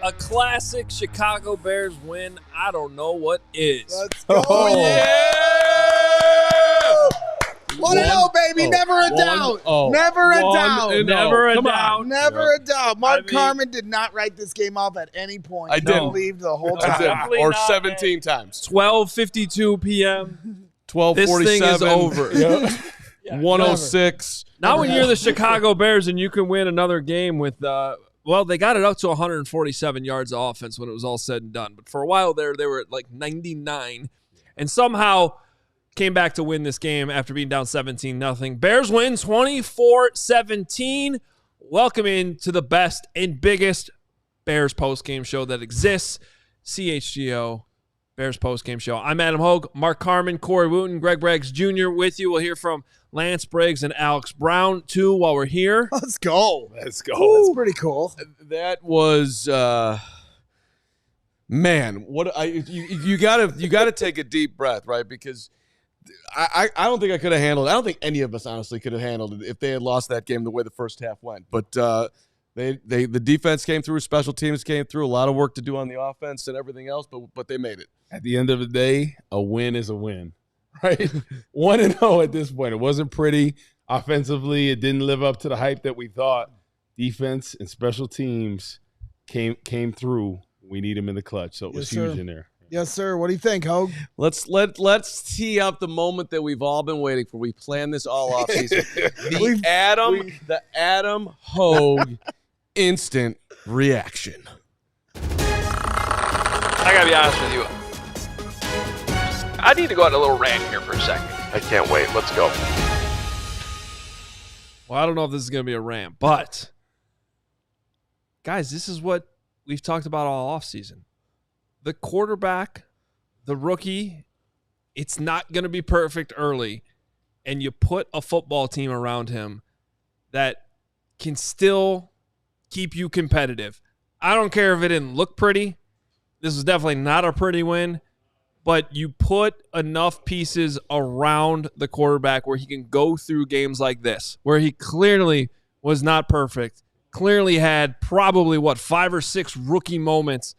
A classic Chicago Bears win. I don't know what is. Let's go. Oh, yeah. 1-0, baby. Never a doubt. Never a doubt. Never a doubt. Never a doubt. Mark Carman did not write this game off at any point. I didn't. Believed the whole time. I did. Or 17 times. 12:52 p.m. 12:47. This thing is over. Yep. 106. Now when you're the Chicago Bears and you can win another game with well, they got it up to 147 yards of offense when it was all said and done. But for a while there, they were at like 99 and somehow came back to win this game after being down 17-0. Bears win 24-17. Welcome in to the best and biggest Bears postgame show that exists, CHGO Bears Postgame Show. I'm Adam Hoge, Mark Carman, Corey Wootton, Greg Briggs Jr. with you. We'll hear from Lance Briggs and Alex Brown, too, while we're here. Let's go. Let's go. That's pretty cool. That was, man, you gotta take a deep breath, right? Because I don't think I could have handled it. I don't think any of us, honestly, could have handled it if they had lost that game the way the first half went. But the defense came through, special teams came through, a lot of work to do on the offense and everything else, but they made it. At the end of the day, a win is a win, right? 1-0 at this point. It wasn't pretty. Offensively, it didn't live up to the hype that we thought. Defense and special teams came through. We need them in the clutch, so it was huge in there. Yes, sir. What do you think, Hoge? Let's tee up the moment that we've all been waiting for. We planned this all off season. The Adam Hoge instant reaction. I gotta be honest with you. I need to go on a little rant here for a second. I can't wait. Let's go. Well, I don't know if this is going to be a rant, but guys, this is what we've talked about all offseason. The quarterback, the rookie, it's not going to be perfect early, and you put a football team around him that can still keep you competitive. I don't care if it didn't look pretty. This is definitely not a pretty win. But you put enough pieces around the quarterback where he can go through games like this, where he clearly was not perfect, clearly had probably, 5 or 6 rookie moments,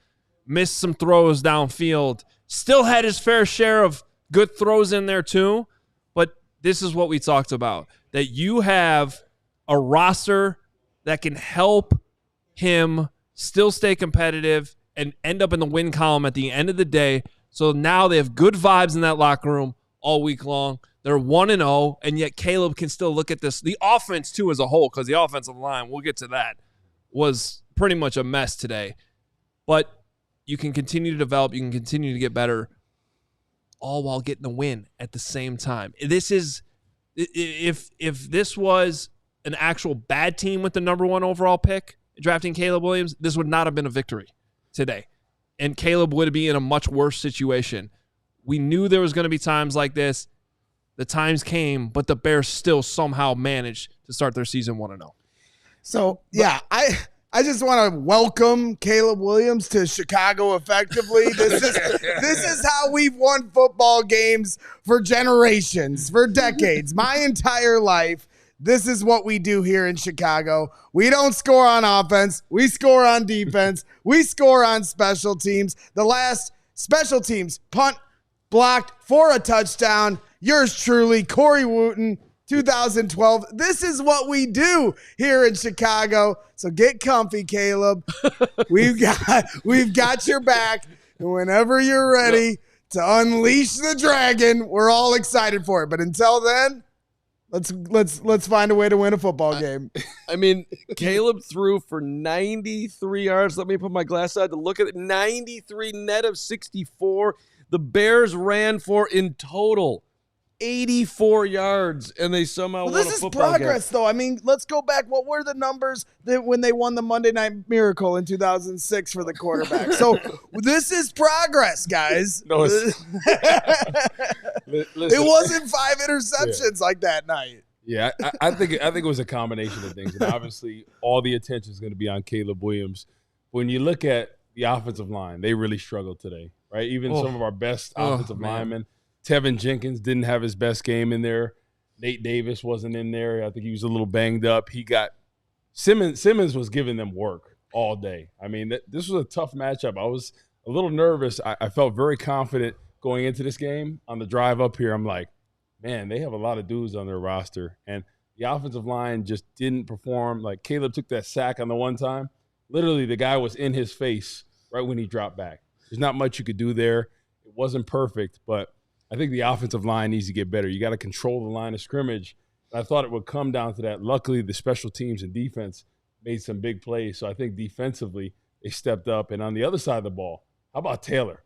missed some throws downfield, still had his fair share of good throws in there too. But this is what we talked about, that you have a roster that can help him still stay competitive and end up in the win column at the end of the day. So now they have good vibes in that locker room all week long. They're 1-0, and yet Caleb can still look at this. The offense, too, as a whole, because the offensive line, we'll get to that, was pretty much a mess today. But you can continue to develop. You can continue to get better, all while getting the win at the same time. This is – if this was an actual bad team with the number 1 overall pick, drafting Caleb Williams, this would not have been a victory today. And Caleb would be in a much worse situation. We knew there was going to be times like this. The times came, but the Bears still somehow managed to start their season 1-0. So, yeah, I just want to welcome Caleb Williams to Chicago effectively. This is how we've won football games for generations, for decades, my entire life. This is what we do here in Chicago. We don't score on offense. We score on defense. We score on special teams. The last special teams punt blocked for a touchdown. Yours truly, Corey Wootton, 2012. This is what we do here in Chicago. So get comfy, Caleb. We've got your back. And whenever you're ready to unleash the dragon, we're all excited for it. But until then, Let's find a way to win a football game. I mean, Caleb threw for 93 yards. Let me put my glass out to look at it. 93 net of 64. The Bears ran for, in total, 84 yards, and they somehow won a This is football game. progress, though. I mean, let's go back. What were the numbers that when they won the Monday Night Miracle in 2006 for the quarterback? So this is progress, guys. No, it's, It wasn't 5 interceptions like that night. Yeah, I think it was a combination of things, and obviously all the attention is going to be on Caleb Williams. When you look at the offensive line, they really struggled today, right? Even some of our best offensive linemen. Tevin Jenkins didn't have his best game in there. Nate Davis wasn't in there. I think he was a little banged up. Simmons was giving them work all day. I mean, this was a tough matchup. I was a little nervous. I felt very confident going into this game. On the drive up here, I'm like, man, they have a lot of dudes on their roster. And the offensive line just didn't perform. Like, Caleb took that sack on the one time. Literally, the guy was in his face right when he dropped back. There's not much you could do there. It wasn't perfect, but I think the offensive line needs to get better. You got to control the line of scrimmage. I thought it would come down to that. Luckily, the special teams and defense made some big plays. So I think defensively they stepped up. And on the other side of the ball, how about Taylor?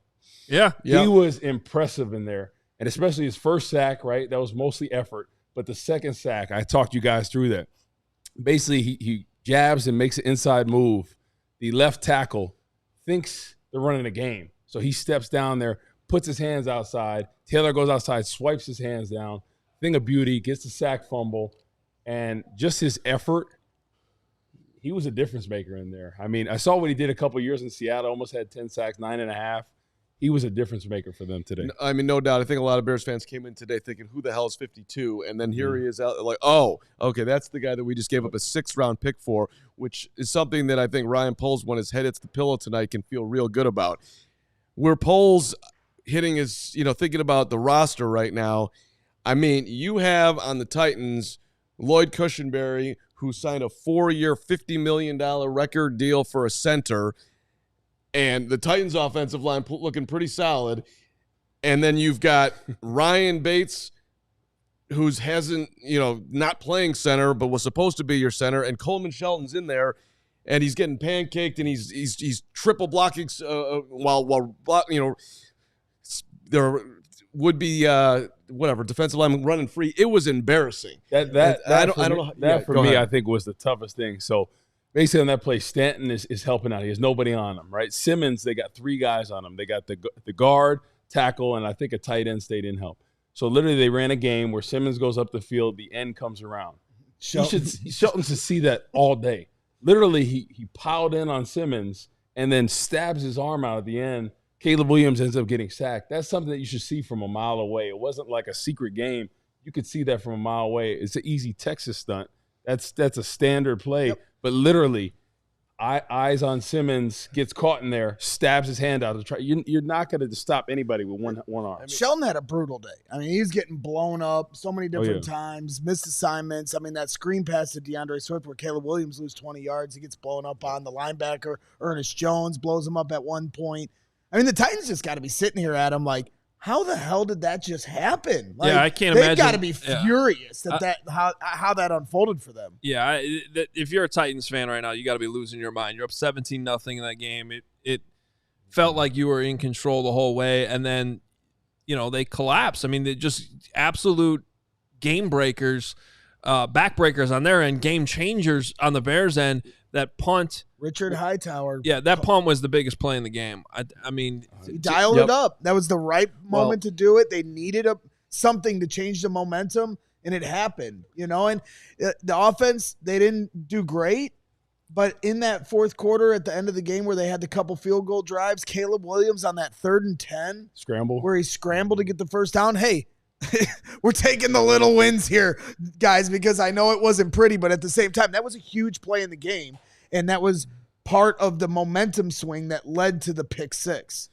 Yeah. He was impressive in there. And especially his first sack, right? That was mostly effort. But the second sack, I talked you guys through that. Basically, he jabs and makes an inside move. The left tackle thinks they're running a game. So he steps down there, puts his hands outside. Taylor goes outside, swipes his hands down. Thing of beauty, gets the sack fumble. And just his effort, he was a difference maker in there. I mean, I saw what he did a couple years in Seattle, almost had 10 sacks, 9.5. He was a difference maker for them today. I mean, no doubt. I think a lot of Bears fans came in today thinking, who the hell is 52? And then here he is out like, oh, okay, that's the guy that we just gave up a 6th-round pick for, which is something that I think Ryan Poles, when his head hits the pillow tonight, can feel real good about. Where Poles hitting his, thinking about the roster right now, I mean, you have on the Titans Lloyd Cushenberry, who signed a 4-year, $50 million record deal for a center, and the Titans' offensive line looking pretty solid. And then you've got Ryan Bates, who's not playing center, but was supposed to be your center, and Coleman Shelton's in there, and he's getting pancaked, and he's triple blocking while there would be defensive lineman running free. It was embarrassing. I don't know. That for me, I think was the toughest thing. So basically on that play, Stanton is helping out. He has nobody on him, right? Simmons, they got 3 guys on him. They got the guard, tackle, and I think a tight end stayed in help. So literally they ran a game where Simmons goes up the field, the end comes around. Shelton should see that all day. Literally he piled in on Simmons and then stabs his arm out at the end. Caleb Williams ends up getting sacked. That's something that you should see from a mile away. It wasn't like a secret game. You could see that from a mile away. It's an easy Texas stunt. That's a standard play. Yep. But literally, eyes on Simmons, gets caught in there, stabs his hand out to try. You're not going to stop anybody with one arm. Shelton had a brutal day. I mean, he's getting blown up so many different times, missed assignments. I mean, that screen pass to DeAndre Swift where Caleb Williams loses 20 yards, he gets blown up on. The linebacker, Ernest Jones, blows him up at one point. I mean, the Titans just got to be sitting here at him like, how the hell did that just happen? Like, I can't imagine. They've got to be furious how that unfolded for them. Yeah, if you're a Titans fan right now, you got to be losing your mind. You're up 17-0 in that game. It felt like you were in control the whole way, and then they collapsed. I mean, they just absolute game breakers, backbreakers on their end, game changers on the Bears' end. That punt, Richard Hightower. Yeah, that punt was the biggest play in the game. I mean, he dialed it up. That was the right moment to do it. They needed something to change the momentum, and it happened. And the offense, they didn't do great, but in that fourth quarter at the end of the game where they had the couple field goal drives, Caleb Williams on that 3rd and 10 scramble where he scrambled to get the first down. Hey, we're taking the little wins here, guys, because I know it wasn't pretty, but at the same time, that was a huge play in the game, and that was part of the momentum swing that led to the pick 6.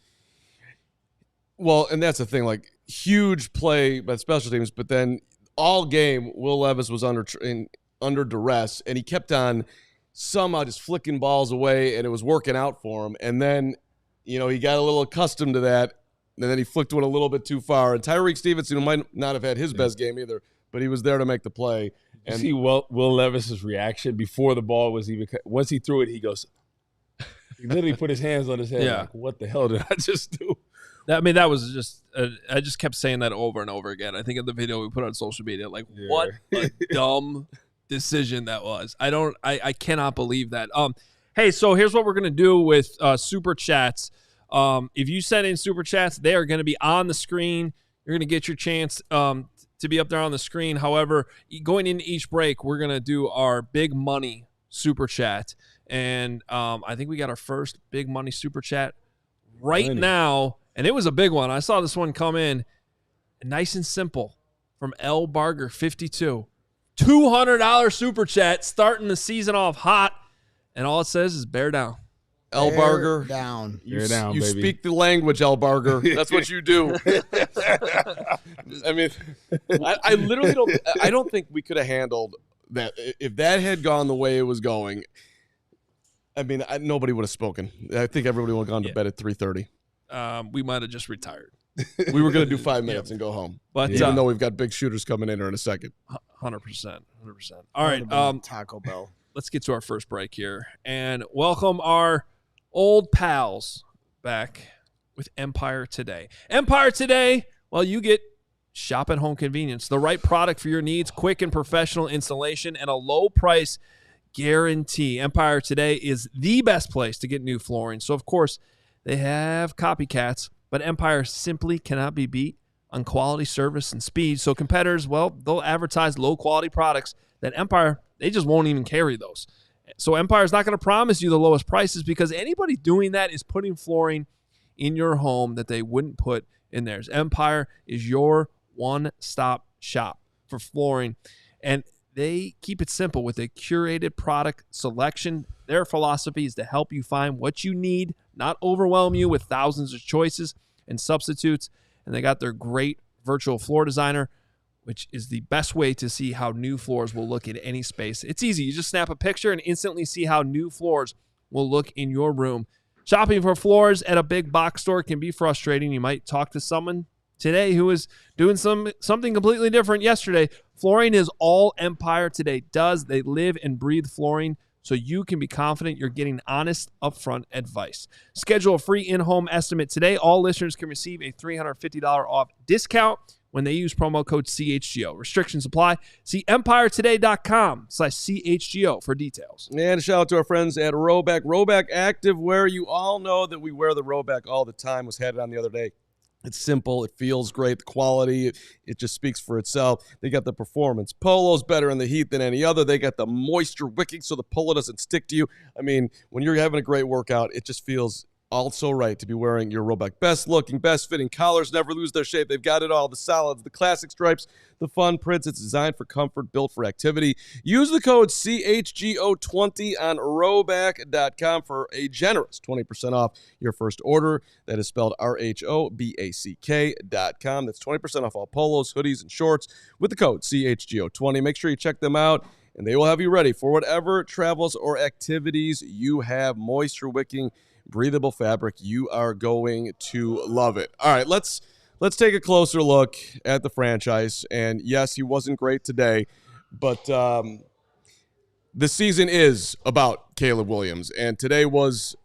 Well, and that's the thing, like, huge play by special teams, but then all game, Will Levis was under duress, and he kept on somehow just flicking balls away, and it was working out for him, and then, he got a little accustomed to that, and then he flicked one a little bit too far. And Tyrique Stevenson, who might not have had his best game either, but he was there to make the play. And see Will Levis's reaction before the ball was even – once he threw it, he goes – he literally put his hands on his head like, what the hell did I just do? I mean, that was just, I just kept saying that over and over again. I think in the video we put on social media, like, what a dumb decision that was. I cannot believe that. Hey, so here's what we're going to do with Super Chats. If you send in Super Chats, they are going to be on the screen. You're going to get your chance to be up there on the screen. However, going into each break, we're going to do our big money Super Chat. And I think we got our first big money Super Chat right now. And it was a big one. I saw this one come in nice and simple from L. Barger 52. $200 Super Chat starting the season off hot. And all it says is bear down. L. Barger. Down. You baby. speak the language, L. Barger. That's what you do. I mean, I literally don't think we could have handled that. If that had gone the way it was going, I mean, nobody would have spoken. I think everybody would have gone to bed at 3:30. We might have just retired. We were going to do 5 minutes and go home. But even though we've got big shooters coming in here in a second. 100%. All right. Taco Bell. Let's get to our first break here and welcome our old pals back with Empire Today. Empire Today, well, you get shop at home convenience, the right product for your needs, quick and professional installation, and a low price guarantee. Empire Today is the best place to get new flooring. So, of course, they have copycats, but Empire simply cannot be beat on quality, service, and speed. So competitors, well, they'll advertise low-quality products that Empire, they just won't even carry those. So Empire's not going to promise you the lowest prices because anybody doing that is putting flooring in your home that they wouldn't put in theirs. Empire is your one-stop shop for flooring, and they keep it simple with a curated product selection. Their philosophy is to help you find what you need, not overwhelm you with thousands of choices and substitutes. And they got their great virtual floor designer, which is the best way to see how new floors will look in any space. It's easy. You just snap a picture and instantly see how new floors will look in your room. Shopping for floors at a big box store can be frustrating. You might talk to someone today who is doing something completely different yesterday. Flooring is all Empire Today does. They live and breathe flooring, so you can be confident you're getting honest, upfront advice. Schedule a free in-home estimate today. All listeners can receive a $350 off discount when they use promo code CHGO. Restrictions apply. See EmpireToday.com/CHGO for details. And a shout out to our friends at Rhoback. Rhoback Activewear. You all know that we wear the Rhoback all the time. Was had it on the other day. It's simple. It feels great. The quality, it just speaks for itself. They got the performance polos better in the heat than any other. They got the moisture wicking so the polo doesn't stick to you. I mean, when you're having a great workout, it just feels also right to be wearing your Rhoback. Best looking, best fitting. Collars never lose their shape. They've got it all. The solids, the classic stripes, the fun prints. It's designed for comfort, built for activity. Use the code CHGO20 on Rhoback.com for a generous 20% off your first order. That is spelled RHOBACK.com. That's 20% off all polos, hoodies, and shorts with the code CHGO20. Make sure you check them out, and they will have you ready for whatever travels or activities you have. Moisture wicking, breathable fabric. You are going to love it. All right, let's take a closer look at the franchise. And yes, he wasn't great today, but the season is about Caleb Williams, and today was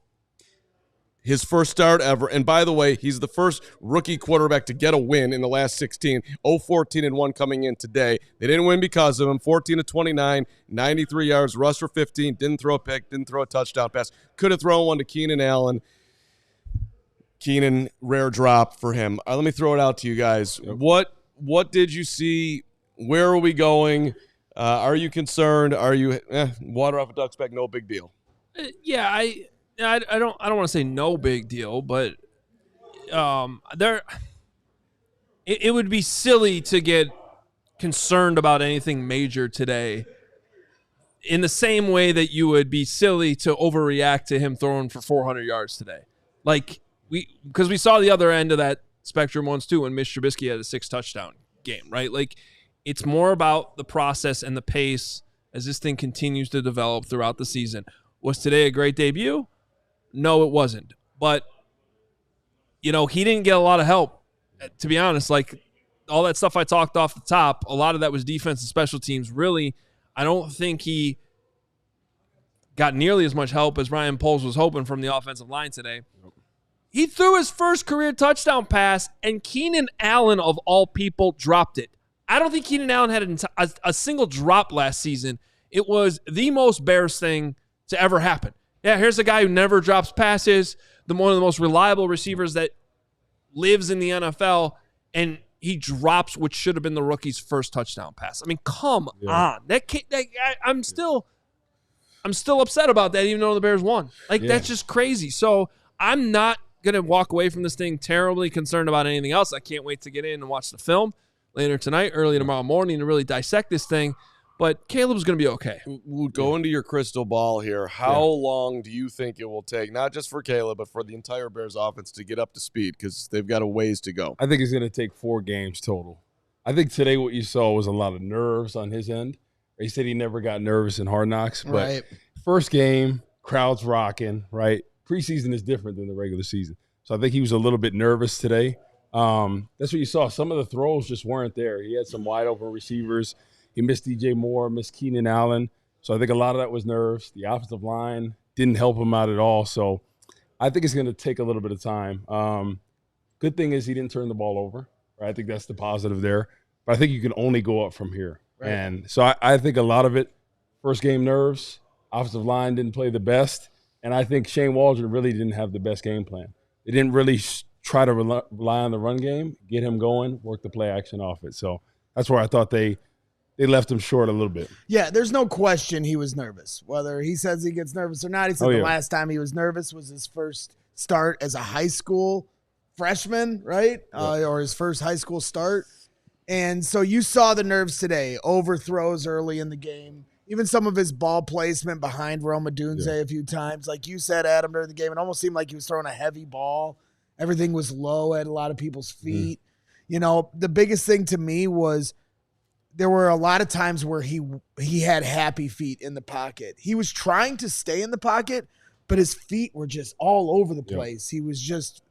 his first start ever. And by the way, he's the first rookie quarterback to get a win in the last 16. 0-14-1 coming in today. They didn't win because of him. 14-29, 93 yards, rush for 15, didn't throw a pick, didn't throw a touchdown pass. Could have thrown one to Keenan Allen. Keenan, rare drop for him. Let me throw it out to you guys. What did you see? Where are we going? Are you concerned? Are you water off a duck's back? No big deal. Yeah, I don't want to say no big deal, but it would be silly to get concerned about anything major today in the same way that you would be silly to overreact to him throwing for 400 yards today. Because we saw the other end of that spectrum once too when Mitch Trubisky had a 6-touchdown game, right? Like, it's more about the process and the pace as this thing continues to develop throughout the season. Was today a great debut? No, it wasn't. But, he didn't get a lot of help, to be honest. Like, all that stuff I talked off the top, a lot of that was defense and special teams. Really, I don't think he got nearly as much help as Ryan Poles was hoping from the offensive line today. He threw his first career touchdown pass, and Keenan Allen, of all people, dropped it. I don't think Keenan Allen had a single drop last season. It was the most Bears thing to ever happen. Yeah, here's a guy who never drops passes, one of the most reliable receivers that lives in the NFL, and he drops what should have been the rookie's first touchdown pass. I mean, come on. I'm still upset about that, even though the Bears won. That's just crazy. So I'm not going to walk away from this thing terribly concerned about anything else. I can't wait to get in and watch the film later tonight, early tomorrow morning, to really dissect this thing. But Caleb's going to be okay. We'll go into your crystal ball here. How long do you think it will take, not just for Caleb, but for the entire Bears offense to get up to speed? Because they've got a ways to go. I think it's going to take 4 games total. I think today what you saw was a lot of nerves on his end. He said he never got nervous in Hard Knocks. But first game, crowd's rocking, right? Preseason is different than the regular season. So I think he was a little bit nervous today. That's what you saw. Some of the throws just weren't there. He had some wide open receivers. He missed DJ Moore, missed Keenan Allen. So I think a lot of that was nerves. The offensive line didn't help him out at all. So I think it's going to take a little bit of time. Good thing is he didn't turn the ball over. Right? I think that's the positive there. But I think you can only go up from here. Right. And so I think a lot of it, first game nerves, offensive line didn't play the best. And I think Shane Waldron really didn't have the best game plan. They didn't really try to rely on the run game, get him going, work the play action off it. So that's where I thought they left him short a little bit. Yeah, there's no question he was nervous. Whether he says he gets nervous or not, he said the last time he was nervous was his first start as a high school freshman, right? Or his first high school start. And so you saw the nerves today, overthrows early in the game, even some of his ball placement behind Roma Dunze a few times. Like you said, Adam, during the game, it almost seemed like he was throwing a heavy ball. Everything was low at a lot of people's feet. You know, the biggest thing to me was there were a lot of times where he had happy feet in the pocket. He was trying to stay in the pocket, but his feet were just all over the place. He was just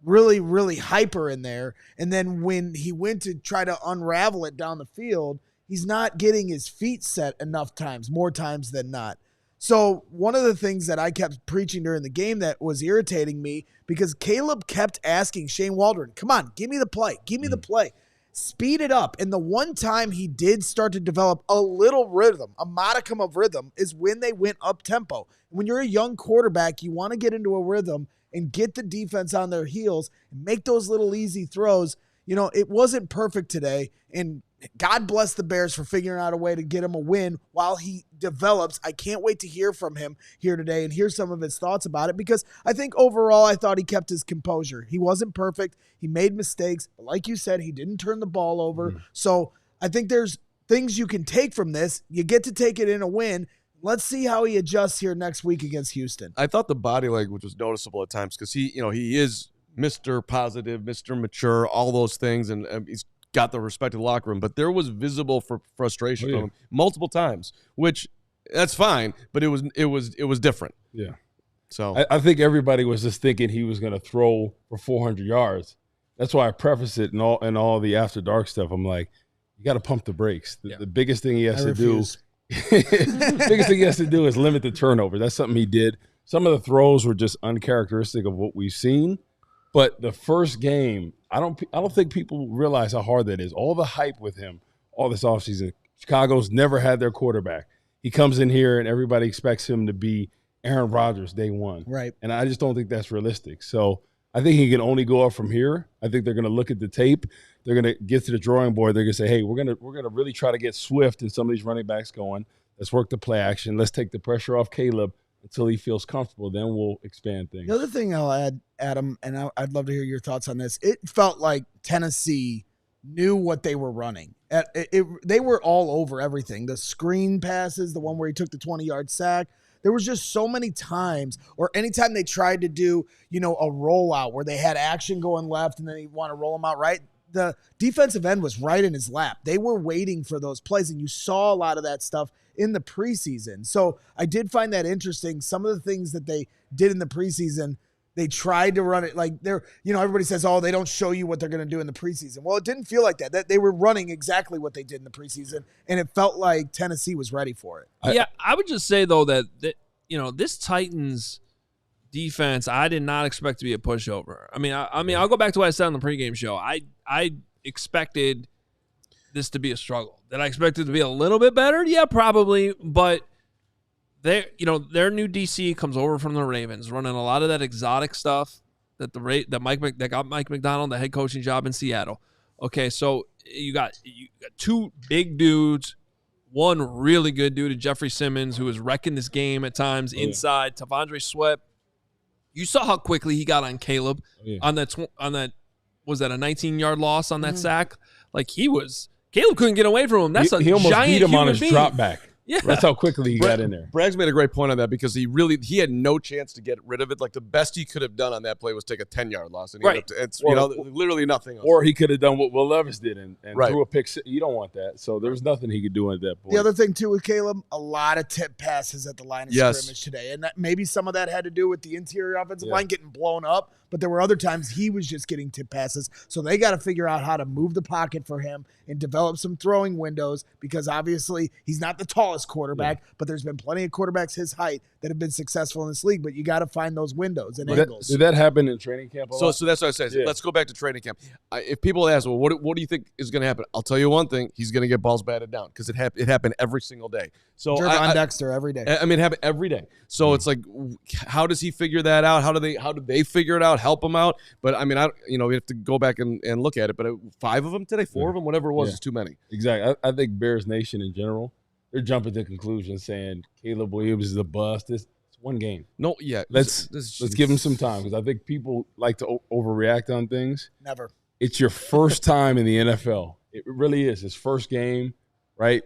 really, really hyper in there. And then when he went to try to unravel it down the field, he's not getting his feet set enough times, more times than not. So one of the things that I kept preaching during the game that was irritating me, because Caleb kept asking Shane Waldron, come on, give me the play, give me the play. Speed it up. And the one time he did start to develop a little rhythm, a modicum of rhythm, is when they went up tempo. When you're a young quarterback, you want to get into a rhythm and get the defense on their heels and make those little easy throws. You know, it wasn't perfect today, and God bless the Bears for figuring out a way to get him a win while he develops. I can't wait to hear from him here today and hear some of his thoughts about it, because I think overall I thought he kept his composure. He wasn't perfect. He made mistakes. But like you said, he didn't turn the ball over. So I think there's things you can take from this. You get to take it in a win. Let's see how he adjusts here next week against Houston. I thought the body language was noticeable at times because he is Mr. Positive, Mr. Mature, all those things, and he's got the respect of the locker room. But there was visible frustration from him multiple times, which that's fine, but it was different. Yeah. So I think everybody was just thinking he was going to throw for 400 yards. That's why I preface it and all the after dark stuff. I'm like, you got to pump the brakes. The biggest thing he has to do. Biggest thing he has to do is limit the turnover. That's something he did. Some of the throws were just uncharacteristic of what we've seen. But the first game, I don't think people realize how hard that is. All the hype with him, all this offseason. Chicago's never had their quarterback. He comes in here and everybody expects him to be Aaron Rodgers day one. Right. And I just don't think that's realistic. So I think he can only go up from here. I think they're going to look at the tape. They're going to get to the drawing board. They're going to say, hey, we're going to really try to get Swift and some of these running backs going. Let's work the play action. Let's take the pressure off Caleb until he feels comfortable. Then we'll expand things. The other thing I'll add, Adam, and I'd love to hear your thoughts on this, it felt like Tennessee knew what they were running. They were all over everything. The screen passes, the one where he took the 20-yard sack. There was just so many times, or anytime they tried to do, a rollout where they had action going left and then you want to roll them out right, the defensive end was right in his lap. They were waiting for those plays, and you saw a lot of that stuff in the preseason. So I did find that interesting. Some of the things that they did in the preseason, they tried to run it like they're, everybody says, oh, they don't show you what they're going to do in the preseason. Well, it didn't feel like that. That they were running exactly what they did in the preseason, and it felt like Tennessee was ready for it. I would just say, though, that this Titans defense, I did not expect to be a pushover. I mean, I'll go back to what I said on the pregame show. I expected this to be a struggle. Did I expect it to be a little bit better? Yeah, probably. But their new DC comes over from the Ravens, running a lot of that exotic stuff that got Mike McDonald the head coaching job in Seattle. Okay, so you got two big dudes. One really good dude, Jeffrey Simmons, who was wrecking this game at times inside. Tavondre Sweat. You saw how quickly he got on Caleb on that. Was that a 19-yard loss on that sack? Like Caleb couldn't get away from him. That's he almost giant beat him on his being. drop back. Yeah, that's how quickly he got in there. Braggs made a great point on that because he had no chance to get rid of it. Like the best he could have done on that play was take a 10-yard loss, and it's literally nothing else. Or he could have done what Will Levis did and right. threw a pick. You don't want that. So there was nothing he could do at that point. The other thing too with Caleb, a lot of tip passes at the line of scrimmage today, and maybe some of that had to do with the interior offensive line getting blown up. But there were other times he was just getting tip passes. So they got to figure out how to move the pocket for him and develop some throwing windows because obviously he's not the tallest quarterback, but there's been plenty of quarterbacks his height that have been successful in this league. But you got to find those windows and angles. Did that happen in training camp? So that's what I said. Let's go back to training camp. If people ask, well, what do you think is going to happen? I'll tell you one thing. He's going to get balls batted down because it happened every single day. So Jervon Dexter every day. I mean, it happened every day. So it's like, how does he figure that out? How do they figure it out? Help him out. But I mean, we have to go back and look at it. But 5 of them today, 4 of them, whatever it was, is too many. Exactly. I think Bears Nation in general, they're jumping to conclusions saying Caleb Williams is a bust. It's one game. No, yeah. Let's give him some time because I think people like to overreact on things. Never. It's your first time in the NFL. It really is. His first game, right?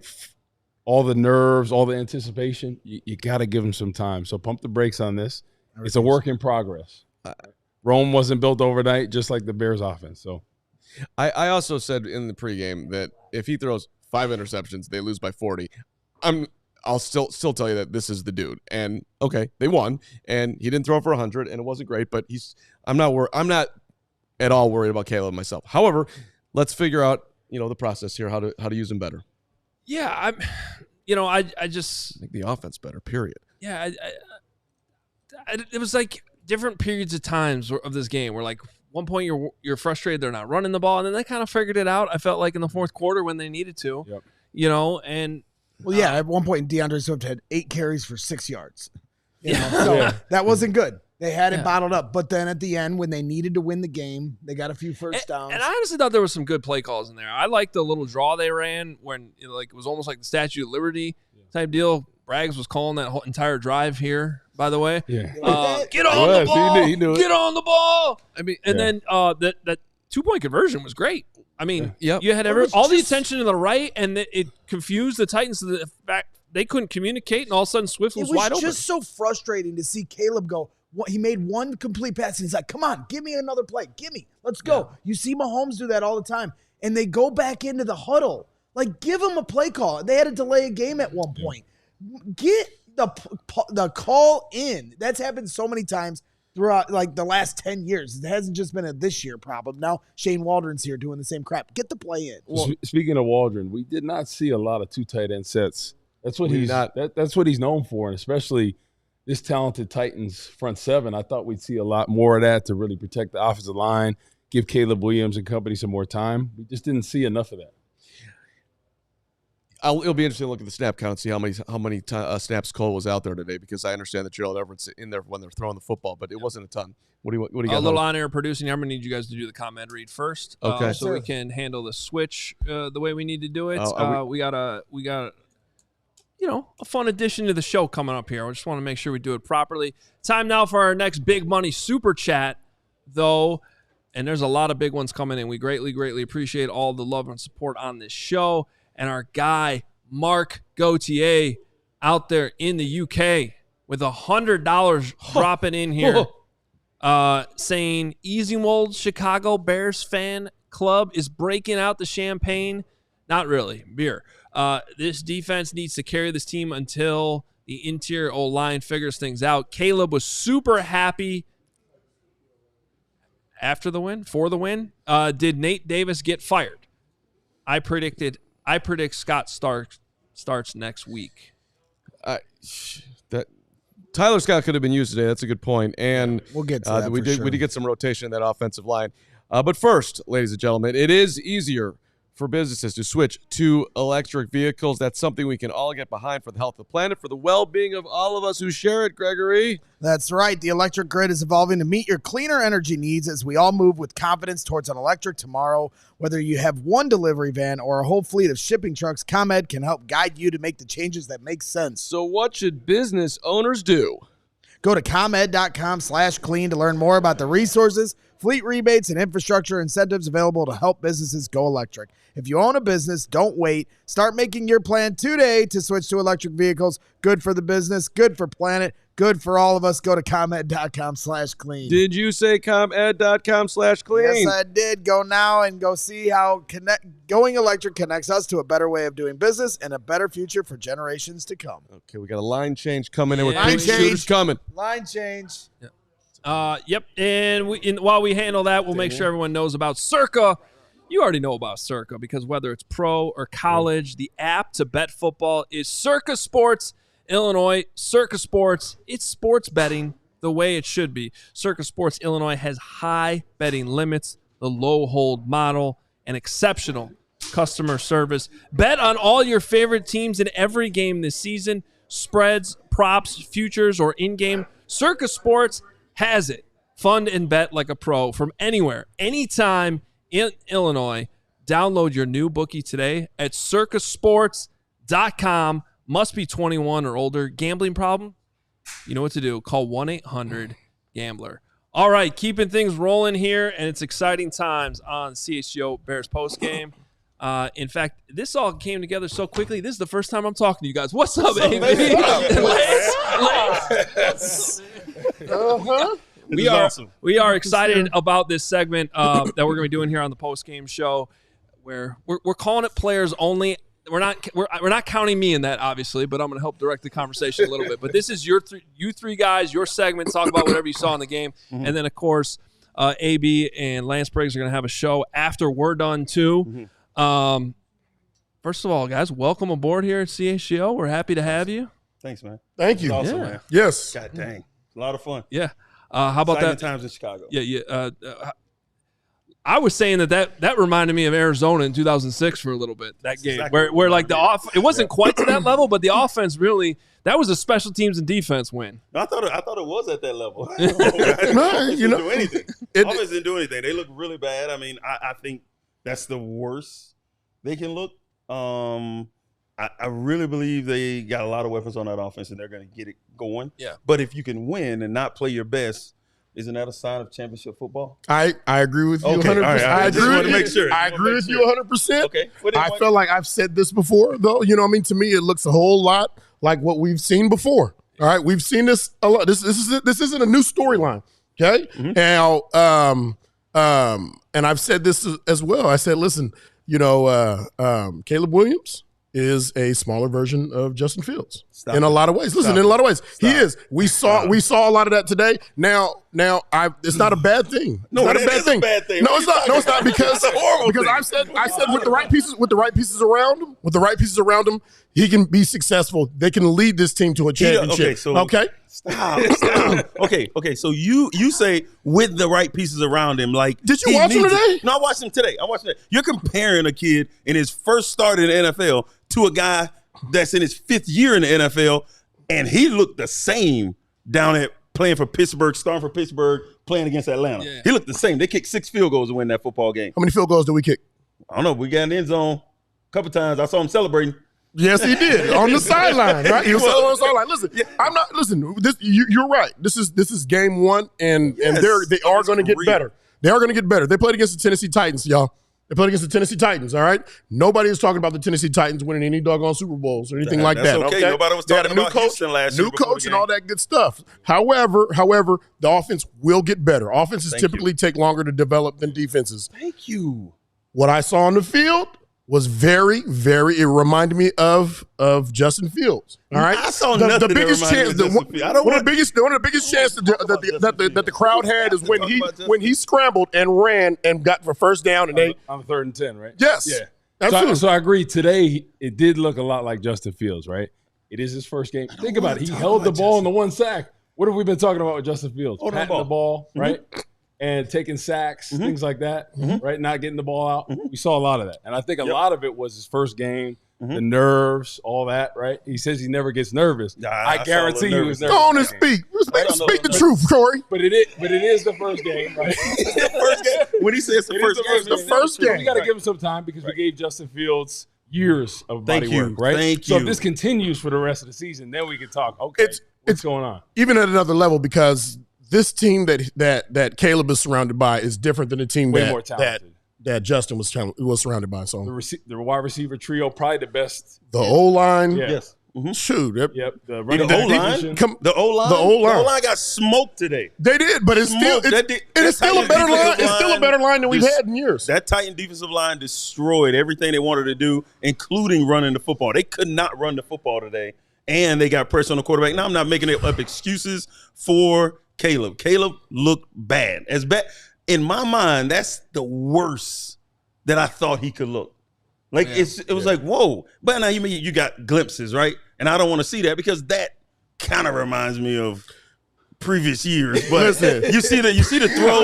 All the nerves, all the anticipation. You got to give him some time. So pump the brakes on this. It's a work in progress. Rome wasn't built overnight, just like the Bears offense. So, I also said in the pregame that if he throws 5 interceptions, they lose by 40. I'll still tell you that this is the dude. And okay, they won, and he didn't throw for 100, and it wasn't great. But I'm not at all worried about Caleb myself. However, let's figure out the process here, how to use him better. Yeah, I just make the offense better. Period. Yeah, it was like different periods of times of this game where like one point you're frustrated they're not running the ball, and then they kind of figured it out. I felt like in the fourth quarter when they needed to, and at one point DeAndre Swift had 8 carries for 6 yards. So that wasn't good. They had it bottled up, but then at the end when they needed to win the game, they got a few first downs. And I honestly thought there was some good play calls in there. I liked the little draw they ran when it was almost like the Statue of Liberty type deal. Braggs was calling that whole entire drive here, by the way. Yeah. Get on the ball. He knew it. Get on the ball. I mean, and then that 2-point conversion was great. I mean, you had all the attention to the right, and it confused the Titans to the fact they couldn't communicate, and all of a sudden Swift was wide open. It was just so frustrating to see Caleb go. He made one complete pass, and he's like, come on, give me another play. Give me. Let's go. Yeah. You see Mahomes do that all the time, and they go back into the huddle. Like, give him a play call. They had to delay a game at one point. Get the call in. That's happened so many times throughout, like, the last 10 years. It hasn't just been a this year problem. Now Shane Waldron's here doing the same crap. Get the play in. Well, speaking of Waldron, we did not see a lot of 2 tight end sets. That's what that's what he's known for, and especially this talented Titans front 7. I thought we'd see a lot more of that to really protect the offensive line, give Caleb Williams and company some more time. We just didn't see enough of that. It'll be interesting to look at the snap count and see how many snaps Cole was out there today, because I understand that Gerald Everett's in there when they're throwing the football, but it wasn't a ton. What do you got? A little on-air producing. I'm going to need you guys to do the comment read first, okay? So we can handle the switch the way we need to do it. We got a fun addition to the show coming up here. I just want to make sure we do it properly. Time now for our next big money super chat, though, and there's a lot of big ones coming in. We greatly, greatly appreciate all the love and support on this show. And our guy, Mark Gauthier, out there in the UK with $100 dropping in here, saying Easywold Chicago Bears fan club is breaking out the champagne. Not really, beer. This defense needs to carry this team until the interior O-line figures things out. Caleb was super happy after the win, for the win. Did Nate Davis get fired? I predict Scott starts next week. Tyler Scott could have been used today. That's a good point. And we'll get to that we did get some rotation in that offensive line. But first, ladies and gentlemen, it is easier for businesses to switch to electric vehicles. That's something we can all get behind for the health of the planet, for the well-being of all of us who share it, Gregory. That's right. The electric grid is evolving to meet your cleaner energy needs as we all move with confidence towards an electric tomorrow. Whether you have one delivery van or a whole fleet of shipping trucks, ComEd can help guide you to make the changes that make sense. So what should business owners do? Go to ComEd.com/clean to learn more about the resources, fleet rebates, and infrastructure incentives available to help businesses go electric. If you own a business, don't wait. Start making your plan today to switch to electric vehicles. Good for the business, good for planet, good for all of us. Go to ComEd.com/clean. Did you say ComEd.com/clean? Yes, I did. Go now and go see how going electric connects us to a better way of doing business and a better future for generations to come. Okay, we got a line change coming in with Line big shooters change. coming. Line change. Yep. And while we handle that, we'll make sure everyone knows about Circa. You already know about Circa because whether it's pro or college, the app to bet football is Circa Sports Illinois. Circa Sports, it's sports betting the way it should be. Circa Sports Illinois has high betting limits, the low hold model, and exceptional customer service. Bet on all your favorite teams in every game this season. Spreads, props, futures, or in-game. Circa Sports has it. Fund and bet like a pro from anywhere, anytime in Illinois. Download your new bookie today at circasports.com. Must be 21 or older. Gambling problem? You know what to do. Call 1-800-GAMBLER. All right, keeping things rolling here, and it's exciting times on CHGO Bears Postgame. In fact, this all came together so quickly. This is the first time I'm talking to you guys. What's up, AB? Lance? We are excited about this segment that we're going to be doing here on the postgame show, where we're calling it players only. We're not counting me in that, obviously, but I'm going to help direct the conversation a little bit. But this is you three guys, your segment. Talk about whatever you saw in the game, and then of course, AB and Lance Briggs are going to have a show after we're done too. First of all, guys, welcome aboard here at CHGO. We're happy to have you. Thanks, man. Thank you. Awesome, Yeah. man. Yes. God dang. A lot of fun. Yeah. How about Exciting that? times in Chicago. Yeah. I was saying that reminded me of Arizona in 2006 for a little bit. That game exactly where like it wasn't quite to that level, but the offense really, that was a special teams and defense win. I thought it was at that level. No, Offense you know, didn't do anything. it- Offense didn't do anything. They look really bad. I mean, I think that's the worst they can look. I really believe they got a lot of weapons on that offense, and they're going to get it going. Yeah. But if you can win and not play your best, isn't that a sign of championship football? I agree with you Okay, 100%. all right. I just wanted to make sure. I agree with you 100%. Okay. I felt like I've said this before, though. You know what I mean? To me, it looks a whole lot like what we've seen before. All right? We've seen this a lot. This isn't a new storyline, okay? Now, and I've said this as well. I said, listen, you know, Caleb Williams is a smaller version of Justin Fields in a lot of ways. Listen, in a lot of ways, he is. We saw a lot of that today. Now, it's not a bad thing. No, it's not it a bad is a thing. bad thing. No, What it's are you not. No, it's not talking about? because That's a horrible thing. I said with the right pieces around him, he can be successful. They can lead this team to a championship. Okay. Stop. Okay. So you say with the right pieces around him, like Did you he watch him needs today? it. No, I watched him today. You're comparing a kid in his first start in the NFL to a guy that's in his fifth year in the NFL, and he looked the same down at playing for Pittsburgh, starting for Pittsburgh, playing against Atlanta. Yeah. He looked the same. They kicked 6 field goals to win that football game. How many field goals did we kick? I don't know. We got in the end zone a couple times. I saw him celebrating. Yes, he did on the sideline. Right, he was on the sideline. Listen, I'm not. Listen, you're right. This is game one, and they are going to get better. They are going to get better. They played against the Tennessee Titans, y'all. They played against the Tennessee Titans. All right. Nobody is talking about the Tennessee Titans winning any doggone Super Bowls or anything like That's that. okay. Nobody was They had talking a new about coach, Houston last year new before coach, the and all game. that good stuff. However, the offense will get better. Offenses typically take longer to develop than defenses. Thank you. What I saw on the field was very, very. It reminded me of Justin Fields. All right, I saw nothing the that biggest reminded me chance. of Justin Fields. One of the biggest chances that the crowd had is when he scrambled and ran and got for first down and they On 3rd and 10, right? yes, Yeah. absolutely. So I agree. Today, it did look a lot like Justin Fields, right? It is his first game. Think about it. He held the ball in the 1 sack. What have we been talking about with Justin Fields? Patting the ball, right? And taking sacks, things like that, right? Not getting the ball out. We saw a lot of that. And I think a lot of it was his first game, the nerves, all that, right? He says he never gets nervous. I guarantee he was nervous. Go on and speak. Speak the truth, Corey. But it is the first game, right? It's the first game. When he says the first game, it's the first game. We got to give him some time because we gave Justin Fields years of body work, right? So if this continues for the rest of the season, then we can talk, okay, what's going on? Even at another level, because this team that Caleb is surrounded by is different than the team Way more talented. that Justin was surrounded by. So the wide receiver trio, probably the best. The O-line. Yeah. Yes. Shoot. Yep. The running The O-line got smoked today. They did, but it's still a better line. It's still a better line than we've had in years. That Titan defensive line destroyed everything they wanted to do, including running the football. They could not run the football today, and they got pressure on the quarterback. Now I'm not making up excuses for Caleb. Caleb looked bad. As bad in my mind, that's the worst that I thought he could look. Like it was like, whoa. But now you got glimpses, right? And I don't want to see that because that kind of reminds me of previous years. But you see the throw.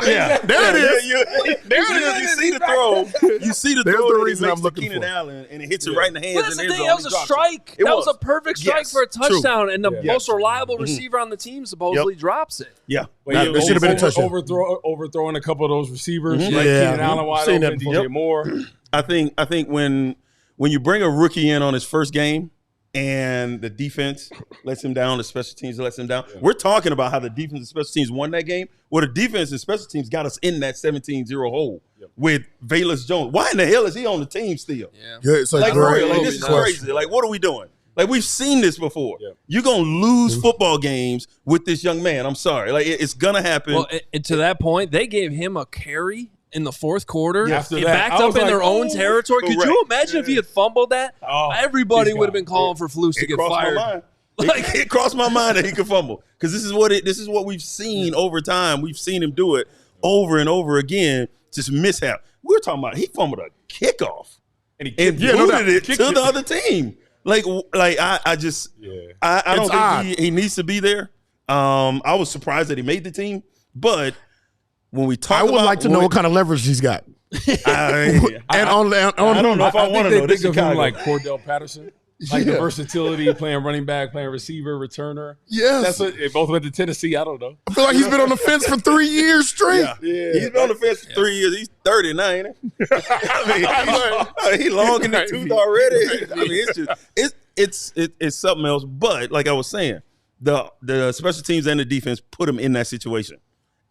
Yeah. There it is. You see the throw. You see the There's throw the that reason he I'm makes to looking Keenan for. Allen, and it hits it right in the hands. But that's and the thing. end That zone. was a strike. That was a perfect strike for a touchdown, and the most reliable receiver on the team supposedly drops it. Yeah. There should have been a touchdown. Overthrowing a couple of those receivers, like Yeah. Keenan Allen wide Seen that open, before. DJ Moore. I think when you bring a rookie in on his first game and the defense lets him down, the special teams lets him down. Yeah. We're talking about how the defense and special teams won that game. Well, the defense and special teams got us in that 17-0 hole with Velus Jones. Why in the hell is he on the team still? Yeah, it's like this is crazy. Like, what are we doing? Like, we've seen this before. Yeah. You're going to lose football games with this young man. I'm sorry. Like, it's going to happen. Well, and to that point, they gave him a carry in the fourth quarter. After it that, backed up in their own territory. Could you imagine if he had fumbled that? Everybody would have been calling for Flus to get fired. It crossed my mind that he could fumble because this is what we've seen over time. We've seen him do it over and over again. Just mishap. We were talking about he fumbled a kickoff and booted it to the other team. Like I don't think he needs to be there. I was surprised that he made the team, but when we talk, I would like to know what kind of leverage he's got. I don't know if I want to know. Think of him like Cordell Patterson. Like the versatility, playing running back, playing receiver, returner. Yes. That's what, they both went to Tennessee. I don't know. I feel like he's been on the fence for 3 years straight. Yeah. He's been on the fence for 3 years. He's 30 now, ain't he? He's long in the tooth already. I mean, it's something else. But like I was saying, the special teams and the defense put him in that situation.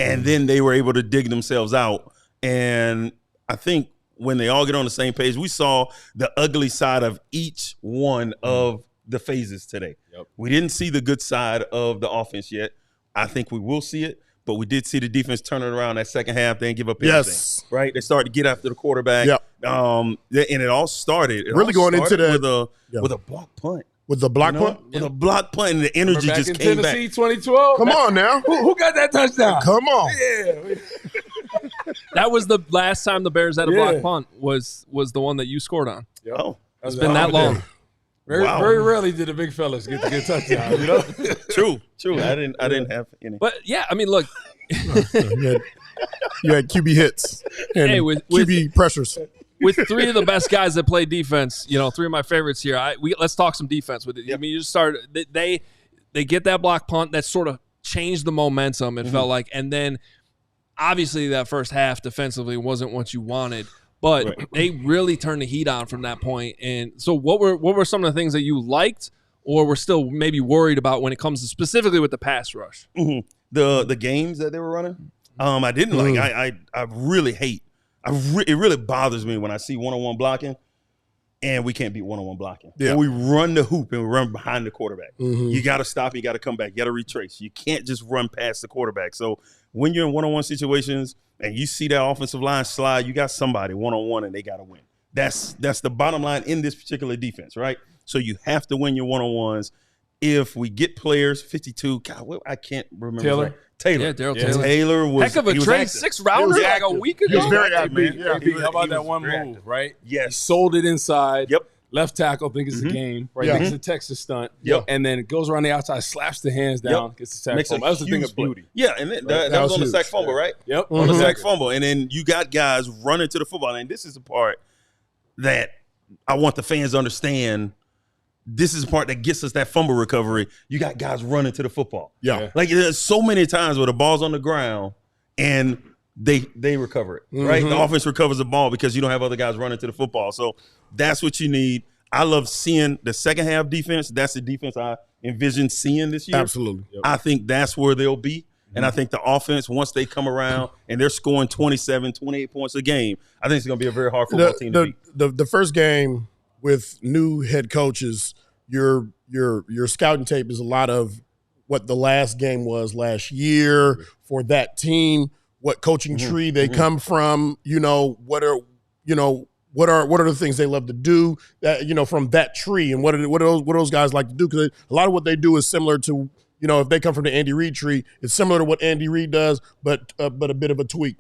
And then they were able to dig themselves out. And I think when they all get on the same page, we saw the ugly side of each one of the phases today. Yep. We didn't see the good side of the offense yet. I think we will see it, but we did see the defense turn it around that second half. They didn't give up anything. Right? They started to get after the quarterback. Yep. And it all started. Going into with a block punt. With the block punt? With a block punt, and the energy just came back. Tennessee 2012. Come on now. Who got that touchdown? Come on. Yeah. That was the last time the Bears had a block punt was the one that you scored on. Oh, it's been that long. Very rarely did the big fellas get the good touchdown. You know, true. I didn't have any. But yeah, I mean, look, you had QB hits and with QB pressures. With three of the best guys that play defense, three of my favorites here. Let's talk some defense with it. Yep. I mean, you just start. They get that block punt that sort of changed the momentum. It felt like, and then obviously that first half defensively wasn't what you wanted, but they really turned the heat on from that point. And so, what were some of the things that you liked, or were still maybe worried about when it comes to specifically with the pass rush? Mm-hmm. The games that they were running, I didn't like. I really hate. It really bothers me when I see one-on-one blocking and we can't beat one-on-one blocking. Yeah. When we run the hoop and we run behind the quarterback. Mm-hmm. You got to stop. You got to come back. You got to retrace. You can't just run past the quarterback. So when you're in one-on-one situations and you see that offensive line slide, you got somebody one-on-one and they got to win. That's the bottom line in this particular defense, right? So you have to win your one-on-ones. If we get players, 52, God, I can't remember. Taylor. Yeah, Daryl Taylor. Taylor was heck of a trade, 6-rounder like a week ago. He was very active, man. How about that one move, right? Yes. He sold it inside. Yep. left tackle, think it's a game, right? Yeah. Thinks it's a Texas stunt. Yep. And then it goes around the outside, slaps the hands down, gets the sack Makes a fumble. That was the thing huge of play. beauty. Yeah, and that That was was on the huge. sack fumble, right? Yep. On the sack fumble. And then you got guys running to the football. And this is the part that I want the fans to understand. This is the part that gets us that fumble recovery. You got guys running to the football. Yeah. Like there's so many times where the ball's on the ground and they recover it, right? The offense recovers the ball because you don't have other guys running to the football. So that's what you need. I love seeing the second half defense. That's the defense I envision seeing this year. Absolutely. I think that's where they'll be. And I think the offense, once they come around and they're scoring 27, 28 points a game, I think it's going to be a very hard football team to beat. The first game with new head coaches, your scouting tape is a lot of what the last game was last year for that team, what coaching tree they come from, what are the things they love to do that, from that tree, and what do those guys like to do? Because a lot of what they do is similar to, if they come from the Andy Reid tree, it's similar to what Andy Reid does, but a bit of a tweak,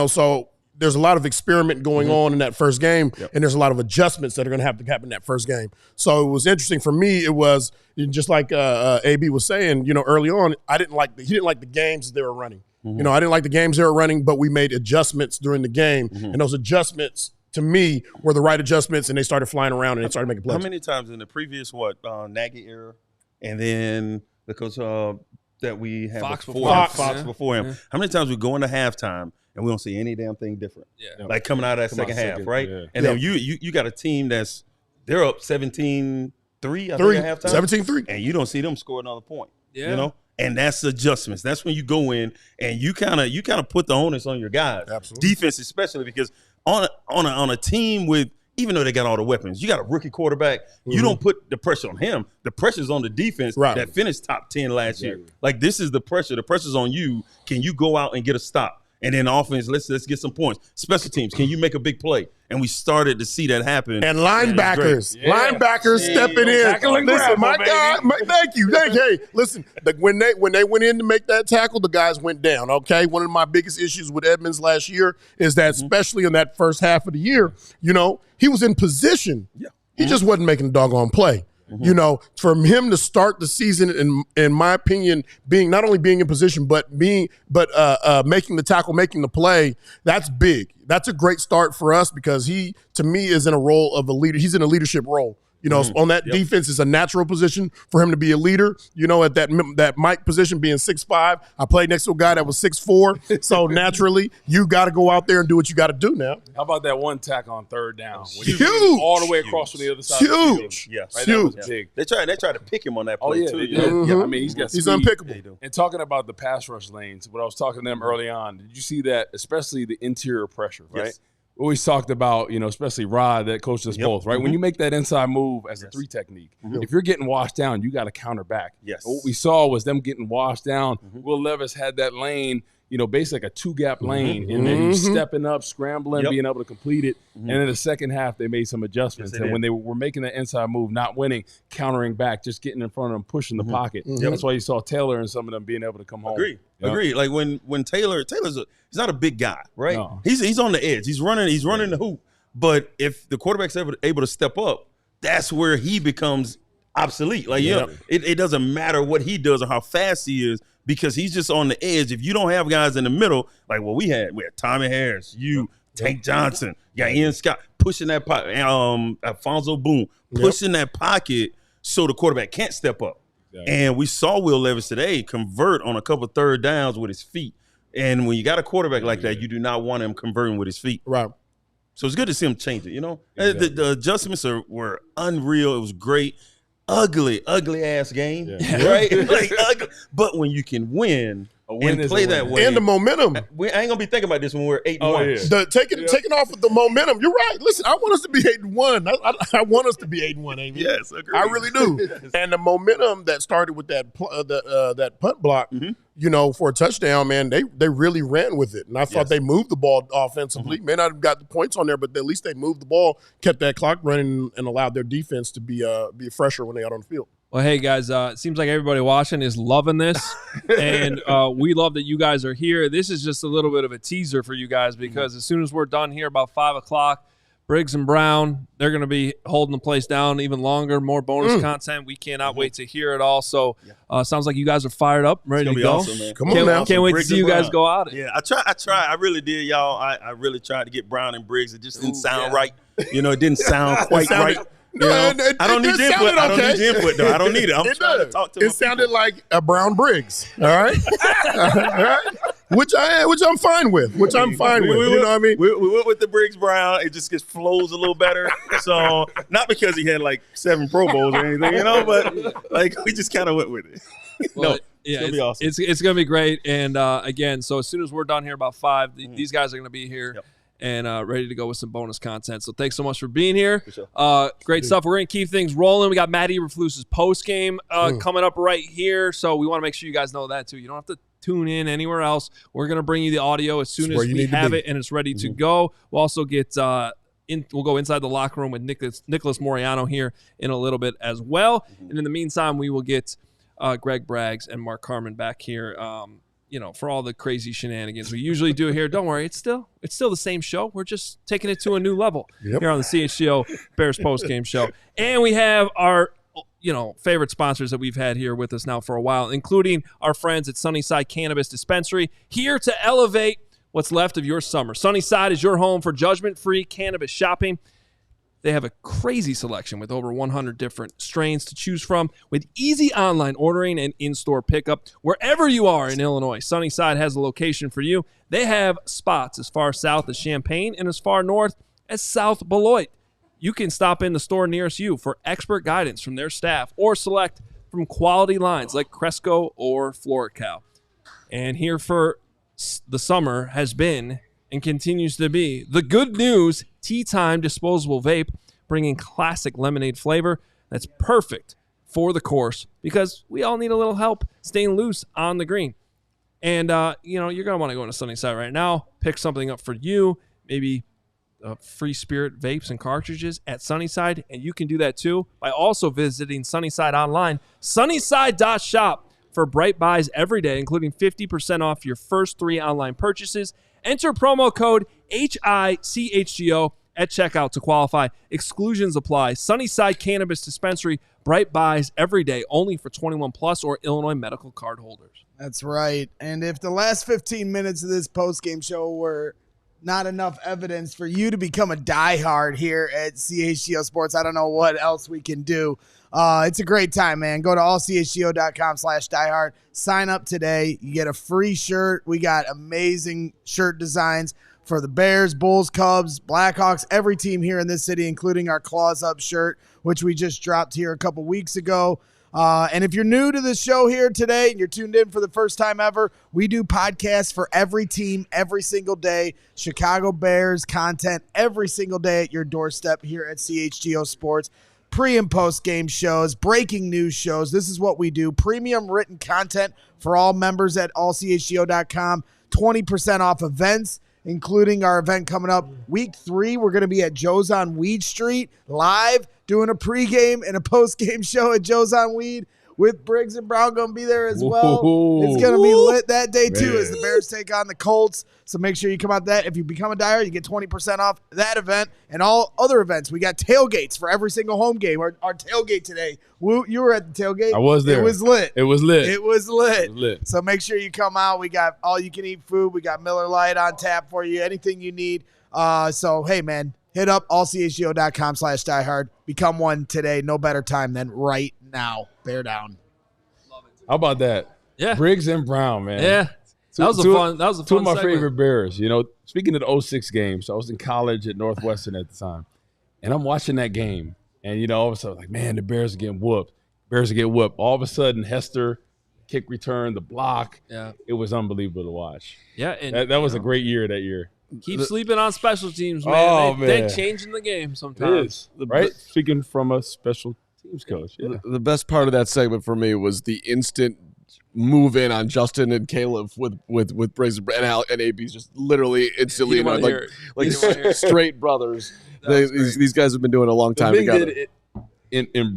so there's a lot of experiment going on in that first game, and there's a lot of adjustments that are going to have to happen in that first game. So it was interesting for me. It was just like AB was saying, early on, he didn't like the games they were running. I didn't like the games they were running, but we made adjustments during the game, and those adjustments to me were the right adjustments, and they started flying around and they started making plays. How many times in the previous Nagy era, and then the coach that we had Fox before him, how many times we go into halftime and we don't see any damn thing different? Yeah. Like coming out of that second half, right? Yeah. And then you got a team they're up 17-3 I think at halftime. 17-3. And you don't see them score another point. Yeah. And that's adjustments. That's when you go in and you kind of put the onus on your guys. Absolutely. Defense especially, because on a team with, even though they got all the weapons, you got a rookie quarterback. You don't put the pressure on him. The pressure's on the defense that finished top 10 last year. Like, this is the pressure. The pressure's on you. Can you go out and get a stop? And then offense, let's get some points. Special teams, can you make a big play? And we started to see that happen. And linebackers, stepping in. Tackling Listen, grapple, my baby. guy, thank you. Hey, listen, when they went in to make that tackle, the guys went down. Okay, one of my biggest issues with Edmonds last year is that, especially in that first half of the year, he was in position. Yeah. He just wasn't making a doggone play. From him to start the season, in my opinion, not only being in position, but making the tackle, making the play, that's big. That's a great start for us, because he, to me, is in a role of a leader. He's in a leadership role. On that defense, it's a natural position for him to be a leader. At that Mike position, being 6'5", I played next to a guy that was 6'4", so naturally, you got to go out there and do what you got to do now. How about that one tackle on third down? Huge. All the way across from the other side. Huge. Yes. Right, Huge. that was big. They tried to pick him on that play too. They you did. know? Yeah, I mean, he's got He's speed. unpickable. And talking about the pass rush lanes, what I was talking to them early on, did you see that, especially the interior pressure, right? Yes. We always talked about, especially Rod that coached us both, right? When you make that inside move as a 3 technique, if you're getting washed down, you got to counter back. Yes. What we saw was them getting washed down. Will Levis had that lane, basically like a 2-gap lane, and then he's stepping up, scrambling, being able to complete it. And in the second half, they made some adjustments. Yes, and when they were making that inside move, not winning, countering back, just getting in front of them, pushing the pocket. That's why you saw Taylor and some of them being able to come home. Agree. Like when Taylor's he's not a big guy, right? No. He's on the edge. He's running the hoop. But if the quarterback's able to step up, that's where he becomes obsolete. Like, it doesn't matter what he does or how fast he is, because he's just on the edge. If you don't have guys in the middle, like what we had Tommy Harris, Tank Johnson, you got Ian Scott pushing that pocket, Alfonso Boone pushing that pocket so the quarterback can't step up. And we saw Will Levis today convert on a couple of third downs with his feet. And when you got a quarterback like that, you do not want him converting with his feet. Right. So it's good to see him change it, The adjustments were unreal. It was great. Ugly ass game, right? Like, ugly. But when you can win and play that way, And the momentum. I ain't gonna be thinking about this when we're 8-1. Taking off with the momentum. You're right. Listen, I want us to be 8-1. I want us to be 8-1, Amy. Yes, agreed. I really do. And the momentum that started with that punt block, for a touchdown, man, they really ran with it. And I thought they moved the ball offensively. May not have got the points on there, but at least they moved the ball, kept that clock running, and allowed their defense to be fresher when they got on the field. Well, hey, guys, it seems like everybody watching is loving this, and we love that you guys are here. This is just a little bit of a teaser for you guys, because as soon as we're done here about 5 o'clock, Briggs and Brown, they're going to be holding the place down even longer, more bonus content. We cannot wait to hear it all. So sounds like you guys are fired up, ready to go. Awesome, man. Come on now. Can't wait to see you guys go out. Yeah, I tried. I really did, y'all. I really tried to get Brown and Briggs. It just didn't sound right. You know, it didn't sound quite right. You know, I don't need the input. I don't need the input, though. I don't need it. I'm trying to talk to It sounded like a Brown Briggs, all right? All right? Which I'm fine with. You know what I mean? We went with the Briggs Brown. It just flows a little better. So, not because he had like 7 Pro Bowls or anything, you know, but like we just kind of went with it. Well, no, it's going to be awesome. It's going to be great. And again, so as soon as we're done here about 5, these guys are going to be here. Yep. And ready to go with some bonus content. So thanks so much for being here. For sure. Great stuff. We're going to keep things rolling. We got Matt Eberflus's post game coming up right here. So we want to make sure you guys know that too. You don't have to tune in anywhere else. We're going to bring you the audio as soon as we have it and it's ready to go. We'll also get we'll go inside the locker room with Nicholas Moreano here in a little bit as well. And in the meantime, we will get Greg Braggs and Mark Carman back here. For all the crazy shenanigans we usually do here. Don't worry, it's still the same show. We're just taking it to a new level here on the CHGO Bears Postgame Show. And we have our favorite sponsors that we've had here with us now for a while, including our friends at Sunnyside Cannabis Dispensary, here to elevate what's left of your summer. Sunnyside is your home for judgment-free cannabis shopping. They have a crazy selection with over 100 different strains to choose from, with easy online ordering and in-store pickup. Wherever you are in Illinois, Sunnyside has a location for you. They have spots as far south as Champaign and as far north as South Beloit. You can stop in the store nearest you for expert guidance from their staff or select from quality lines like Cresco or FloraCal. And here for the summer has been and continues to be the Good News Tea Time disposable vape, bringing classic lemonade flavor that's perfect for the course because we all need a little help staying loose on the green. And, you're going to want to go into Sunnyside right now, pick something up for you, maybe free spirit vapes and cartridges at Sunnyside. And you can do that too by also visiting Sunnyside online, sunnyside.shop for bright buys every day, including 50% off your first 3 online purchases. Enter promo code HICHGO at checkout to qualify. Exclusions apply. Sunnyside Cannabis Dispensary. Bright buys every day, only for 21 plus or Illinois medical card holders. That's right. And if the last 15 minutes of this postgame show were not enough evidence for you to become a diehard here at CHGO Sports, I don't know what else we can do. It's a great time, man. Go to allchgo.com/diehard. Sign up today. You get a free shirt. We got amazing shirt designs for the Bears, Bulls, Cubs, Blackhawks, every team here in this city, including our Claws Up shirt, which we just dropped here a couple weeks ago. And if you're new to the show here today and you're tuned in for the first time ever, we do podcasts for every team every single day. Chicago Bears content every single day at your doorstep here at CHGO Sports. Pre and post game shows, breaking news shows. This is what we do. Premium written content for all members at allchgo.com. 20% off events, including our event coming up week 3. We're going to be at Joe's on Weed Street live doing a pregame and a postgame show at Joe's on Weed with Briggs and Brown going to be there as well. Ooh. It's going to be lit that day too as the Bears take on the Colts. So make sure you come out that. If you become a diehard, you get 20% off that event and all other events. We got tailgates for every single home game. Our tailgate today. Woot, you were at the tailgate. I was there. It was lit. It was lit. It was lit. It was lit. So make sure you come out. We got all you can eat food. We got Miller Lite on tap for you. Anything you need. So, hey, man, hit up allchgo.com/diehard. Become one today. No better time than right now. Bear down. How about that? Yeah. Briggs and Brown, man. Yeah. That was a fun Two of my segment. favorite Bears. Speaking of the 06 games, I was in college at Northwestern at the time, and I'm watching that game, and all of a sudden, like, man, the Bears are getting whooped. All of a sudden, Hester, kick return, the block. Yeah. It was unbelievable to watch. Yeah. And That was a great year that year. keep sleeping on special teams, man. Oh, They're man. changing the game It sometimes. is, right? Speaking from a special teams coach. Yeah. The best part of that segment for me was the instant move in on Justin and Caleb with Briggs and AB's just literally instantly You don't wanna hear it. like straight brothers. These guys have been doing it a long time together. In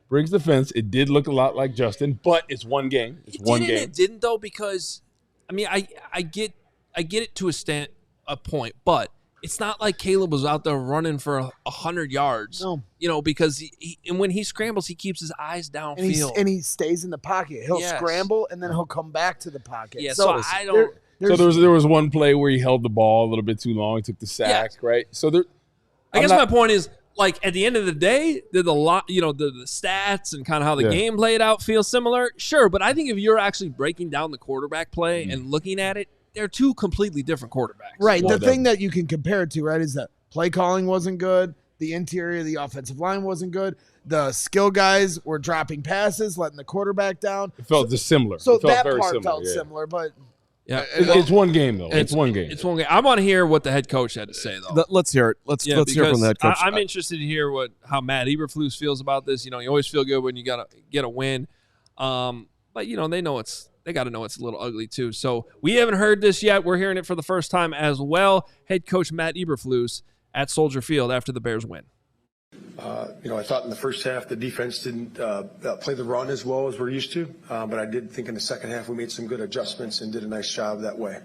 Briggs' defense, it did look a lot like Justin, but it's one game. It's one game. It didn't though, because I mean, I get it to a point, but it's not like Caleb was out there running for 100 yards. No. You know, because and when he scrambles, he keeps his eyes downfield. And he stays in the pocket. He'll scramble, and then he'll come back to the pocket. Yeah, so I don't – So there was one play where he held the ball a little bit too long, took the sack, right? So I guess my point is, like, at the end of the day, did the stats and kind of how the game played out feel similar? Sure, but I think if you're actually breaking down the quarterback play and looking at it, they're two completely different quarterbacks. Right. The thing that you can compare it to, right, is that play calling wasn't good. The interior of the offensive line wasn't good. The skill guys were dropping passes, letting the quarterback down. It felt dissimilar. So that part felt similar, but – yeah, it's one game though. It's one game. It's one game. I want to hear what the head coach had to say though. Let's hear it. Let's hear from the head coach. I'm interested to hear how Matt Eberflus feels about this. You know, you always feel good when you get a win, but you know they got to know it's a little ugly too. So we haven't heard this yet. We're hearing it for the first time as well. Head coach Matt Eberflus at Soldier Field after the Bears win. I thought in the first half the defense didn't play the run as well as we're used to, but I did think in the second half we made some good adjustments and did a nice job that way.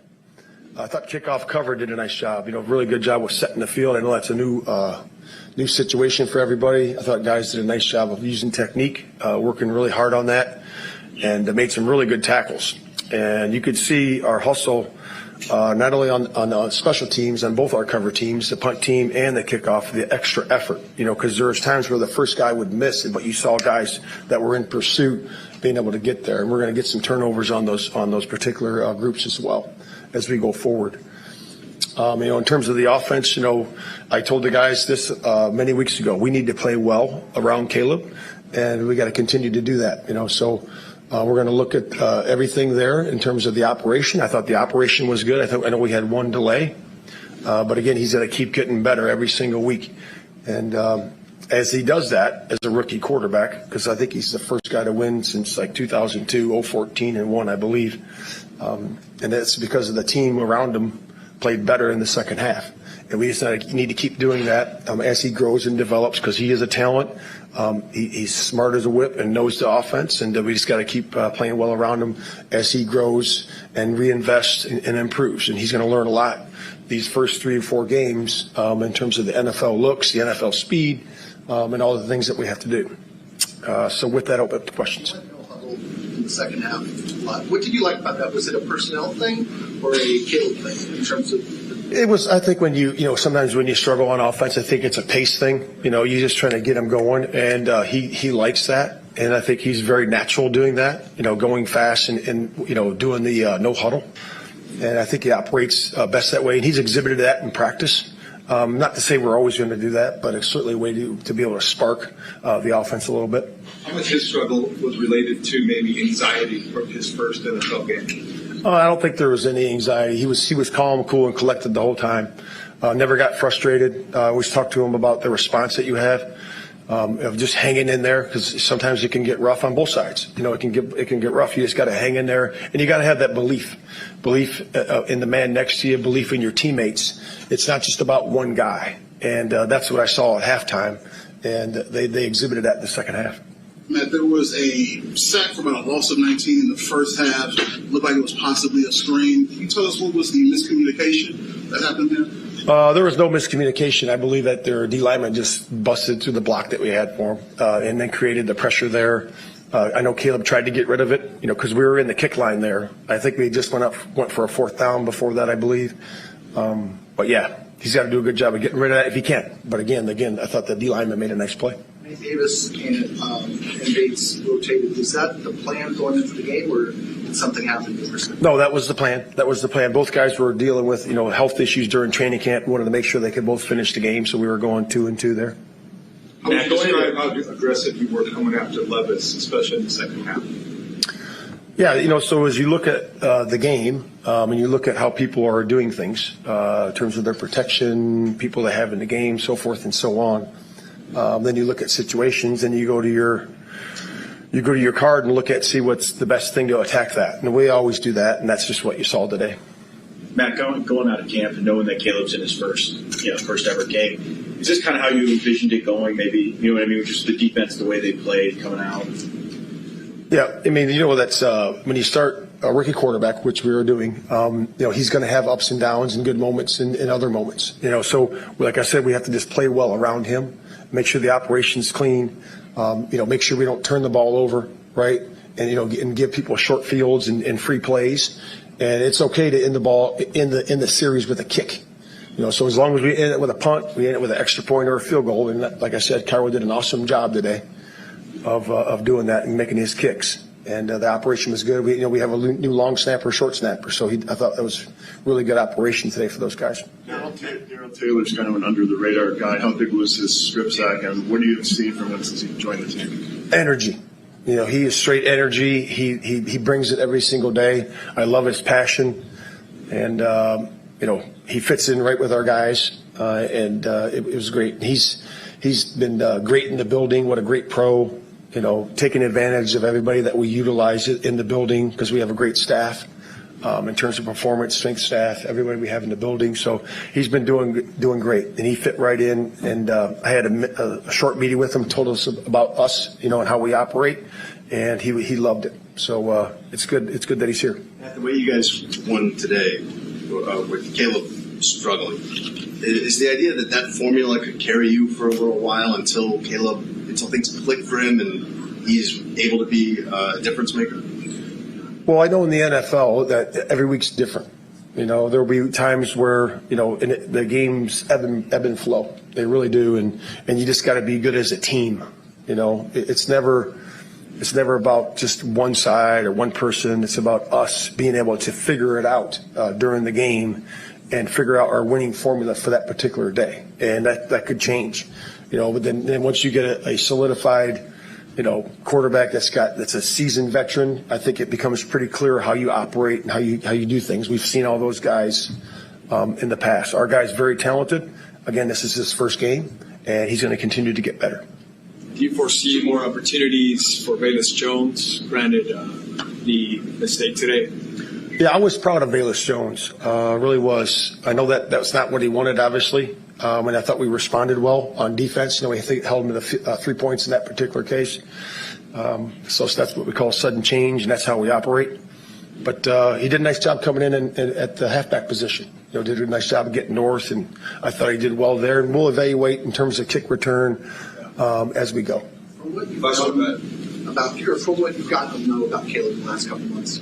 I thought kickoff cover did a nice job. Really good job with setting the field. I know that's a new situation for everybody. I thought guys did a nice job of using technique, working really hard on that, and made some really good tackles. And you could see our hustle. Not only on special teams, on both our cover teams, the punt team and the kickoff, the extra effort, because there was times where the first guy would miss it, but you saw guys that were in pursuit being able to get there. And we're going to get some turnovers on those particular groups as well as we go forward. In terms of the offense, I told the guys this many weeks ago, we need to play well around Caleb, and we got to continue to do that, so we're going to look at everything there in terms of the operation. I thought the operation was good. I know we had one delay, but again, he's going to keep getting better every single week. And as he does that as a rookie quarterback, because I think he's the first guy to win since like 2002, 014 and 1, I believe. And that's because of the team around him played better in the second half. And we just need to keep doing that as he grows and develops, because he is a talent. He's smart as a whip and knows the offense, and we just got to keep playing well around him as he grows and reinvests and improves. And he's going to learn a lot these first 3 or 4 games in terms of the NFL looks, the NFL speed, and all the things that we have to do. So with that, open up to questions. In the second half, what did you like about that? Was it a personnel thing or a Caleb thing in terms of? It was, I think, when sometimes when you struggle on offense, I think it's a pace thing. You're just trying to get him going, and he likes that, and I think he's very natural doing that. Going fast and doing the no huddle, and I think he operates best that way. And he's exhibited that in practice. Not to say we're always going to do that, but it's certainly a way to be able to spark the offense a little bit. How much his struggle was related to maybe anxiety from his first NFL game? I don't think there was any anxiety. He was calm, cool, and collected the whole time. Never got frustrated. I always talk to him about the response that you have of just hanging in there, because sometimes it can get rough on both sides. It can get rough. You just got to hang in there, and you got to have that belief in the man next to you, belief in your teammates. It's not just about one guy, and that's what I saw at halftime, and they exhibited that in the second half. Matt, there was a sack for about a loss of 19 in the first half. Looked like it was possibly a screen. Can you tell us what was the miscommunication that happened there? There was no miscommunication. I believe that their D lineman just busted through the block that we had for him, and then created the pressure there. I know Caleb tried to get rid of it, because we were in the kick line there. I think we just went for a 4th down before that, I believe. But yeah, he's got to do a good job of getting rid of that if he can. But again, I thought the D lineman made a nice play. Davis and Bates rotated. Is that the plan going into the game, or did something happen differently? No, that was the plan. Both guys were dealing with health issues during training camp. We wanted to make sure they could both finish the game, so we were going 2-2 there. How would you describe how aggressive you were coming after Levis, especially in the second half? Yeah, so as you look at the game and you look at how people are doing things in terms of their protection, people they have in the game, so forth and so on. Then you look at situations, and you go to your card and see what's the best thing to attack that. And we always do that, and that's just what you saw today. Matt, going out of camp and knowing that Caleb's in his first ever game, is this kind of how you envisioned it going? Maybe, just the defense, the way they played coming out? Yeah, that's when you start a rookie quarterback, which we were doing, he's going to have ups and downs and good moments and other moments. So like I said, we have to just play well around him, make sure the operation's clean, make sure we don't turn the ball over, right? And and give people short fields and free plays. And it's okay to end the ball in the series with a kick. So as long as we end it with a punt, we end it with an extra point or a field goal. And like I said, Cairo did an awesome job today of doing that and making his kicks. And the operation was good. We have a new long snapper, short snapper. So I thought that was really good operation today for those guys. Darrell Taylor's kind of an under the radar guy. How big was his strip sack, and what do you see from him since he joined the team? Energy. He is straight energy. He brings it every single day. I love his passion, and he fits in right with our guys, and it was great. He's been great in the building. What a great pro. Taking advantage of everybody that we utilize in the building because we have a great staff in terms of performance, strength staff, everybody we have in the building. So he's been doing great, and he fit right in. And I had a short meeting with him, told us about us, and how we operate, and he loved it. So it's good. It's good that he's here. The way you guys won today with Caleb struggling, is the idea that formula could carry you for a little while until things click for him and he's able to be a difference maker? Well, I know in the NFL that every week's different. There will be times where, the games ebb and flow. They really do. And you just got to be good as a team. It's never about just one side or one person. It's about us being able to figure it out during the game and figure out our winning formula for that particular day. And that could change. But then once you get a solidified, quarterback that's a seasoned veteran, I think it becomes pretty clear how you operate and how you do things. We've seen all those guys in the past. Our guy's very talented. Again, this is his first game, and he's going to continue to get better. Do you foresee more opportunities for Velus Jones, granted the mistake today? Yeah, I was proud of Velus Jones. Really was. I know that's not what he wanted, obviously. And I thought we responded well on defense. We held him to 3 points in that particular case. So that's what we call sudden change, and that's how we operate. But he did a nice job coming in at the halfback position. Did a nice job of getting north, and I thought he did well there. And we'll evaluate in terms of kick return as we go. From what you've gotten to know about Caleb in the last couple of months,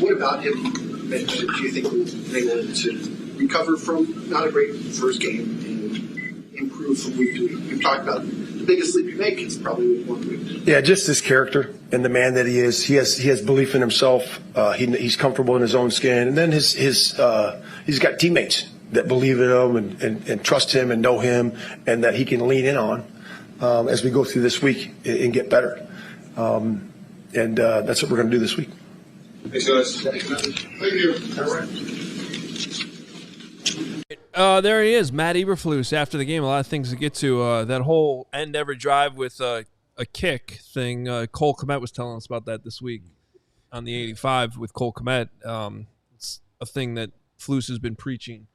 what about him do you think was able to recover from not a great first game and improve from week to week? You've talked about the biggest leap you make is probably with 1 week. Yeah, just his character and the man that he is. He has belief in himself. He's comfortable in his own skin, and then he's got teammates that believe in him and trust him and know him, and that he can lean in on as we go through this week and get better. And that's what we're going to do this week. Thanks, guys. Thank you. All right. There he is, Matt Eberflus after the game. A lot of things to get to. That whole end every drive with a kick thing. Cole Kmet was telling us about that this week on the 85 with Cole Kmet. It's a thing that Flus has been preaching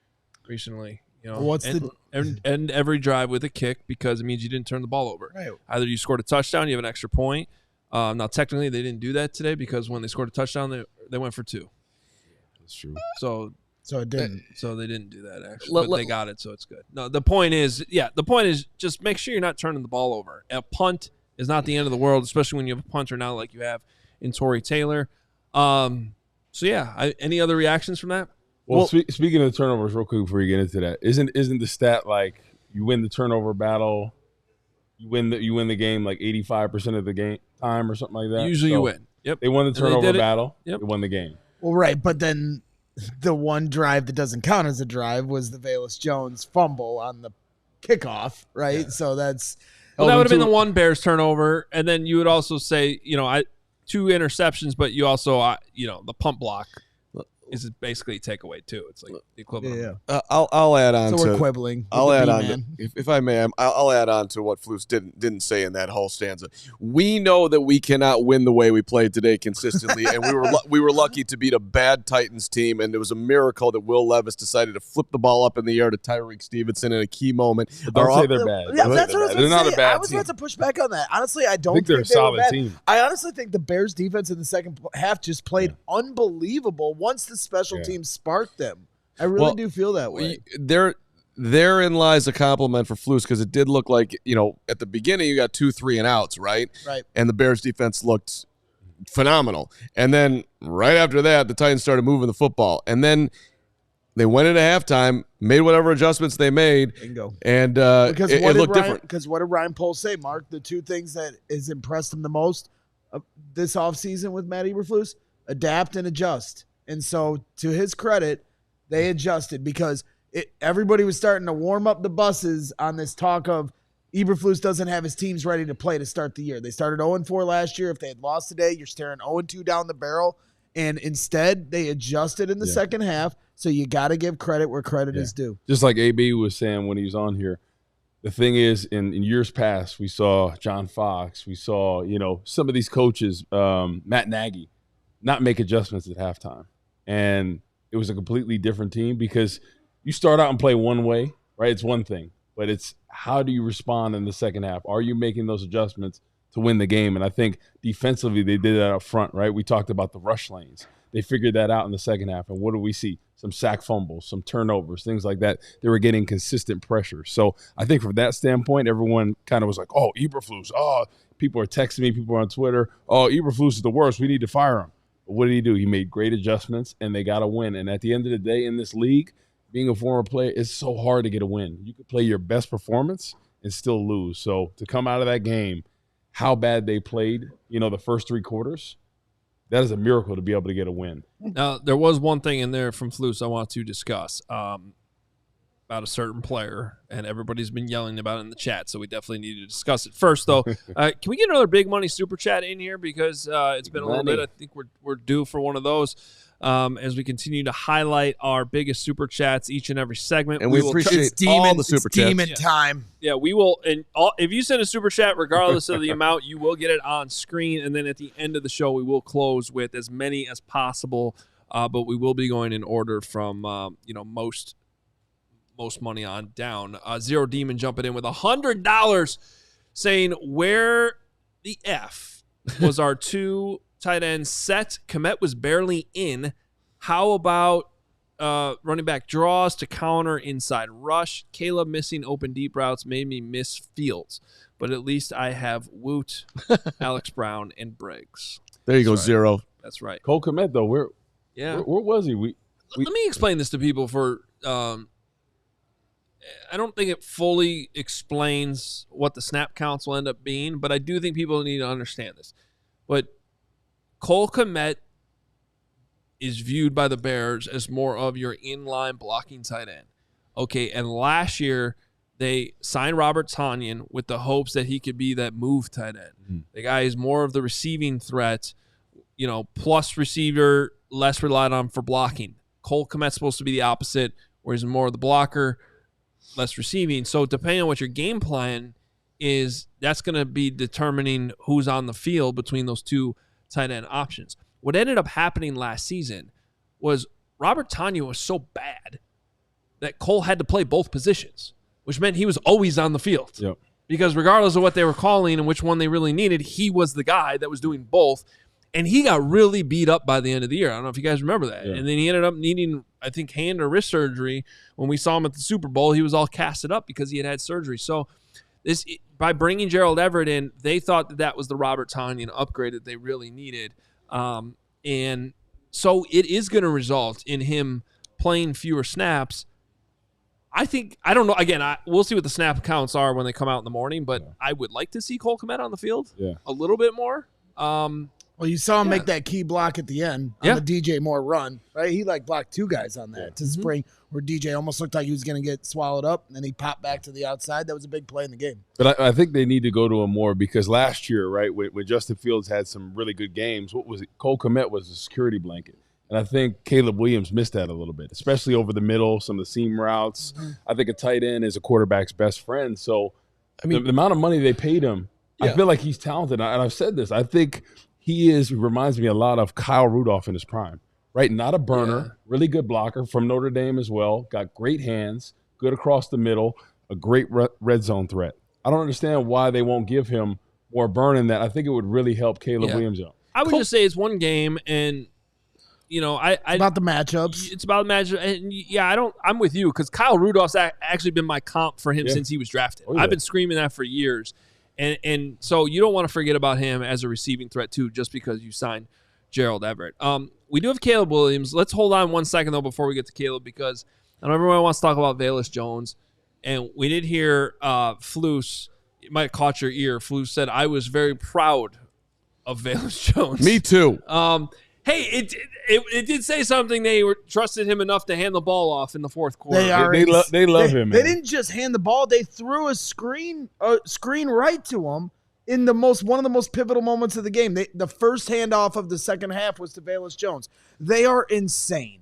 recently. End every drive with a kick because it means you didn't turn the ball over. Right. Either you scored a touchdown, you have an extra point. Now, technically, they didn't do that today because when they scored a touchdown, they went for 2. That's true. So it didn't. So they didn't do that actually, but they got it, so it's good. No, the point is just make sure you're not turning the ball over. A punt is not the end of the world, especially when you have a punter now like you have in Torrey Taylor. Any other reactions from that? Well, speaking of turnovers, real quick before you get into that, isn't the stat like you win the turnover battle, you win the game like 85% of the game time or something like that? Usually you win. Yep. They won the turnover battle. Yep. They won the game. Well, right, but then the one drive that doesn't count as a drive was the Velus Jones fumble on the kickoff, right? Yeah. So that's that would have been the one Bears turnover, and then you would also say, 2 interceptions, but you also, the punt block. is basically a takeaway too. It's like the equivalent. Yeah. I'll add on. So to, we're quibbling. I'll with add the on, B-man. if I may. I'll add on to what Flus didn't say in that whole stanza. We know that we cannot win the way we played today consistently, and we were lucky to beat a bad Titans team, and it was a miracle that Will Levis decided to flip the ball up in the air to Tyrique Stevenson in a key moment. Don't say they're bad. Yeah, that's what I was They're not say. a bad I was team. about to push back on that. Honestly, I don't think they're a they were solid bad. team. I honestly think the Bears defense in the second half just played unbelievable once the special teams sparked them. I really do feel that way. Therein lies a compliment for Flus, because it did look like, at the beginning you got 2 3-and-outs, right? Right. And the Bears defense looked phenomenal. And then right after that, the Titans started moving the football. And then they went into halftime, made whatever adjustments they made. Bingo. And Because it looked different. Because what did Ryan Poles say, Mark? The two things that has impressed him the most this offseason with Matt Eberflus, adapt and adjust. And so, to his credit, they adjusted because everybody was starting to warm up the buses on this talk of Eberflus doesn't have his teams ready to play to start the year. They started 0-4 last year. If they had lost today, you're staring 0-2 down the barrel. And instead, they adjusted in the second half. So you got to give credit where credit is due. Just like AB was saying when he was on here, the thing is, in years past, we saw John Fox, we saw, some of these coaches, Matt Nagy, not make adjustments at halftime. And it was a completely different team because you start out and play one way, right? It's one thing, but it's how do you respond in the second half? Are you making those adjustments to win the game? And I think defensively they did that up front, right? We talked about the rush lanes. They figured that out in the second half. And what do we see? Some sack fumbles, some turnovers, things like that. They were getting consistent pressure. So I think from that standpoint, everyone kind of was like, oh, Eberflus. Oh, people are texting me. People are on Twitter. Oh, Eberflus is the worst. We need to fire him. But what did he do? He made great adjustments, and they got a win. And at the end of the day in this league, being a former player, it's so hard to get a win. You could play your best performance and still lose. So to come out of that game, how bad they played, the first 3 quarters, that is a miracle to be able to get a win. Now, there was one thing in there from Flus I want to discuss about a certain player, and everybody's been yelling about it in the chat, so we definitely need to discuss it. First, though, can we get another big money super chat in here? Because it's been a little bit. I think we're due for one of those as we continue to highlight our biggest super chats each and every segment. And we appreciate all the super chats. Demon time. Yeah, we will. And if you send a super chat, regardless of the amount, you will get it on screen. And then at the end of the show, we will close with as many as possible. But we will be going in order from most money on down. Zero Demon jumping in with $100, saying where the F was our 2 tight end set. Komet was barely in. How about running back draws to counter inside rush? Caleb missing open deep routes made me miss Fields, but at least I have Woot, Alex Brown, and Briggs. There you go, Zero. That's right. Cole Komet, though, where was he? Let me explain this to people for I don't think it fully explains what the snap counts will end up being, but I do think people need to understand this. But Cole Komet is viewed by the Bears as more of your inline blocking tight end. Okay, and last year they signed Robert Tonyan with the hopes that he could be that move tight end. Mm-hmm. The guy is more of the receiving threat, plus receiver, less relied on for blocking. Cole Komet's supposed to be the opposite, where he's more of the blocker, less receiving. So depending on what your game plan is, that's going to be determining who's on the field between those 2 tight end options. What ended up happening last season was Robert Tonyan was so bad that Cole had to play both positions, which meant he was always on the field. Yep. Because regardless of what they were calling and which one they really needed, he was the guy that was doing both. And he got really beat up by the end of the year. I don't know if you guys remember that. Yeah. And then he ended up needing, I think, hand or wrist surgery. When we saw him at the Super Bowl, he was all casted up because he had surgery. So by bringing Gerald Everett in, they thought that was the Robert Tonyan upgrade that they really needed. And so it is going to result in him playing fewer snaps. I don't know. Again, we'll see what the snap counts are when they come out in the morning, but I would like to see Cole Komet on the field a little bit more. Well, you saw him make that key block at the end on the DJ Moore run, right? He blocked 2 guys on that to spring, where DJ almost looked like he was going to get swallowed up, and then he popped back to the outside. That was a big play in the game. But I think they need to go to him more because last year, right, when Justin Fields had some really good games, what was it? Cole Komet was a security blanket. And I think Caleb Williams missed that a little bit, especially over the middle, some of the seam routes. I think a tight end is a quarterback's best friend. So, I mean, the amount of money they paid him, I feel like he's talented. And I've said this. I think reminds me a lot of Kyle Rudolph in his prime, right? Not a burner, really good blocker from Notre Dame as well. Got great hands, good across the middle, a great red zone threat. I don't understand why they won't give him more burn in that. I think it would really help Caleb Williams out. I would just say it's one game, and it's about the matchups. It's about the matchup, and I'm with you because Kyle Rudolph's actually been my comp for him since he was drafted. I've been screaming that for years, and so you don't want to forget about him as a receiving threat too, just because you signed Gerald Everett. We do have Caleb Williams. Let's hold on 1 second though before we get to Caleb, because I know everyone wants to talk about Velus Jones, and we did hear Flus. It might have caught your ear. Flus said, "I was very proud of Velus Jones." Me too. Hey, it did say something. They trusted him enough to hand the ball off in the fourth quarter. They love him. They didn't just hand the ball; they threw a screen right to him in one of the most pivotal moments of the game. The first handoff of the second half was to Velus Jones. They are insane.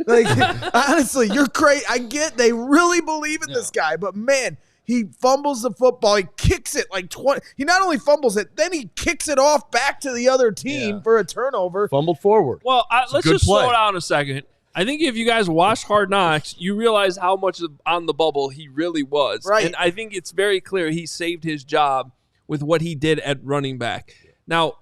Like honestly, you're crazy. I get they really believe in this guy, but man. He fumbles the football. He kicks it like 20. He not only fumbles it, then he kicks it off back to the other team for a turnover. Fumbled forward. Well, let's just slow down a second. I think if you guys watched Hard Knocks, you realize how much on the bubble he really was. Right. And I think it's very clear he saved his job with what he did at running back. Now,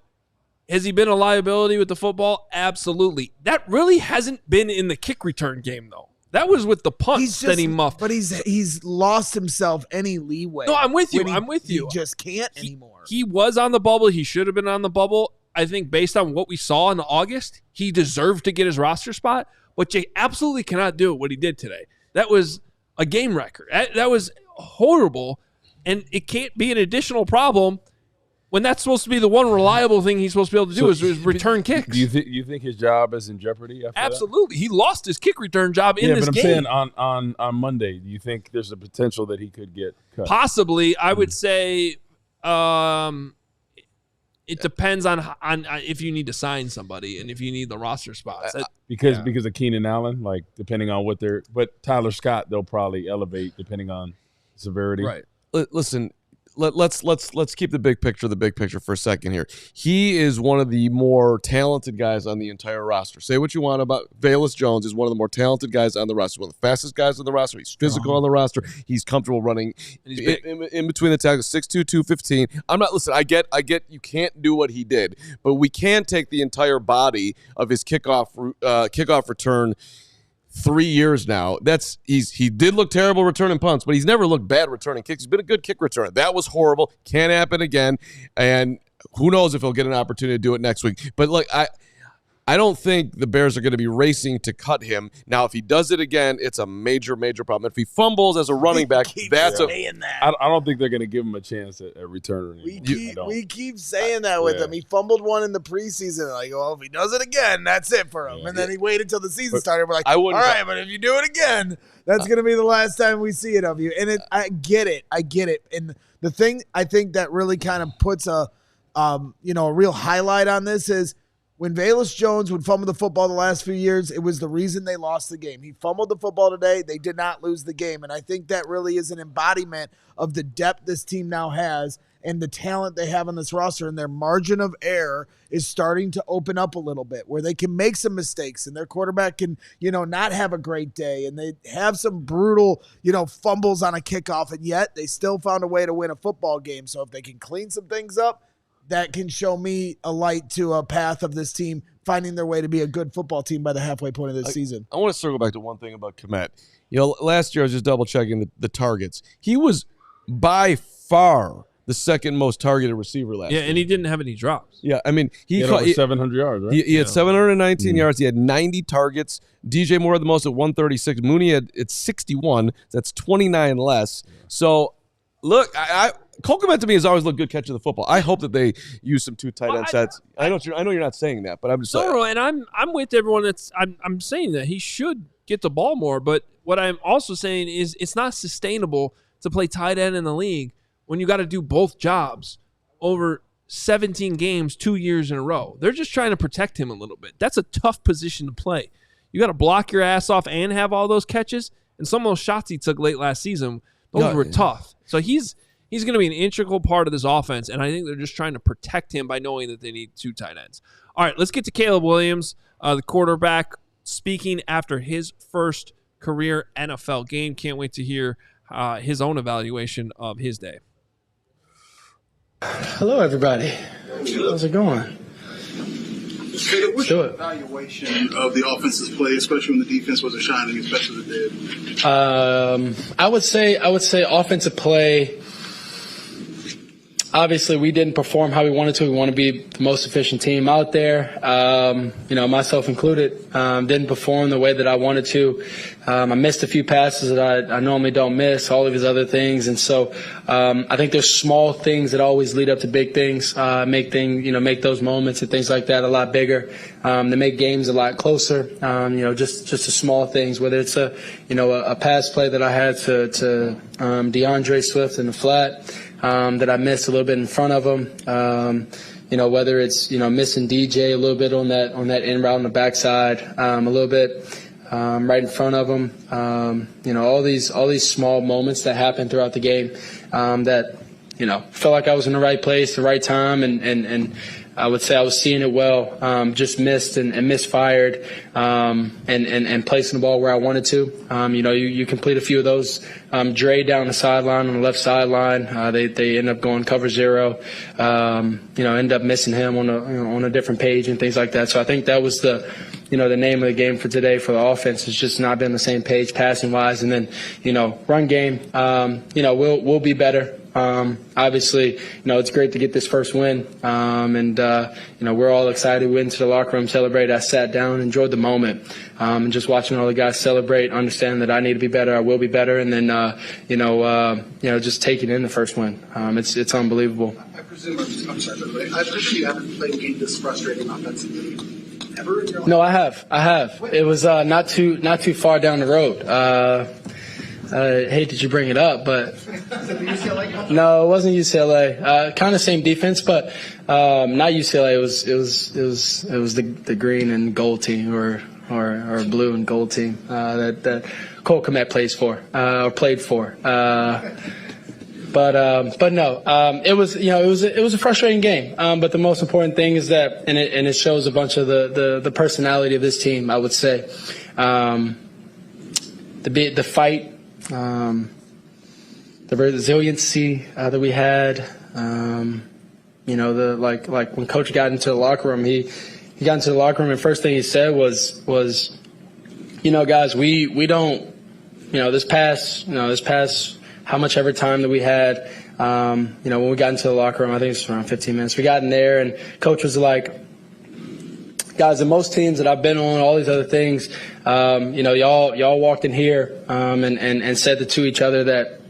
has he been a liability with the football? Absolutely. That really hasn't been in the kick return game, though. That was with the punts that he muffed. But he's lost himself any leeway. No, I'm with you. He just can't anymore. He was on the bubble. He should have been on the bubble. I think based on what we saw in August, he deserved to get his roster spot. But you absolutely cannot do what he did today. That was a game record. That was horrible. And it can't be an additional problem when that's supposed to be the one reliable thing he's supposed to be able to do is return kicks. Do you think his job is in jeopardy after Absolutely. That? He lost his kick return job in this game. Yeah, but I'm saying on Monday, do you think there's a potential that he could get cut? Possibly. I would say it depends on if you need to sign somebody and if you need the roster spots. Because of Keenan Allen, like depending on but Tyler Scott, they'll probably elevate depending on severity. Right. Listen, let's keep the big picture for a second here. He is one of the more talented guys on the entire roster. Say what you want about Velus Jones. Is one of the more talented guys on the roster. One of the fastest guys on the roster. He's physical on the roster. He's comfortable running in between the tackles. 6'2", 215. I get you can't do what he did, but we can take the entire body of his kickoff return. 3 years now. He did look terrible returning punts, but he's never looked bad returning kicks. He's been a good kick returner. That was horrible. Can't happen again. And who knows if he'll get an opportunity to do it next week. But look, I don't think the Bears are going to be racing to cut him. Now, if he does it again, it's a major, major problem. If he fumbles as a running back, I don't think they're going to give him a chance at returning. We keep saying that with him. He fumbled one in the preseason. Like, well, if he does it again, that's it for him. And then he waited until the season started. We're like, all right, but if you do it again, that's going to be the last time we see it of you. And I get it. And the thing I think that really kind of puts a real highlight on this is, when Velus Jones would fumble the football the last few years, it was the reason they lost the game. He fumbled the football today. They did not lose the game. And I think that really is an embodiment of the depth this team now has and the talent they have on this roster. And their margin of error is starting to open up a little bit where they can make some mistakes and their quarterback can, not have a great day. And they have some brutal, fumbles on a kickoff. And yet they still found a way to win a football game. So if they can clean some things up, that can show me a light to a path of this team finding their way to be a good football team by the halfway point of this season. I want to circle back to one thing about Kmet. Last year I was just double-checking the targets. He was by far the second most targeted receiver last year. Yeah, and he didn't have any drops. Yeah, I mean, he had over 700 yards, right? He had 719 yards. He had 90 targets. DJ Moore had the most at 136. Mooney had 61. That's 29 less. So, look, Cole Kmet to me has always looked good catching the football. I hope that they use some two tight end sets. I know you're not saying that, but I'm just saying. No, and I'm with everyone I'm saying that he should get the ball more, but what I'm also saying is it's not sustainable to play tight end in the league when you got to do both jobs over 17 games 2 years in a row. They're just trying to protect him a little bit. That's a tough position to play. You got to block your ass off and have all those catches. And some of those shots he took late last season, those were tough. So he's going to be an integral part of this offense, and I think they're just trying to protect him by knowing that they need 2 tight ends. All right, let's get to Caleb Williams, the quarterback, speaking after his first career NFL game. Can't wait to hear his own evaluation of his day. Hello, everybody. How's it going? Caleb, what's your evaluation of the offense's play, especially when the defense wasn't shining as best as it did? I would say offensive play. Obviously, we didn't perform how we wanted to. We want to be the most efficient team out there. Myself included, didn't perform the way that I wanted to. I missed a few passes that I normally don't miss, all of his other things. And so I think there's small things that always lead up to big things, make those moments and things like that a lot bigger, to make games a lot closer. Just the small things, whether it's a pass play that I had to DeAndre Swift in the flat, that I missed a little bit in front of him. Whether it's missing DJ a little bit on that in route on the backside, a little bit right in front of him. All these small moments that happen throughout the game that felt like I was in the right place, the right time, and I would say I was seeing it well. Just missed and misfired, and placing the ball where I wanted to. You complete a few of those. Dre down the sideline on the left sideline. They end up going cover 0. End up missing him on a different page and things like that. So I think that was the name of the game for today for the offense is just not being on the same page passing wise. And then run game. We'll be better. Obviously, it's great to get this first win, and we're all excited. We went into the locker room, celebrated. I sat down, enjoyed the moment, and just watching all the guys celebrate, understand that I need to be better, I will be better, and then just taking in the first win. It's unbelievable. I presume you haven't played a game this frustrating offensively ever in your life? No, I have. It was not too far down the road. I hate that you bring it up, but no, it wasn't UCLA. Kind of same defense, but not UCLA. It was the green and gold team or blue and gold team that Cole Kmet played for. But no, it was a frustrating game. But the most important thing is that, and it shows a bunch of the personality of this team. I would say, the fight. The resiliency that we had, like when Coach got into the locker room, he got into the locker room and first thing he said was guys, we don't, this past how much ever time that we had, when we got into the locker room, I think it was around 15 minutes, we got in there and Coach was like, guys, in most teams that I've been on, all these other things, y'all walked in here and said to each other that,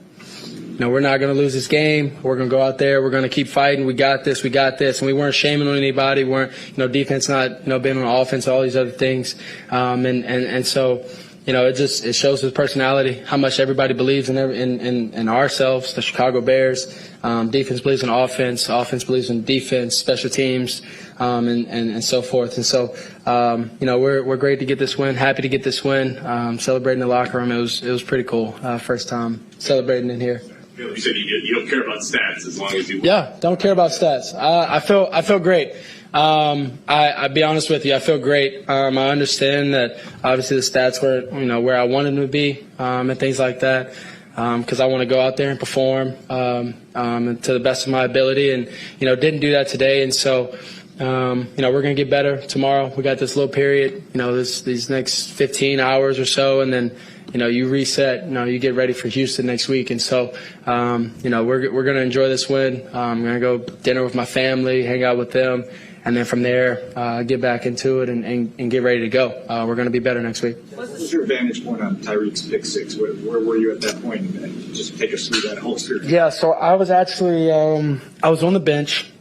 we're not going to lose this game. We're going to go out there. We're going to keep fighting. We got this. And we weren't shaming on anybody. We weren't, defense not, being on offense, all these other things. And so, it shows his personality, how much everybody believes in ourselves, the Chicago Bears. Defense believes in offense believes in defense, special teams, and so forth. And so, we're great to get this win, happy to get this win, celebrating in the locker room. It was pretty cool. First time celebrating in here. You said you don't care about stats as long as you win. Yeah, don't care about stats. I feel great. I'll be honest with you. I feel great. I understand that obviously the stats were, where I wanted them to be, and things like that. Because I want to go out there and perform to the best of my ability, and didn't do that today. And so, we're going to get better tomorrow. We got this little period, these next 15 hours or so, and then you reset. You get ready for Houston next week. And so, we're going to enjoy this win. I'm going to go dinner with my family, hang out with them. And then from there, get back into it and get ready to go. We're going to be better next week. What was your vantage point on Tyrique's pick six? Where were you at that point? And just take us through that whole series. Yeah, so I was actually I was on the bench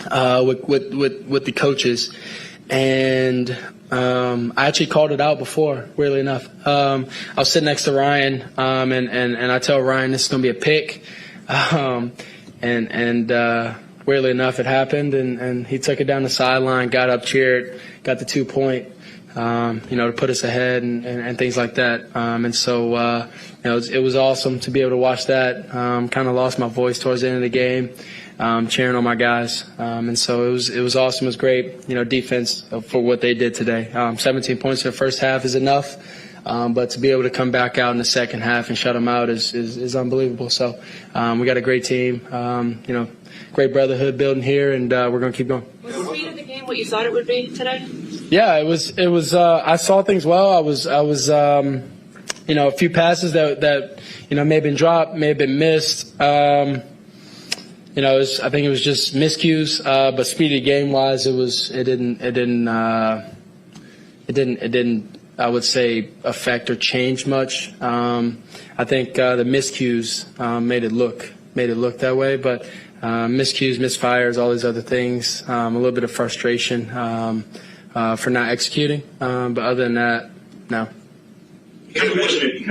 with the coaches, and I actually called it out before. Weirdly enough, I was sitting next to Ryan, and I tell Ryan this is going to be a pick, and weirdly enough, it happened, and he took it down the sideline, got up, cheered, got the 2-point, to put us ahead and things like that. And so, it was awesome to be able to watch that. Kind of lost my voice towards the end of the game, cheering on my guys. And so it was awesome. It was great, defense for what they did today. 17 points in the first half is enough. But to be able to come back out in the second half and shut them out is unbelievable. So we got a great team, great brotherhood building here, and we're going to keep going. Was the speed of the game what you thought it would be today? Yeah, it was. I saw things well. I was. A few passes that may have been dropped, may have been missed. I think it was just miscues. But speed of game wise, it didn't. I would say affect or change much. I think the miscues made it look that way, but miscues, misfires, all these other things, a little bit of frustration for not executing. But other than that, no. You kind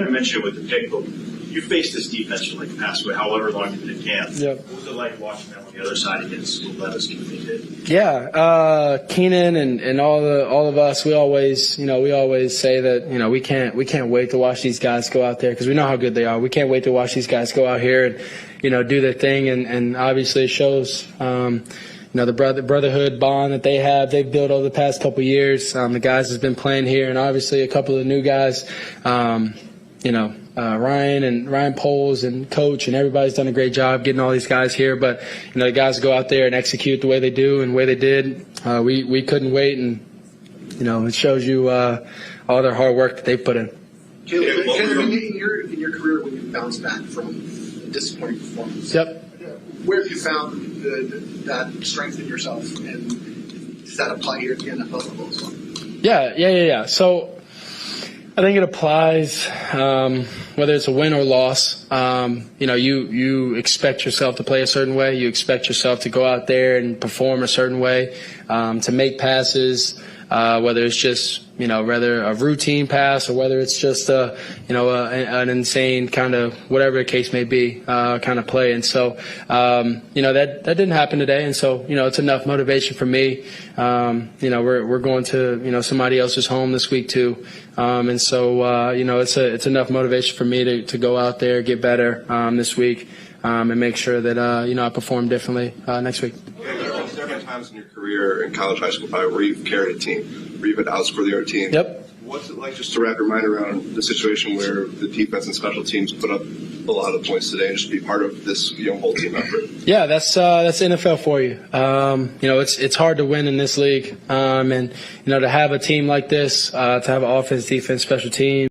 of mentioned it with the pick, but you faced this defense for like the past however long you've been in camp. Yep. What was it like watching them on the other side against what Levis did? Yeah, Keenan and all of us, we always say that we can't wait to watch these guys go out there because we know how good they are. We can't wait to watch these guys go out here and do their thing, and obviously it shows. The brotherhood bond that they've built over the past couple of years. The guys has been playing here, and obviously a couple of new guys. Ryan Poles and Coach and everybody's done a great job getting all these guys here. But the guys go out there and execute the way they do and the way they did. We couldn't wait, and it shows you all their hard work that they put in. Caleb, in your career when you bounced back from a disappointing performance, yep. Where have you found that strength in yourself, and does that apply here at the NFL level as well? Yeah. So I think it applies whether it's a win or loss. You expect yourself to play a certain way. You expect yourself to go out there and perform a certain way, to make passes, whether it's just rather a routine pass or whether it's just an insane kind of whatever the case may be kind of play. And so that didn't happen today. And so it's enough motivation for me. We're going to somebody else's home this week too. And so it's enough motivation for me to go out there, get better this week, and make sure that I perform differently next week. There have been times in your career in college, high school, probably where you've carried a team, where you've had to outscore the other team. Yep. What's it like just to wrap your mind around the situation where the defense and special teams put up a lot of points today and just be part of this whole team effort? Yeah, that's NFL for you. It's hard to win in this league, and to have a team like this, to have offense, defense, special teams,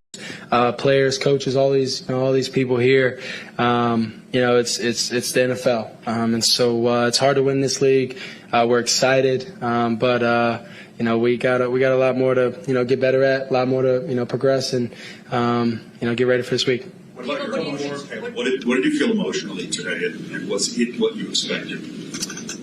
players, coaches, all these people here. It's the NFL, and so it's hard to win this league. We're excited, but we got a lot more to get better at, a lot more to progress, and get ready for this week. What did you feel emotionally today, and was it what you expected?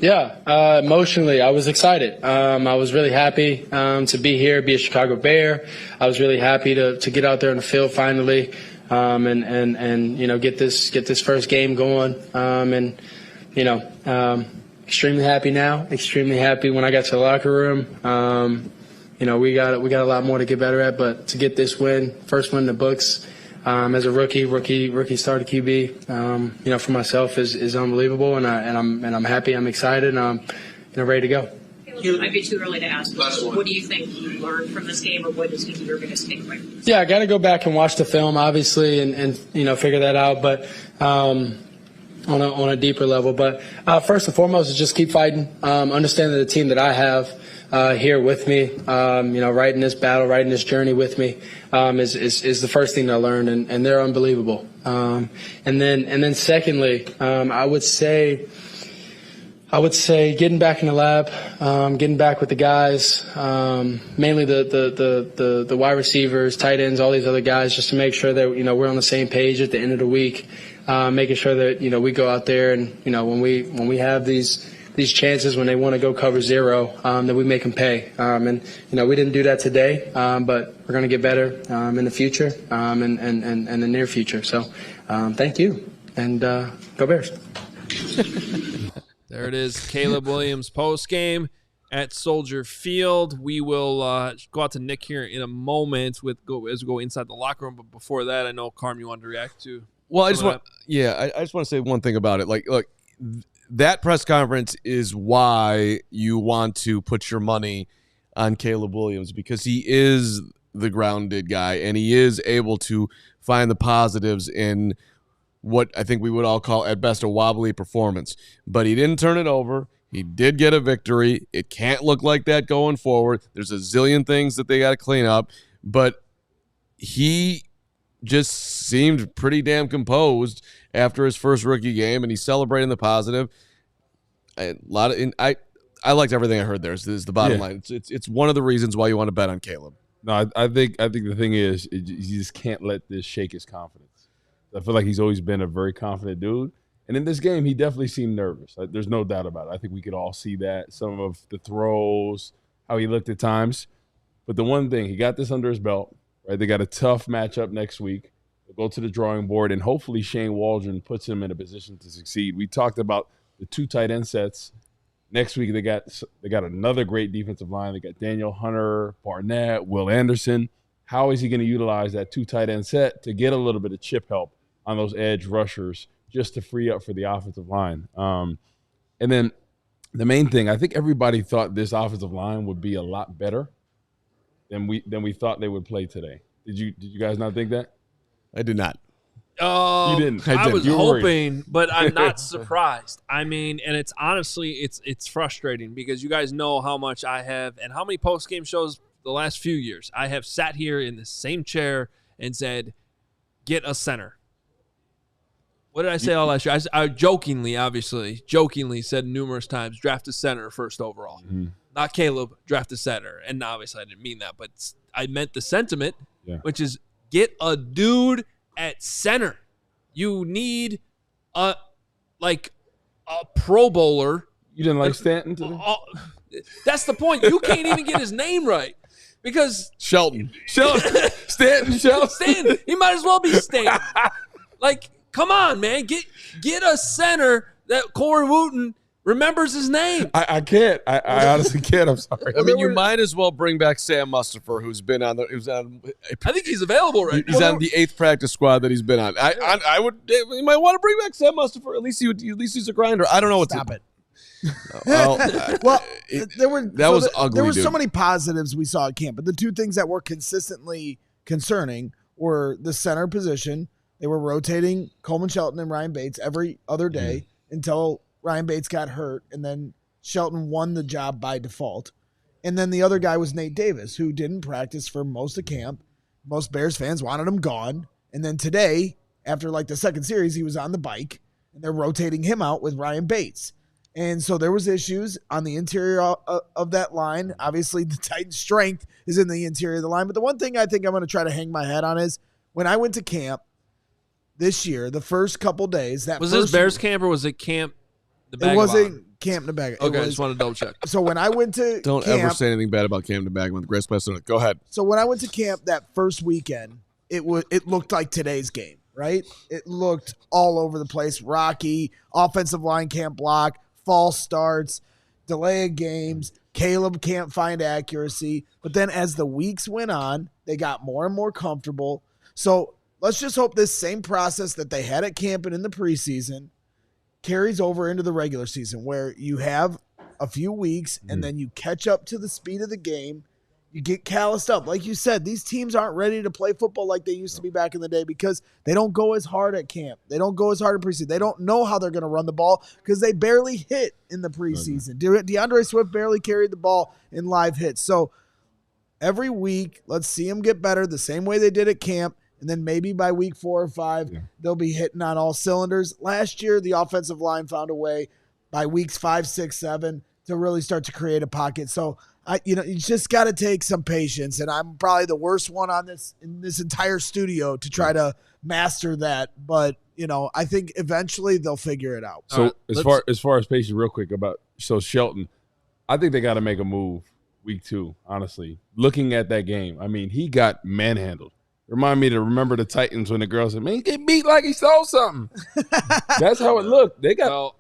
Yeah, emotionally, I was excited. I was really happy to be here, be a Chicago Bear. I was really happy to get out there on the field finally, and get this first game going. Extremely happy now. Extremely happy when I got to the locker room. We got a lot more to get better at, but to get this win, first win in the books. As a rookie starter QB, for myself is unbelievable, and I'm happy, I'm excited, and I'm ready to go. It might be too early to ask, but what do you think you learned from this game, or what is going to be your biggest takeaway? Yeah, I got to go back and watch the film, obviously, and figure that out, but on a deeper level. But first and foremost is just keep fighting, understand that the team that I have here with me, right in this battle, right in this journey with me, is the first thing I learned, and they're unbelievable. And then secondly, I would say getting back in the lab, getting back with the guys, mainly the wide receivers, tight ends, all these other guys, just to make sure that we're on the same page at the end of the week, making sure that we go out there and when we have these chances when they want to go cover zero, that we make them pay. And we didn't do that today, but we're going to get better in the future and the near future. So thank you, and go Bears. There it is, Caleb Williams postgame at Soldier Field. We will go out to Nick here in a moment as we go inside the locker room. But before that, I know, Carm, you wanted to react to. Well, I just want to say one thing about it. Like, look, that press conference is why you want to put your money on Caleb Williams, because he is the grounded guy and he is able to find the positives in what I think we would all call at best a wobbly performance. But he didn't turn it over. He did get a victory. It can't look like that going forward. There's a zillion things that they got to clean up, but he just seemed pretty damn composed after his first rookie game, and he's celebrating the positive. I liked everything I heard there. This is the bottom line. It's one of the reasons why you want to bet on Caleb. No, I think the thing is, you just can't let this shake his confidence. I feel like he's always been a very confident dude. And in this game, he definitely seemed nervous. There's no doubt about it. I think we could all see that. Some of the throws, how he looked at times. But the one thing, he got this under his belt, right? They got a tough matchup next week. They'll go to the drawing board, and hopefully Shane Waldron puts him in a position to succeed. We talked about the 2 tight end sets. Next week, they got another great defensive line. They got Daniel Hunter, Barnett, Will Anderson. How is he going to utilize that 2 tight end set to get a little bit of chip help on those edge rushers just to free up for the offensive line? And then the main thing, I think everybody thought this offensive line would be a lot better than we thought they would play today. Did you guys not think that? I did not. You didn't. I was hoping, but I'm not surprised. I mean, and it's honestly, it's frustrating because you guys know how much I have and how many post-game shows the last few years I have sat here in the same chair and said, get a center. What did I say all last year? I jokingly said numerous times, draft a center first overall. Mm-hmm. Not Caleb, draft a center. And obviously I didn't mean that, but I meant the sentiment, which is get a dude at center. You need a Pro Bowler. You didn't like Stanton today? That's the point. You can't even get his name right. Because Stanton. Stanton. He might as well be Stanton. Come on, man. Get a center that Corey Wootton remembers his name. I can't. I honestly can't. I'm sorry. I mean, you might as well bring back Sam Mustipher, who's been on I think he's available right now. He's on the 8th practice squad that he's been on. I would. You might want to bring back Sam Mustipher. At least he's a grinder. I don't know what Stop to it. There were so many positives we saw at camp, but the 2 things that were consistently concerning were the center position. They were rotating Coleman Shelton and Ryan Bates every other day until Ryan Bates got hurt, and then Shelton won the job by default. And then the other guy was Nate Davis, who didn't practice for most of camp. Most Bears fans wanted him gone. And then today, after the second series, he was on the bike, and they're rotating him out with Ryan Bates. And so there was issues on the interior of that line. Obviously, the Titans' strength is in the interior of the line. But the one thing I think I'm going to try to hang my hat on is when I went to camp this year, the first couple days. Was this Bears camp or was it camp? It wasn't Camp Nebaga. Okay, I just want to double check. So when I went to Don't camp, ever say anything bad about Camp Nebaga with the greatest place on earth. Go ahead. So when I went to camp that first weekend, it looked like today's game, right? It looked all over the place. Rocky, offensive line can't block, false starts, delay of games. Caleb can't find accuracy. But then as the weeks went on, they got more and more comfortable. So let's just hope this same process that they had at camp and in the preseason carries over into the regular season, where you have a few weeks and then you catch up to the speed of the game. You get calloused up. Like you said, these teams aren't ready to play football like they used to be back in the day because they don't go as hard at camp. They don't go as hard in preseason. They don't know how they're going to run the ball because they barely hit in the preseason. DeAndre Swift barely carried the ball in live hits. So every week, let's see them get better the same way they did at camp. And then maybe by week 4 or 5, they'll be hitting on all cylinders. Last year, the offensive line found a way by weeks 5, 6, 7 to really start to create a pocket. So, you just got to take some patience. And I'm probably the worst one in this entire studio to try to master that. But, I think eventually they'll figure it out. So as far as patience, real quick Shelton, I think they got to make a move week 2, honestly. Looking at that game, I mean, he got manhandled. Remind me to remember the Titans when the girl said, man, he get beat like he stole something. That's how it looked. They got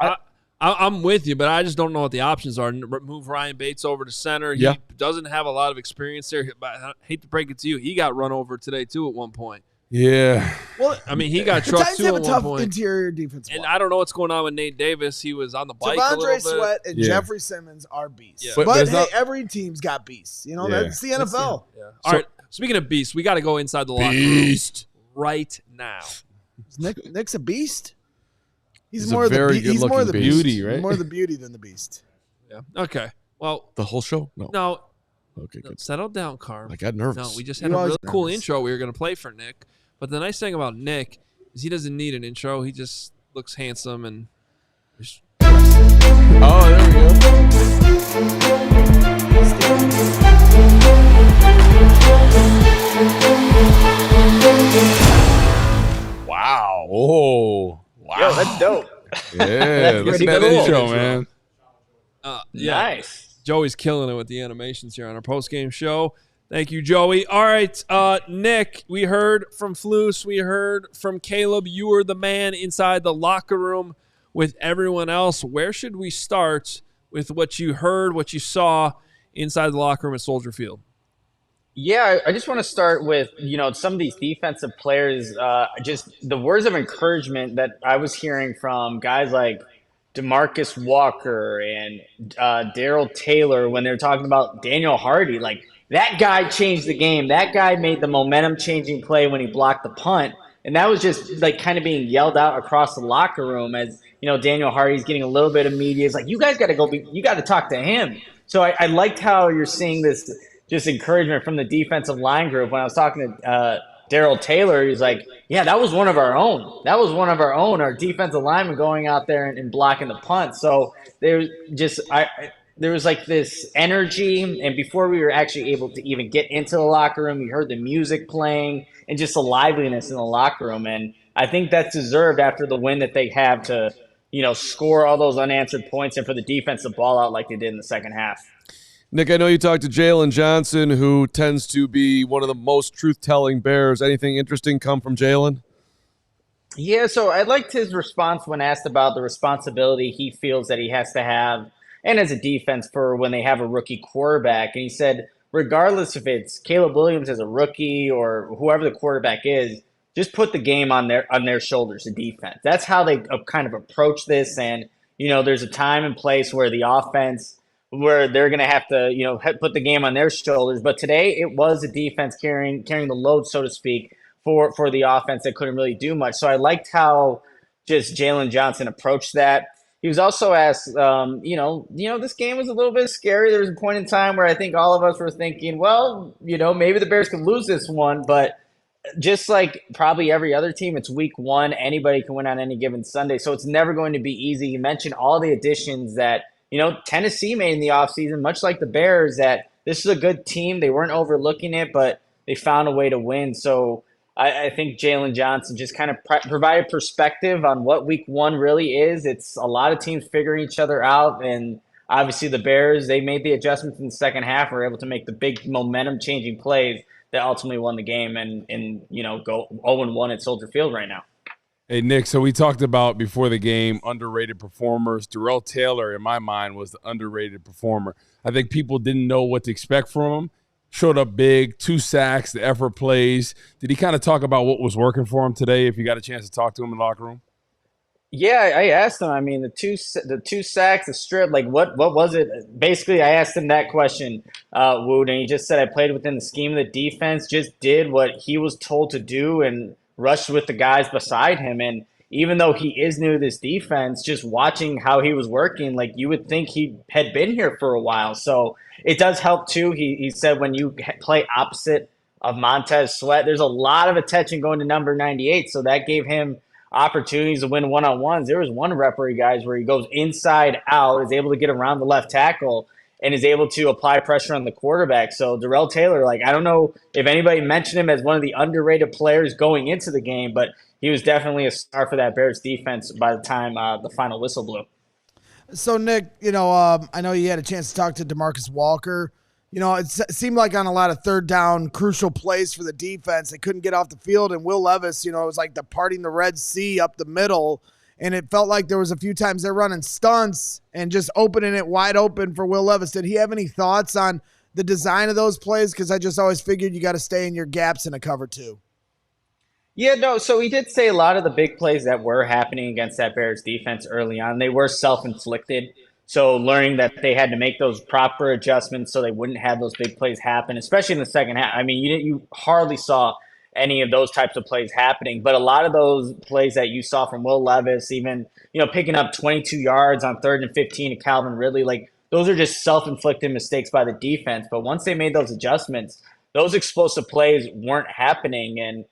I'm with you, but I just don't know what the options are. Move Ryan Bates over to center. He doesn't have a lot of experience there. But I hate to break it to you, he got run over today too at one point. Yeah. Well, I mean, he got trucked too at one point. Interior defense. And I don't know what's going on with Nate Davis. He was on the bike a little bit. Sweat and Jeffrey Simmons are beasts. Yeah. But hey, every team's got beasts. You know, that's the NFL. All right. Speaking of beasts, we got to go inside the locker room right now. Nick's a beast. He's a more very the he's more good-looking the beast. beauty, right? More the beauty than the beast. Yeah. Okay. Well, The whole show? No. no. Okay, good. Settle down, Carm. I got nervous. No, we just had a really cool intro we were going to play for Nick. But the nice thing about Nick is he doesn't need an intro. He just looks handsome and. Oh, there we go. Wow. Oh. Wow. Yo, that's dope. Yeah, listen to that intro, man. Nice. Joey's killing it with the animations here on our post-game show. Thank you, Joey. All right, Nick, we heard from Flus. We heard from Caleb. You were the man inside the locker room with everyone else. Where should we start with what you heard, what you saw inside the locker room at Soldier Field? Yeah, I just want to start with, some of these defensive players, just the words of encouragement that I was hearing from guys like DeMarcus Walker and Darrell Taylor when they're talking about Daniel Hardy. Like, that guy changed the game. That guy made the momentum-changing play when he blocked the punt. And that was just, like, kind of being yelled out across the locker room as, Daniel Hardy's getting a little bit of media. It's like, you guys got to you got to talk to him. So I liked how you're seeing this just encouragement from the defensive line group. When I was talking to Darrell Taylor, he's like, yeah, that was one of our own. That was one of our own, our defensive lineman going out there and blocking the punt. So there was like this energy, and before we were actually able to even get into the locker room, we heard the music playing and just the liveliness in the locker room. And I think that's deserved after the win that they have to, score all those unanswered points and for the defense to ball out like they did in the second half. Nick, I know you talked to Jalen Johnson, who tends to be one of the most truth-telling Bears. Anything interesting come from Jalen? Yeah, so I liked his response when asked about the responsibility he feels that he has to have, and as a defense for when they have a rookie quarterback. And he said, regardless if it's Caleb Williams as a rookie or whoever the quarterback is, just put the game on their shoulders, the defense. That's how they kind of approach this. And, there's a time and place where the offense, where they're going to have to, put the game on their shoulders. But today it was the defense carrying the load, so to speak, for the offense that couldn't really do much. So I liked how just Jalen Johnson approached that. He was also asked, this game was a little bit scary. There was a point in time where I think all of us were thinking, well, maybe the Bears could lose this one. But just like probably every other team, it's week one. Anybody can win on any given Sunday. So it's never going to be easy. You mentioned all the additions that, Tennessee made in the offseason, much like the Bears, that this is a good team. They weren't overlooking it, but they found a way to win. So I think Jalen Johnson just kind of provided perspective on what week one really is. It's a lot of teams figuring each other out. And obviously the Bears, they made the adjustments in the second half and were able to make the big momentum-changing plays that ultimately won the game and go 0-1 at Soldier Field right now. Hey, Nick, so we talked about before the game underrated performers. Darrell Taylor, in my mind, was the underrated performer. I think people didn't know what to expect from him. Showed up big, 2 sacks, the effort plays. Did he kind of talk about what was working for him today if you got a chance to talk to him in the locker room? Yeah, I asked him. I mean, the two sacks, the strip, like what was it? Basically, I asked him that question, Woot, and he just said I played within the scheme of the defense, just did what he was told to do and rushed with the guys beside him. And even though he is new to this defense, just watching how he was working, like you would think he had been here for a while. So it does help too. He said when you play opposite of Montez Sweat, there's a lot of attention going to number 98. So that gave him opportunities to win one-on-ones. There was one referee, guys, where he goes inside out, is able to get around the left tackle, and is able to apply pressure on the quarterback. So Darrell Taylor, I don't know if anybody mentioned him as one of the underrated players going into the game, but he was definitely a star for that Bears defense by the time the final whistle blew. So, Nick, I know you had a chance to talk to DeMarcus Walker. It seemed like on a lot of third down, crucial plays for the defense, they couldn't get off the field. And Will Levis, it was like the parting the Red Sea up the middle. and it felt like there was a few times they're running stunts and just opening it wide open for Will Levis. Did he have any thoughts on the design of those plays? Because I just always figured you got to stay in your gaps in a cover 2. Yeah, no, so he did say a lot of the big plays that were happening against that Bears defense early on, they were self-inflicted. So learning that they had to make those proper adjustments so they wouldn't have those big plays happen, especially in the second half. I mean, you hardly saw any of those types of plays happening, but a lot of those plays that you saw from Will Levis, even, picking up 22 yards on 3rd and 15 to Calvin Ridley, like those are just self-inflicted mistakes by the defense. But once they made those adjustments, those explosive plays weren't happening. And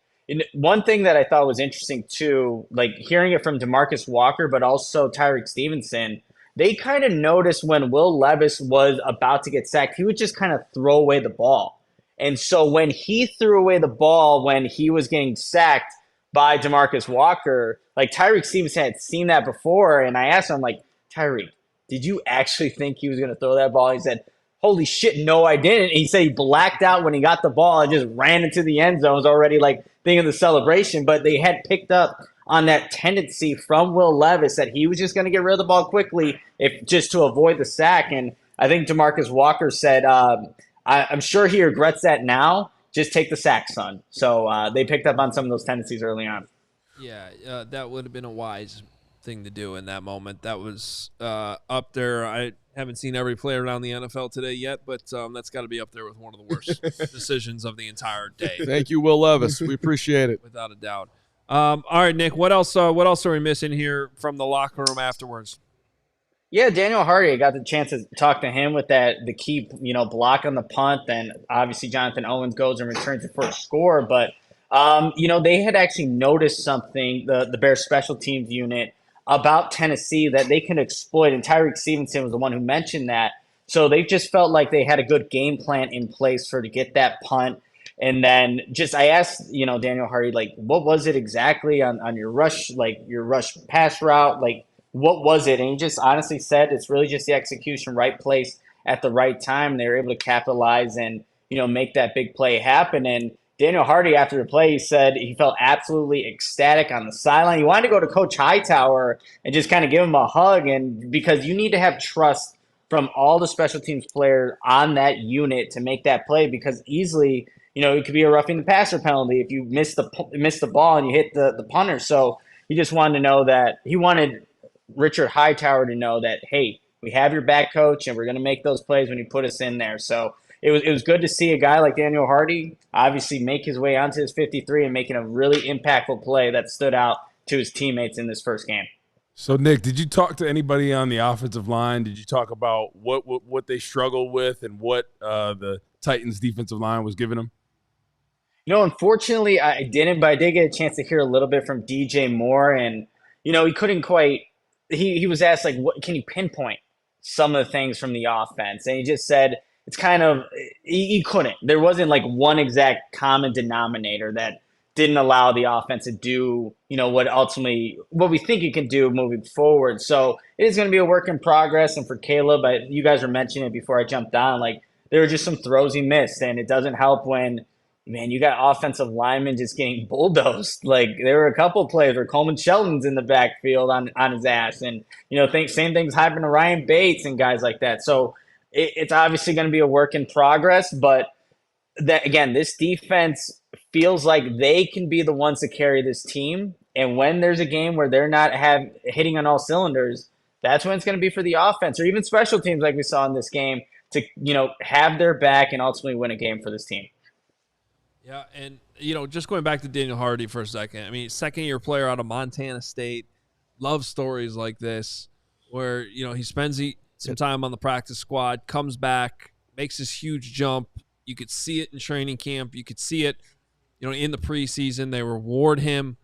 one thing that I thought was interesting too, like hearing it from DeMarcus Walker, but also Tyrique Stevenson, they kind of noticed when Will Levis was about to get sacked, he would just kind of throw away the ball. And so when he threw away the ball when he was getting sacked by DeMarcus Walker, like Tyrique Stevenson had seen that before. And I asked him, like, Tyrique, did you actually think he was going to throw that ball? He said, holy shit, no, I didn't. He said he blacked out when he got the ball and just ran into the end zone. It was already like thinking of the celebration, but they had picked up on that tendency from Will Levis that he was just going to get rid of the ball quickly just to avoid the sack. And I think DeMarcus Walker said, I'm sure he regrets that now. Just take the sack, son. So they picked up on some of those tendencies early on. Yeah, that would have been a wise thing to do in that moment. That was up there. I haven't seen every play around the NFL today yet, but that's got to be up there with one of the worst decisions of the entire day. Thank you, Will Levis. We appreciate it. Without a doubt. All right, Nick, what else are we missing here from the locker room afterwards? Yeah, Daniel Hardy, I got the chance to talk to him with the key, block on the punt. And obviously Jonathan Owens goes and returns the first score. But, they had actually noticed something, the Bears special teams unit, about Tennessee that they can exploit. And Tyrique Stevenson was the one who mentioned that. So they just felt like they had a good game plan in place to get that punt. And then I asked, Daniel Hardy, like, what was it exactly on your rush, your rush pass route? Like, what was it? And he just honestly said it's really just the execution, right place at the right time. They were able to capitalize and, make that big play happen. And Daniel Hardy, after the play, he said he felt absolutely ecstatic on the sideline. He wanted to go to Coach Hightower and just kind of give him a hug. And because you need to have trust from all the special teams players on that unit to make that play, because easily, it could be a roughing the passer penalty if you miss the ball and you hit the punter. So he just wanted to know that he wanted Richard Hightower to know that, hey, we have your back, coach, and we're going to make those plays when you put us in there. So it was good to see a guy like Daniel Hardy obviously make his way onto his 53 and making a really impactful play that stood out to his teammates in this first game. So, Nick, did you talk to anybody on the offensive line? Did you talk about what they struggled with and what the Titans defensive line was giving them? Unfortunately, I didn't, but I did get a chance to hear a little bit from DJ Moore, and, he couldn't quite – he was asked, like, what can you pinpoint some of the things from the offense? And he just said it's kind of – he couldn't. There wasn't, like, one exact common denominator that didn't allow the offense to do, what we think it can do moving forward. So it is going to be a work in progress. And for Caleb, you guys were mentioning it before I jumped on, like, there were just some throws he missed, and it doesn't help when – man, you got offensive linemen just getting bulldozed. Like, there were a couple plays where Coleman Shelton's in the backfield on his ass. And, same things happen to Ryan Bates and guys like that. So it's obviously going to be a work in progress. But, again, this defense feels like they can be the ones to carry this team. And when there's a game where they're not hitting on all cylinders, that's when it's going to be for the offense or even special teams like we saw in this game to, have their back and ultimately win a game for this team. Yeah, and, just going back to Daniel Hardy for a second, I mean, second-year player out of Montana State, loves stories like this where, he spends some time on the practice squad, comes back, makes this huge jump. You could see it in training camp. You could see it, in the preseason. They reward him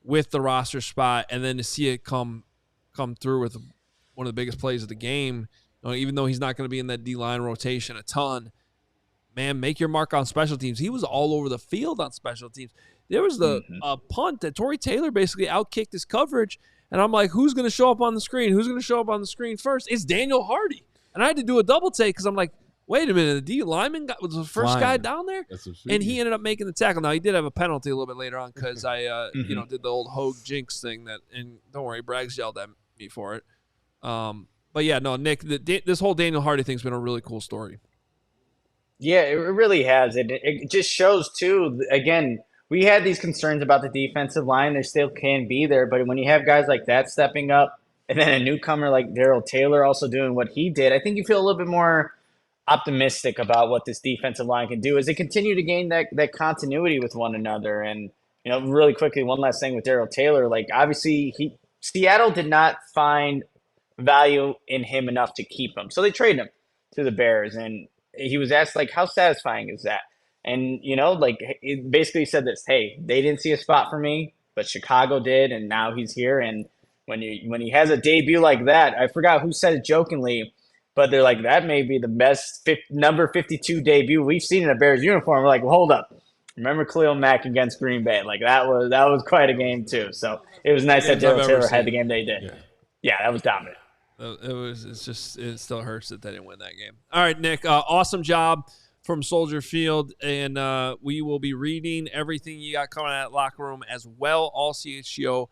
with the roster spot, and then to see it come through with one of the biggest plays of the game, even though he's not going to be in that D-line rotation a ton, man, make your mark on special teams. He was all over the field on special teams. There was the punt that Torrey Taylor basically outkicked his coverage, and I'm like, who's going to show up on the screen? Who's going to show up on the screen first? It's Daniel Hardy. And I had to do a double take because I'm like, wait a minute, the D lineman was the first guy down there, and he ended up making the tackle. Now he did have a penalty a little bit later on because I did the old Hoge jinx thing and don't worry, Braggs yelled at me for it. But yeah, no, Nick, this whole Daniel Hardy thing's been a really cool story. Yeah, it really has. It just shows too. Again, we had these concerns about the defensive line. There still can be there, but when you have guys like that stepping up, and then a newcomer like Darrell Taylor also doing what he did, I think you feel a little bit more optimistic about what this defensive line can do as they continue to gain that continuity with one another. And really quickly, one last thing with Darrell Taylor. Like obviously, Seattle did not find value in him enough to keep him, so they traded him to the Bears, and he was asked, like, how satisfying is that? And, it basically said this, hey, they didn't see a spot for me, but Chicago did, and now he's here. And when he has a debut like that, I forgot who said it jokingly, but they're like, that may be the best number 52 debut we've seen in a Bears uniform. We're like, well, hold up. Remember Khalil Mack against Green Bay? Like, that was quite a game, too. So it was nice that Darrell Taylor had the game they did. Yeah, that was dominant. It still hurts that they didn't win that game. All right, Nick, awesome job from Soldier Field, and we will be reading everything you got coming out of Locker Room as well, allchgo.com.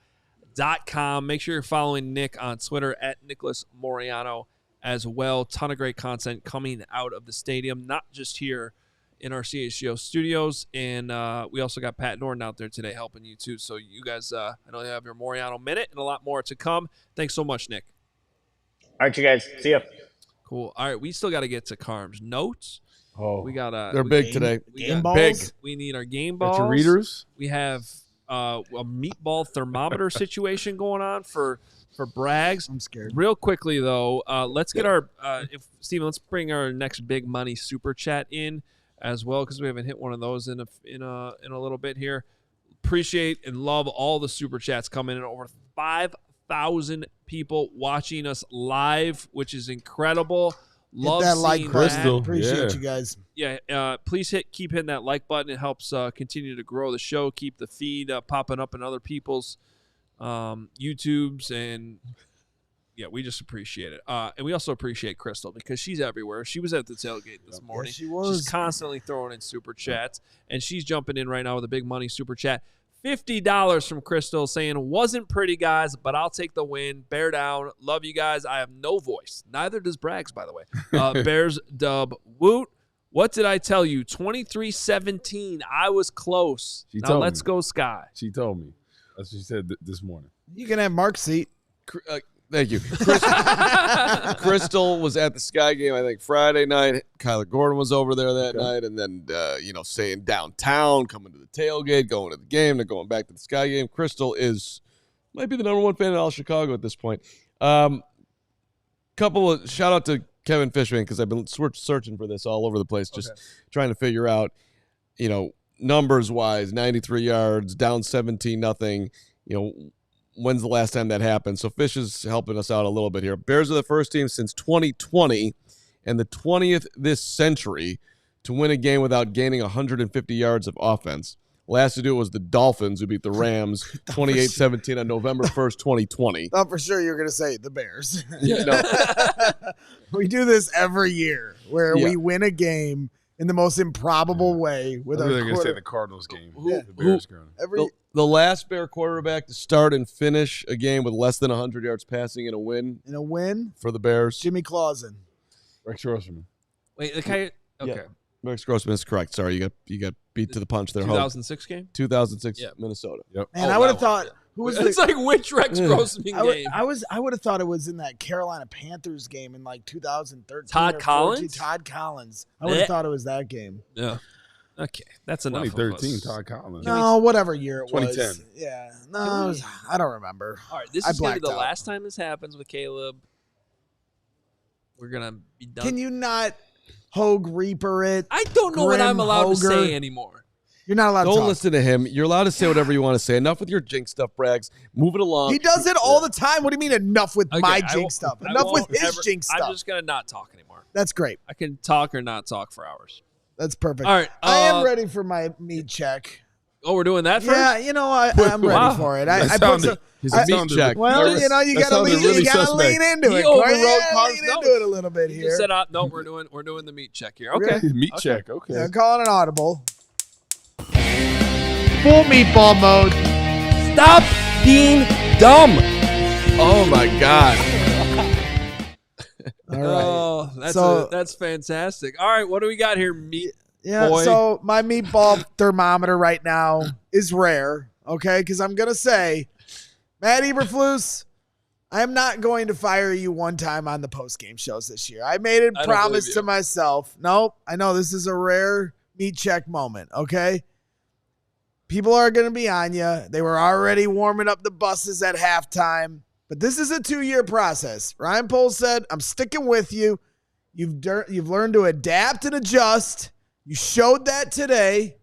Make sure you're following Nick on Twitter at Nicholas Moreano as well. Ton of great content coming out of the stadium, not just here in our CHGO studios, and we also got Pat Norton out there today helping you too. So you guys, I know you have your Moreano Minute and a lot more to come. Thanks so much, Nick. All right, you guys. See ya. Cool. All right, we still got to get to Carm's notes. Oh, we got they're big today. Game balls. Big. We need our game balls. Got your readers. We have a meatball thermometer situation going on for Braggs. I'm scared. Real quickly though, let's get our Steven. Let's bring our next big money super chat in as well because we haven't hit one of those in a little bit here. Appreciate and love all the super chats coming in. Over 5,000 people watching us live, which is incredible. Love that like seeing button. that. Appreciate you guys. Yeah, please keep hitting that like button. It helps continue to grow the show, keep the feed popping up in other people's YouTubes, and yeah, we just appreciate it. And we also appreciate Crystal because she's everywhere. She was at the tailgate this morning. Yes, she was. She's constantly throwing in super chats, and she's jumping in right now with a big money super chat. $50 from Crystal saying, wasn't pretty, guys, but I'll take the win. Bear down. Love you guys. I have no voice. Neither does Braggs, by the way. Bears dub. Woot. What did I tell you? 23-17. I was close. Now let's go Sky. She told me. That's what she said this morning. You can have Mark's seat. Thank you. Crystal was at the Sky game, I think, Friday night. Kyler Gordon was over there that night. And then, staying downtown, coming to the tailgate, going to the game, then going back to the Sky game. Crystal might be the number one fan in all Chicago at this point. Shout out to Kevin Fishman because I've been searching for this all over the place, just trying to figure out, numbers-wise, 93 yards, down 17-0, when's the last time that happened? So Fish is helping us out a little bit here. Bears are the first team since 2020 and the 20th this century to win a game without gaining 150 yards of offense. Last to do it was the Dolphins, who beat the Rams 28-17 on November 1st, 2020. Thought for sure you were going to say the Bears. Yeah, no. We do this every year where we win a game in the most improbable way with our they're going to say the Cardinals game. Yeah. The Bears going. The last Bear quarterback to start and finish a game with less than 100 yards passing in a win. In a win? For the Bears. Jimmy Clausen. Rex Grossman. Wait, the guy. Okay. Yeah. Rex Grossman is correct. Sorry, you got beat to the punch there. 2006 game? 2006, Minnesota. Yep. And I would have thought who was it's like which Rex Grossman game? I would have thought it was in that Carolina Panthers game in like 2013. Todd Collins? Todd Collins. I would have thought it was that game. Yeah. Okay, that's enough. 2013, Todd Collins. No, whatever year it 2010. was. Yeah. No, I don't remember. All right, this is going to be the last time this happens with Caleb. We're going to be done. Can you not Hoge Reaper it? I don't know what I'm allowed to say anymore. You're not allowed to Don't listen to him. You're allowed to say whatever you want to say. Enough with your jinx stuff, Braggs. Move it along. He does it all the time. What do you mean enough with my jinx stuff? Enough with his jinx stuff. I'm just going to not talk anymore. That's great. I can talk or not talk for hours. That's perfect. All right. I am ready for my meat check. Oh, we're doing that first? Yeah, you know, I'm ready for it. I put some. His meat check. Well, you know, you gotta lean into it. Overrode lean into it a little bit He here. just said, no, we're doing the meat check here. Okay. Meat check. Okay. Yeah, I'm calling an audible. Full meatball mode. Stop being dumb. Oh my God. All right. Oh, that's fantastic. All right, what do we got here, meat boy? So my meatball thermometer right now is rare, okay? Because I'm going to say, Matt Eberflus, I am not going to fire you one time on the postgame shows this year. I made a promise to myself. Nope, I know this is a rare meat check moment, okay? People are going to be on you. They were already warming up the buses at halftime. But this is a 2-year process. Ryan Poles said, I'm sticking with you. You've learned to adapt and adjust. You showed that today.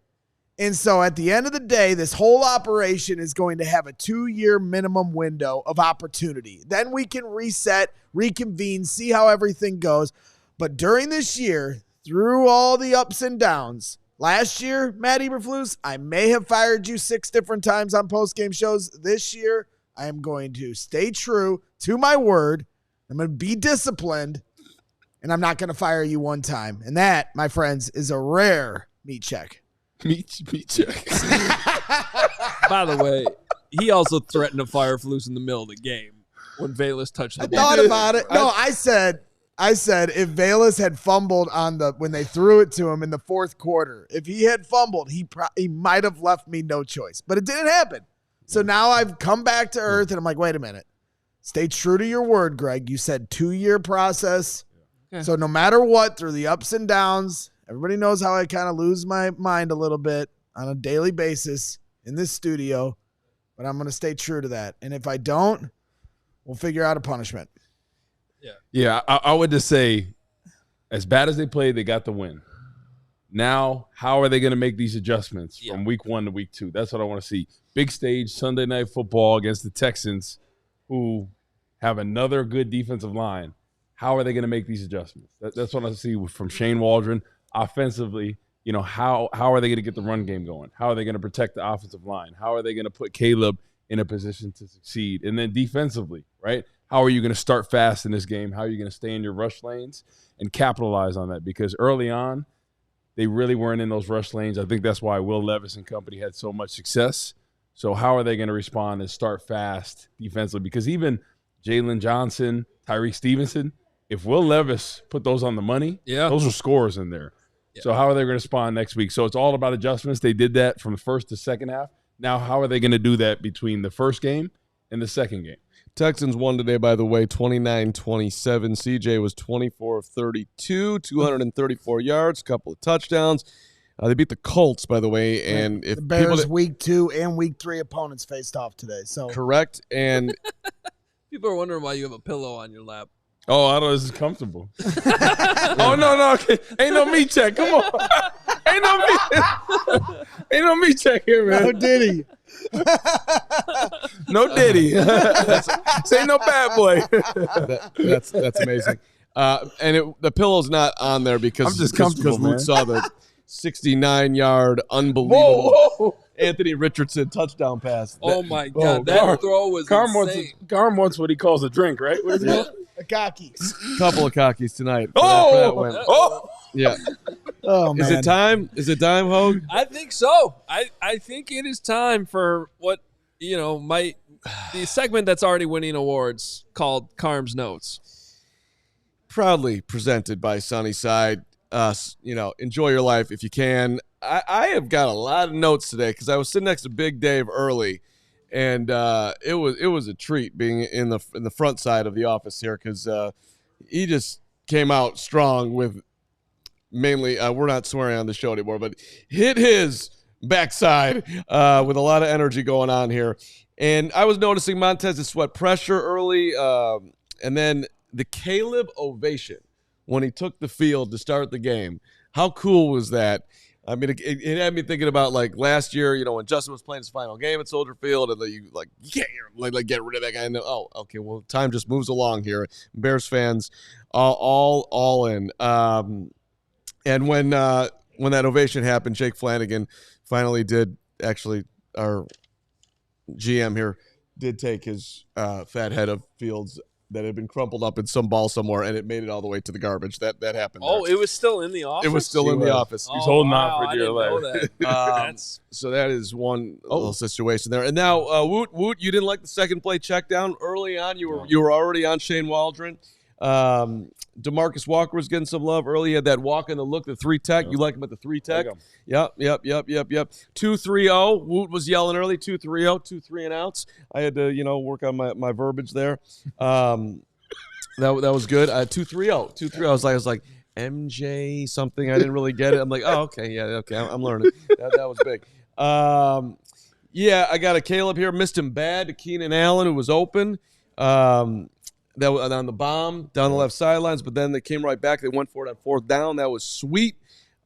And so at the end of the day, this whole operation is going to have a 2-year minimum window of opportunity. Then we can reset, reconvene, see how everything goes. But during this year, through all the ups and downs, last year, Matt Eberflus, I may have fired you 6 different times on postgame shows. This year, I am going to stay true to my word. I'm going to be disciplined, and I'm not going to fire you one time. And that, my friends, is a rare meat check. Meat check. By the way, he also threatened to fire Flus in the middle of the game when Velus touched the ball. I thought about it. No, I said if Velus had fumbled when they threw it to him in the fourth quarter, if he had fumbled, he might have left me no choice. But it didn't happen. So now I've come back to earth, and I'm like, wait a minute. Stay true to your word, Greg. You said 2-year process. Okay. So no matter what, through the ups and downs, everybody knows how I kind of lose my mind a little bit on a daily basis in this studio, but I'm going to stay true to that. And if I don't, we'll figure out a punishment. Yeah, I would just say, as bad as they played, they got the win. Now, how are they going to make these adjustments from week 1 to week 2? That's what I want to see. Big stage, Sunday Night Football against the Texans, who have another good defensive line. How are they going to make these adjustments? That's what I see from Shane Waldron. Offensively, how are they going to get the run game going? How are they going to protect the offensive line? How are they going to put Caleb in a position to succeed? And then defensively, right? How are you going to start fast in this game? How are you going to stay in your rush lanes and capitalize on that? Because early on, they really weren't in those rush lanes. I think that's why Will Levis and company had so much success. So how are they going to respond and start fast defensively? Because even Jalen Johnson, Tyrique Stevenson, if Will Levis put those on the money, those are scores in there. Yeah. So how are they going to respond next week? So it's all about adjustments. They did that from the first to second half. Now how are they going to do that between the first game and the second game? Texans won today, by the way, 29-27. CJ was 24 of 32, 234 yards, a couple of touchdowns. They beat the Colts, by the way. And if the Bears week 2 and week 3 opponents faced off today. So correct. And people are wondering why you have a pillow on your lap. Oh, I know this is comfortable. Oh, no. Okay. Ain't no meat check. Come on. Ain't no meat check here, man. No Diddy. No Diddy. This ain't no bad boy. That's amazing. And the pillow's not on there because I'm just comfortable, man. We saw the 69-yard unbelievable Anthony Richardson touchdown pass. Oh my God, that throw was insane. Carm wants what he calls a drink, right? What is it? A cocky. Couple of cockies tonight. Yeah. Oh man. Is it time, Hoge? I think so. I think it is time for what might the segment that's already winning awards called Carm's Notes. Proudly presented by Sunnyside. Enjoy your life if you can. I have got a lot of notes today because I was sitting next to Big Dave early, and it was a treat being in the front side of the office here because he just came out strong with mainly we're not swearing on the show anymore, but hit his backside with a lot of energy going on here. And I was noticing Montez's sweat pressure early, and then the Caleb ovation when he took the field to start the game. How cool was that? I mean, it had me thinking about like last year, when Justin was playing his final game at Soldier Field, and you can't like get rid of that guy. And okay, well, time just moves along here. Bears fans, all in. And when that ovation happened, Jake Flanagan finally did actually our GM here did take his fat head of Fields that had been crumpled up in some ball somewhere, and it made it all the way to the garbage. That happened. Oh, there. it was still in the office? It was still in the office. He's holding on for dear life. So that is one little situation there. And now, Woot, you didn't like the second play check down early on. You were already on Shane Waldron. DeMarcus Walker was getting some love early. He had that walk in the look, the 3-tech. You like him at the 3-tech? Yep. 2-3-0. Woot was yelling early. 2-3-0, 2 and outs. I had to, work on my verbiage there. That was good. 2-3-0. 2-3. I was like MJ something. I didn't really get it. I'm like, oh, okay, yeah, okay. I'm learning. That was big. Yeah, I got a Caleb here. Missed him bad to Keenan Allen, who was open. That was on the bomb down the left sidelines, but then they came right back. They went for it on 4th down. That was sweet.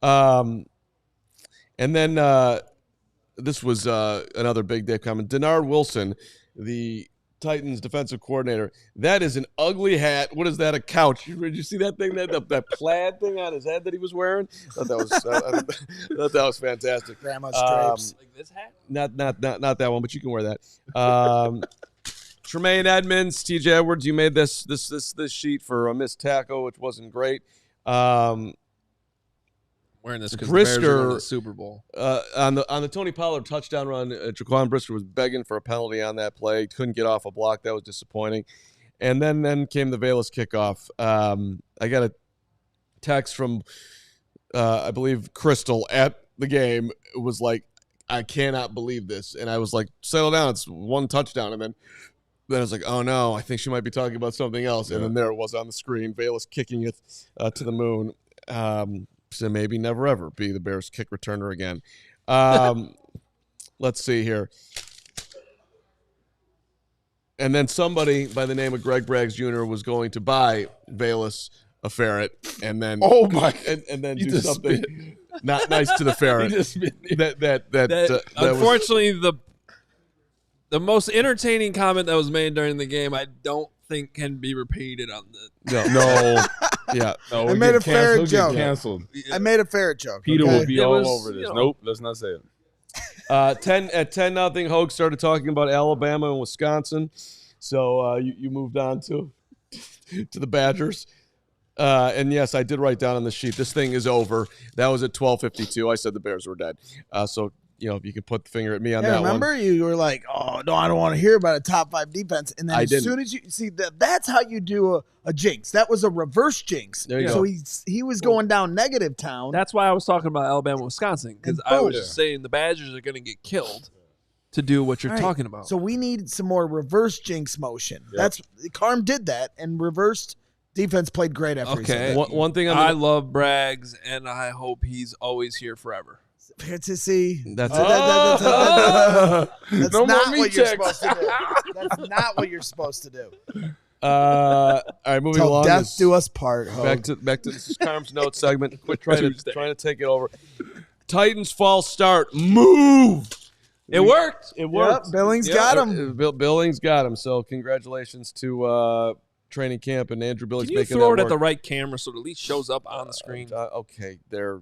And then this was another big day coming. Denard Wilson, the Titans defensive coordinator. That is an ugly hat. What is that? A couch? Did you see that thing? That plaid thing on his head that he was wearing? I thought that was fantastic. Grandma's drapes. Like this hat? Not that one, but you can wear that. Tremaine Edmonds, TJ Edwards, you made this sheet for a missed tackle, which wasn't great. Wearing this because the Bears are winning the Super Bowl. On the Tony Pollard touchdown run, Jaquan Brisker was begging for a penalty on that play. Couldn't get off a block. That was disappointing. And then came the Velus kickoff. I got a text from, I believe, Crystal at the game. It was like, I cannot believe this. And I was like, settle down. It's one touchdown. And then I was like, oh, no, I think she might be talking about something else. And then there it was on the screen, Velus kicking it to the moon. So maybe never, ever be the Bears kick returner again. Let's see here. And then somebody by the name of Greg Braggs Jr. was going to buy Velus a ferret and then and then do something not nice to the ferret. Unfortunately, the most entertaining comment that was made during the game, I don't think can be repeated on the. No. Yeah. I made a ferret joke. Canceled. I made a ferret joke. Peter will be all over this. Nope, let's not say it. At 10-0, Hoge started talking about Alabama and Wisconsin. So you moved on to the Badgers. And yes, I did write down on the sheet, this thing is over. That was at 12:52. I said the Bears were dead. So if you could put the finger at me on that remember one. You were like, oh, no, I don't want to hear about a top 5 defense. And then soon as you see that's how you do a jinx. That was a reverse jinx. There you so go. he was going down negative town. That's why I was talking about Alabama, Wisconsin, because I was just saying the Badgers are going to get killed to do what you're talking about. So we need some more reverse jinx motion. That's Carm did that and reversed. Defense played great after he said that. One thing I love Braggs, and I hope he's always here forever. Fantasy. That's not what you're checks. supposed to do. That's not what you're supposed to do. All right, moving Till along. death do us part. Back to this is Carm's notes segment. Quit trying to take it over. Titans false start. Move. It worked. It worked. Yep, Billings got him. Billings got him. So congratulations to training camp and Andrew Billings. Can you making throw that it work. at the right camera so it at least shows up on the screen? Okay, they're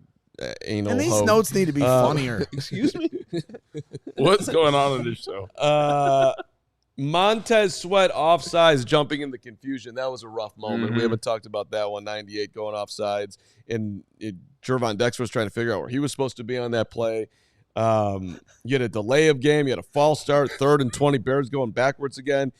anal. And these Hoge. notes need to be funnier. Excuse me? What's going on in this show? Montez Sweat offsides, jumping in the confusion. That was a rough moment. We haven't talked about that one. 98 going offsides. And Jervon Dexter was trying to figure out where he was supposed to be on that play. You had a delay of game. You had a false start. 3rd and 20. Bears going backwards again.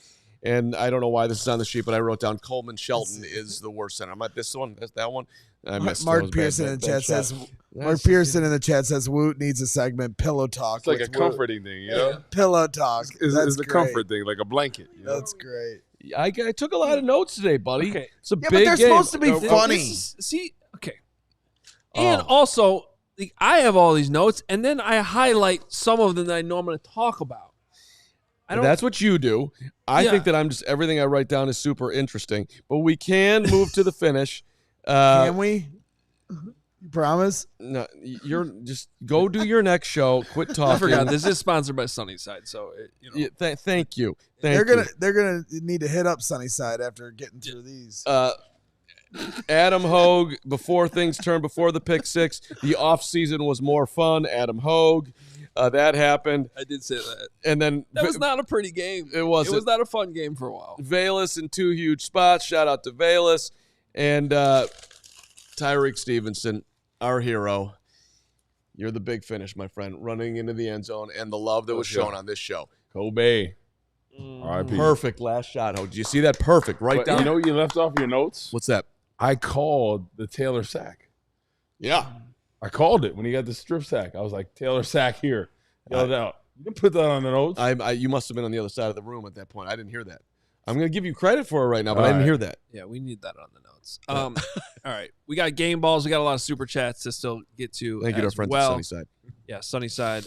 And I don't know why this is on the sheet, but I wrote down Coleman Shelton is the worst center. I'm at this one. That's that one. I missed Mark Pearson in the chat says. Mark Pearson in the chat says Woot needs a segment. Pillow talk. It's like a comforting thing, you know. Pillow talk. It's the comfort thing, like a blanket. You know? That's great. I took a lot of notes today, buddy. Okay. It's a Yeah, big but they're game. supposed to be funny. Okay. And also, I have all these notes, and then I highlight some of them that I normally talk about. That's what you do. I think that everything I write down is super interesting. But we can move to the finish. Can we? You promise? No, you're just go do your next show. Quit talking. I forgot. This is sponsored by Sunnyside, so thank you. They're gonna need to hit up Sunnyside after getting through these. Adam Hoge, before things turned, before the pick six, the off season was more fun. Adam Hoge. That happened. I did say that. And then that was not a pretty game. It wasn't. It was not a fun game for a while. Velus in 2 huge spots. Shout out to Velus. And Tyrique Stevenson, our hero. You're the big finish, my friend, running into the end zone and the love that was shown on this show. Kobe. R.I.P. Perfect last shot. Did you see that? Perfect. Right down. You know what you left off your notes? What's that? I called the Taylor sack. Yeah. I called it when he got the strip sack. I was like, Taylor sack here. Yelled out. You didn't put that on the notes? You must have been on the other side of the room at that point. I didn't hear that. I'm going to give you credit for it right now, but I didn't hear that. Yeah, we need that on the notes. All right. We got game balls. We got a lot of super chats to still get to. Thank you to our friends at Sunnyside. Yeah, Sunnyside.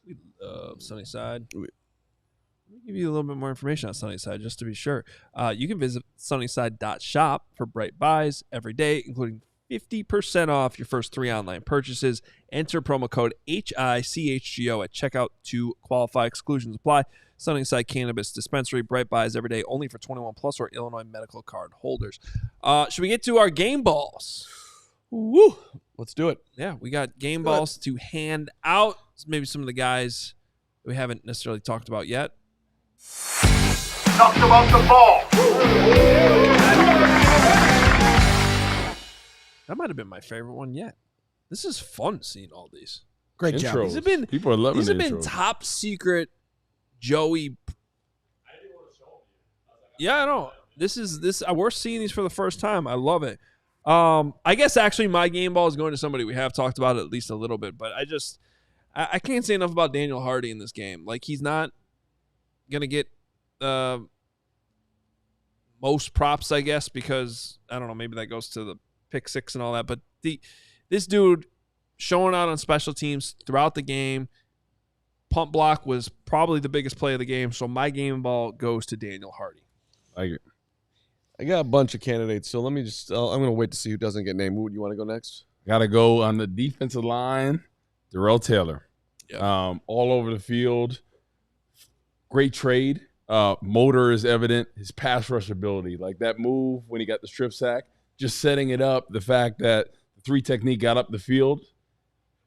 We love Sunnyside. Let me give you a little bit more information on Sunnyside just to be sure. You can visit sunnyside.shop for bright buys every day, including 50% off your first 3 online purchases. Enter promo code HICHGO at checkout to qualify. Exclusions apply. Sunnyside Cannabis Dispensary. Bright buys every day, only for 21 plus or Illinois medical card holders. Should we get to our game balls? Woo! Let's do it. Yeah, we got game balls to hand out. Maybe some of the guys we haven't necessarily talked about yet. Talked about the ball. That might have been my favorite one yet. This is fun seeing all these. Great job. These have been, people are loving these have been intros. top secret Joey. Yeah, I know. We're seeing these for the first time. I love it. I guess actually my game ball is going to somebody we have talked about at least a little bit, but I can't say enough about Daniel Hardy in this game. Like, he's not going to get most props, I guess, because I don't know, maybe that goes to the pick 6 and all that, but this dude showing out on special teams throughout the game. Punt block was probably the biggest play of the game, so my game ball goes to Daniel Hardy. I got a bunch of candidates, so let me just I'm going to wait to see who doesn't get named. Woot, you want to go next? Got to go on the defensive line, Darrell Taylor. Yep. All over the field. Great trade. Motor is evident. His pass rush ability, like that move when he got the strip sack, just setting it up. The fact that the 3 technique got up the field,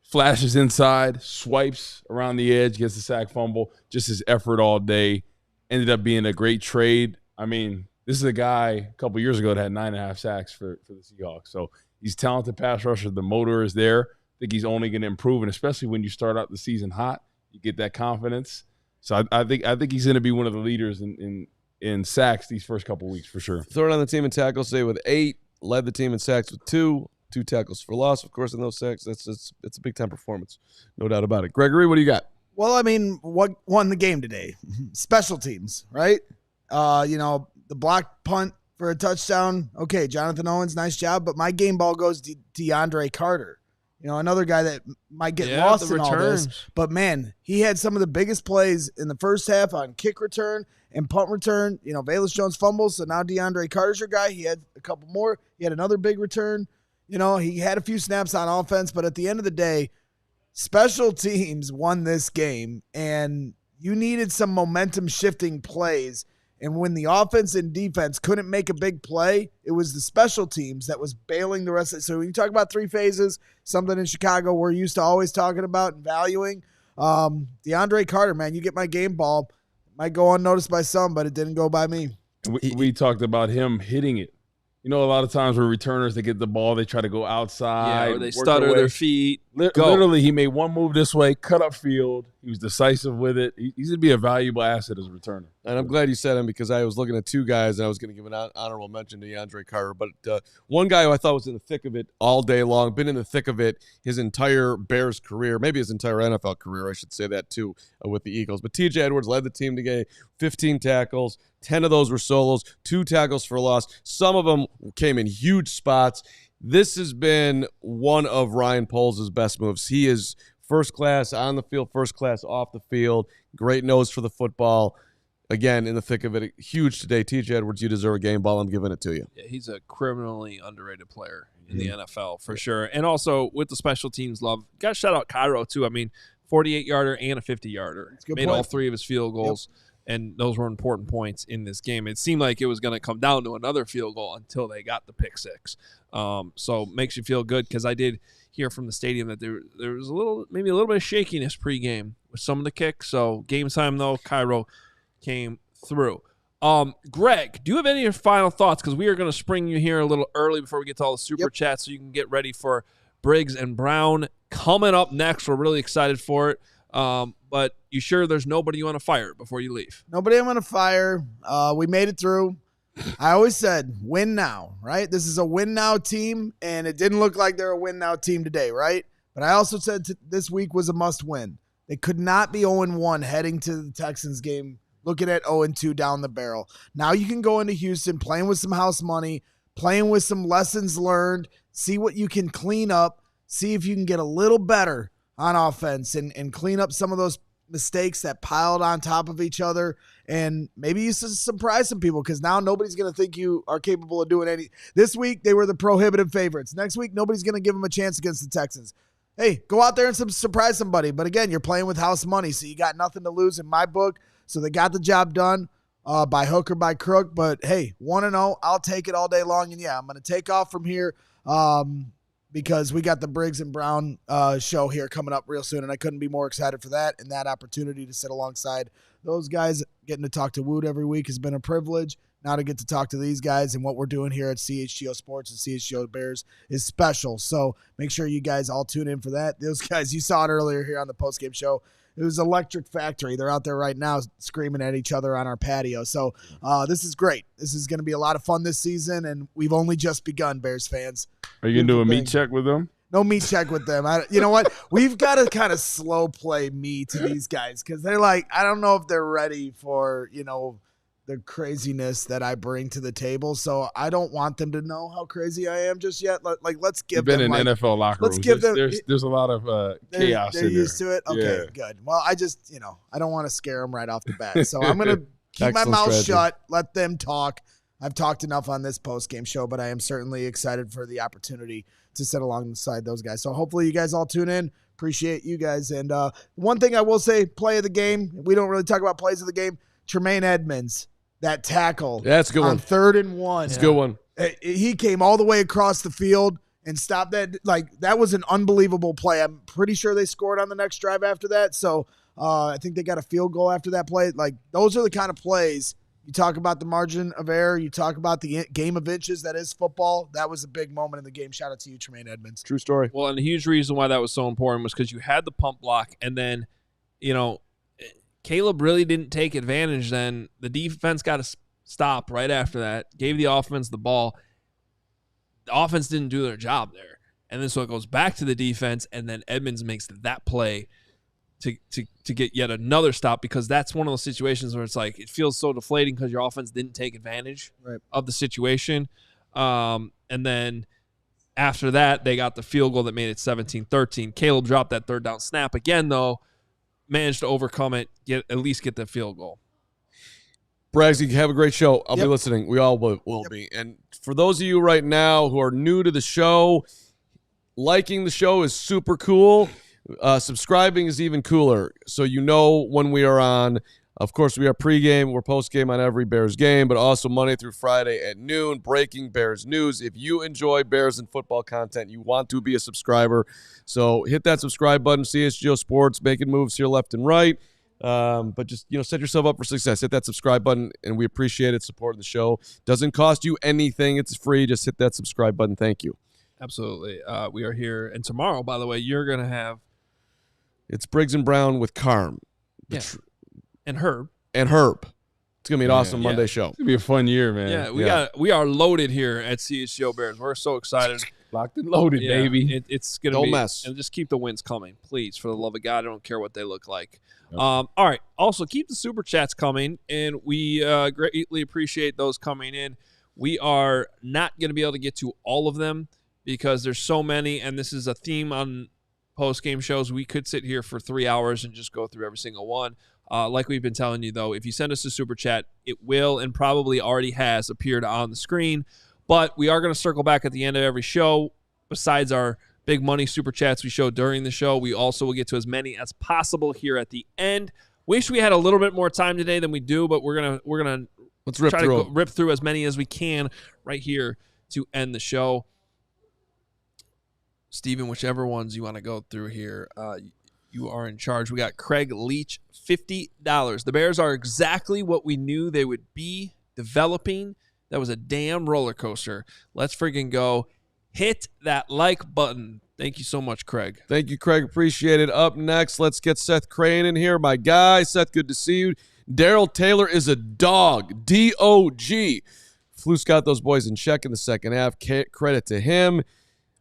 flashes inside, swipes around the edge, gets the sack fumble. Just his effort all day. Ended up being a great trade. I mean, this is a guy a couple years ago that had 9.5 sacks for the Seahawks. So he's talented pass rusher. The motor is there. I think he's only going to improve, and especially when you start out the season hot, you get that confidence. So I think he's going to be one of the leaders in sacks these first couple weeks for sure. Third on the team in tackles today with 8. Led the team in sacks with 2 tackles for loss, of course, in those sacks. It's a big-time performance. No doubt about it. Gregory, what do you got? Well, I mean, what won the game today? Special teams, right? The block punt for a touchdown. Okay, Jonathan Owens, nice job. But my game ball goes to DeAndre Carter. Another guy that might get lost in all this. But, man, he had some of the biggest plays in the first half on kick return and punt return. Velus Jones fumbles, so now DeAndre Carter's your guy. He had a couple more. He had another big return. He had a few snaps on offense, but at the end of the day, special teams won this game, and you needed some momentum-shifting plays. And when the offense and defense couldn't make a big play, it was the special teams that was bailing the rest of it. So when you talk about 3 phases, something in Chicago we're used to always talking about and valuing, DeAndre Carter, man, you get my game ball. Might go unnoticed by some, but it didn't go by me. We talked about him hitting it. A lot of times when returners, they get the ball, they try to go outside. Yeah, or they stutter their feet. Literally, he made one move this way, cut up field. He was decisive with it. He's going to be a valuable asset as a returner. And I'm glad you said him because I was looking at 2 guys, and I was going to give an honorable mention to DeAndre Carter. But one guy who I thought was in the thick of it all day long, been in the thick of it his entire Bears career, maybe his entire NFL career, I should say that too, with the Eagles. But TJ Edwards led the team today, 15 tackles. 10 of those were solos, 2 tackles for loss. Some of them came in huge spots. This has been one of Ryan Poles' best moves. He is first class on the field, first class off the field. Great nose for the football. Again, in the thick of it. Huge today. TJ Edwards, you deserve a game ball. I'm giving it to you. Yeah, he's a criminally underrated player in the NFL for sure. And also with the special teams love, got to shout out Cairo too. I mean, 48-yarder and a 50-yarder. Made all 3 of his field goals. and those were important points in this game. It seemed like it was going to come down to another field goal until they got the pick six. So makes you feel good because I did hear from the stadium that there was maybe a little bit of shakiness pregame with some of the kicks. So game time, though, Cairo came through. Greg, do you have any of your final thoughts? Because we are going to spring you here a little early before we get to all the super chats so you can get ready for Briggs and Brown coming up next. We're really excited for it. But you sure there's nobody you want to fire before you leave? Nobody I'm going to fire. We made it through. I always said win now, right? This is a win now team, and it didn't look like they're a win now team today, right? But I also said this week was a must win. They could not be 0-1 heading to the Texans game, looking at 0-2 down the barrel. Now you can go into Houston playing with some house money, playing with some lessons learned, see what you can clean up, see if you can get a little better on offense and clean up some of those mistakes that piled on top of each other, and maybe you surprise some people because now nobody's going to think you are capable of doing any. This week, they were the prohibitive favorites. Next week, nobody's going to give them a chance against the Texans. Hey, go out there and surprise somebody. But again, you're playing with house money, so you got nothing to lose in my book. So they got the job done by hook or by crook. But hey, 1-0, I'll take it all day long. And yeah, I'm going to take off from here because we got the Briggs and Brown show here coming up real soon, and I couldn't be more excited for that and that opportunity to sit alongside those guys. Getting to talk to Woot every week has been a privilege. Now to get to talk to these guys and what we're doing here at CHGO Sports and CHGO Bears is special. So make sure you guys all tune in for that. Those guys, you saw it earlier here on the postgame show. It was Electric Factory. They're out there right now screaming at each other on our patio. So this is great. This is going to be a lot of fun this season, and we've only just begun, Bears fans. Are you going to do a meat check with them? No meat check with them. You know what? We've got to kind of slow play me to these guys because they're like, I don't know if they're ready for, the craziness that I bring to the table. So I don't want them to know how crazy I am just yet. Let's give them. You've been in NFL locker rooms. There's a lot of chaos they're in used there. to it? Okay, good. Well, I just, I don't want to scare them right off the bat. So I'm going to keep my mouth shut, let them talk. I've talked enough on this post-game show, but I am certainly excited for the opportunity to sit alongside those guys. So hopefully you guys all tune in. Appreciate you guys. And one thing I will say, play of the game, we don't really talk about plays of the game, Tremaine Edmonds. That tackle that's a good on one. 3rd and 1. It's a good one. He came all the way across the field and stopped that. That was an unbelievable play. I'm pretty sure they scored on the next drive after that. So I think they got a field goal after that play. Those are the kind of plays. You talk about the margin of error. You talk about the game of inches that is football. That was a big moment in the game. Shout out to you, Tremaine Edmonds. True story. Well, and a huge reason why that was so important was because you had the pump block, and then, Caleb really didn't take advantage then. The defense got to stop right after that, gave the offense the ball. The offense didn't do their job there. And then so it goes back to the defense, and then Edmonds makes that play to get yet another stop, because that's one of those situations where it's like it feels so deflating because your offense didn't take advantage of the situation. And then after that, they got the field goal that made it 17-13. Caleb dropped that 3rd down snap again, though. Managed to overcome it, at least get the field goal. Braggs, you have a great show. I'll be listening. We all will be. And for those of you right now who are new to the show, liking the show is super cool. Subscribing is even cooler. So you know when we are on. Of course, we are pregame. We're postgame on every Bears game, but also Monday through Friday at noon, breaking Bears news. If you enjoy Bears and football content, you want to be a subscriber. So hit that subscribe button. CHGO Sports, making moves here left and right. But just, set yourself up for success. Hit that subscribe button, and we appreciate it, supporting the show. Doesn't cost you anything. It's free. Just hit that subscribe button. Thank you. Absolutely. We are here. And tomorrow, by the way, you're going to have... It's Briggs and Brown with Carm. And Herb. It's going to be an awesome Monday show. It's going to be a fun year, man. Yeah, we are loaded here at CHGO Bears. We're so excited. Locked and loaded, baby. It's going to be. Don't mess. And just keep the wins coming, please, for the love of God. I don't care what they look like. All right. Also, keep the super chats coming, and we greatly appreciate those coming in. We are not going to be able to get to all of them because there's so many, and this is a theme on post-game shows. We could sit here for 3 hours and just go through every single one. Like we've been telling you, though, if you send us a super chat, it will and probably already has appeared on the screen. But we are going to circle back at the end of every show. Besides our big money super chats we show during the show, we also will get to as many as possible here at the end. Wish we had a little bit more time today than we do, but we're gonna let's rip through rip through as many as we can right here to end the show. Steven, whichever ones you want to go through here, you are in charge. We got Craig Leach, $50. The Bears are exactly what we knew they would be, developing. That was a damn roller coaster. Let's freaking go. Hit that like button. Thank you so much, Craig. Thank you, Craig. Appreciate it. Up next, let's get Seth Crane in here. My guy, Seth, good to see you. Daryl Taylor is a dog. D-O-G. Flus got those boys in check in the second half. Credit to him.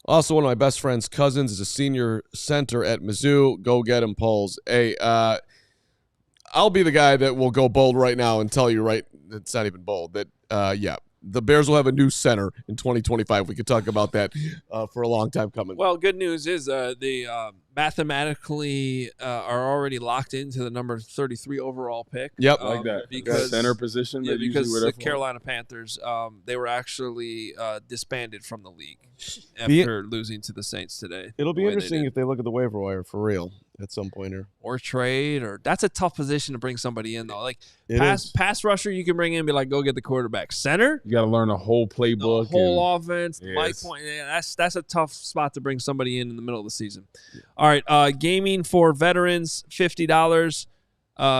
Also, one of my best friend's cousins is a senior center at Mizzou. Go get him, Poles. Hey, I'll be the guy that will go bold right now and tell you it's not even bold, that, the Bears will have a new center in 2025. We could talk about that for a long time coming. Well, good news is they mathematically are already locked into the number 33 overall pick. Yep. Like that. Because center position. Yeah, because the Carolina Panthers, they were actually disbanded from the league after losing to the Saints today. It'll be interesting if they look at the waiver wire for real at some point here. Or trade, or that's a tough position to bring somebody in, though. Like It pass rusher, you can bring in and be like, go get the quarterback. Center, you got to learn a whole playbook, the whole offense. Mike point. Yeah, that's a tough spot to bring somebody in the middle of the season. All right, gaming for veterans, $50.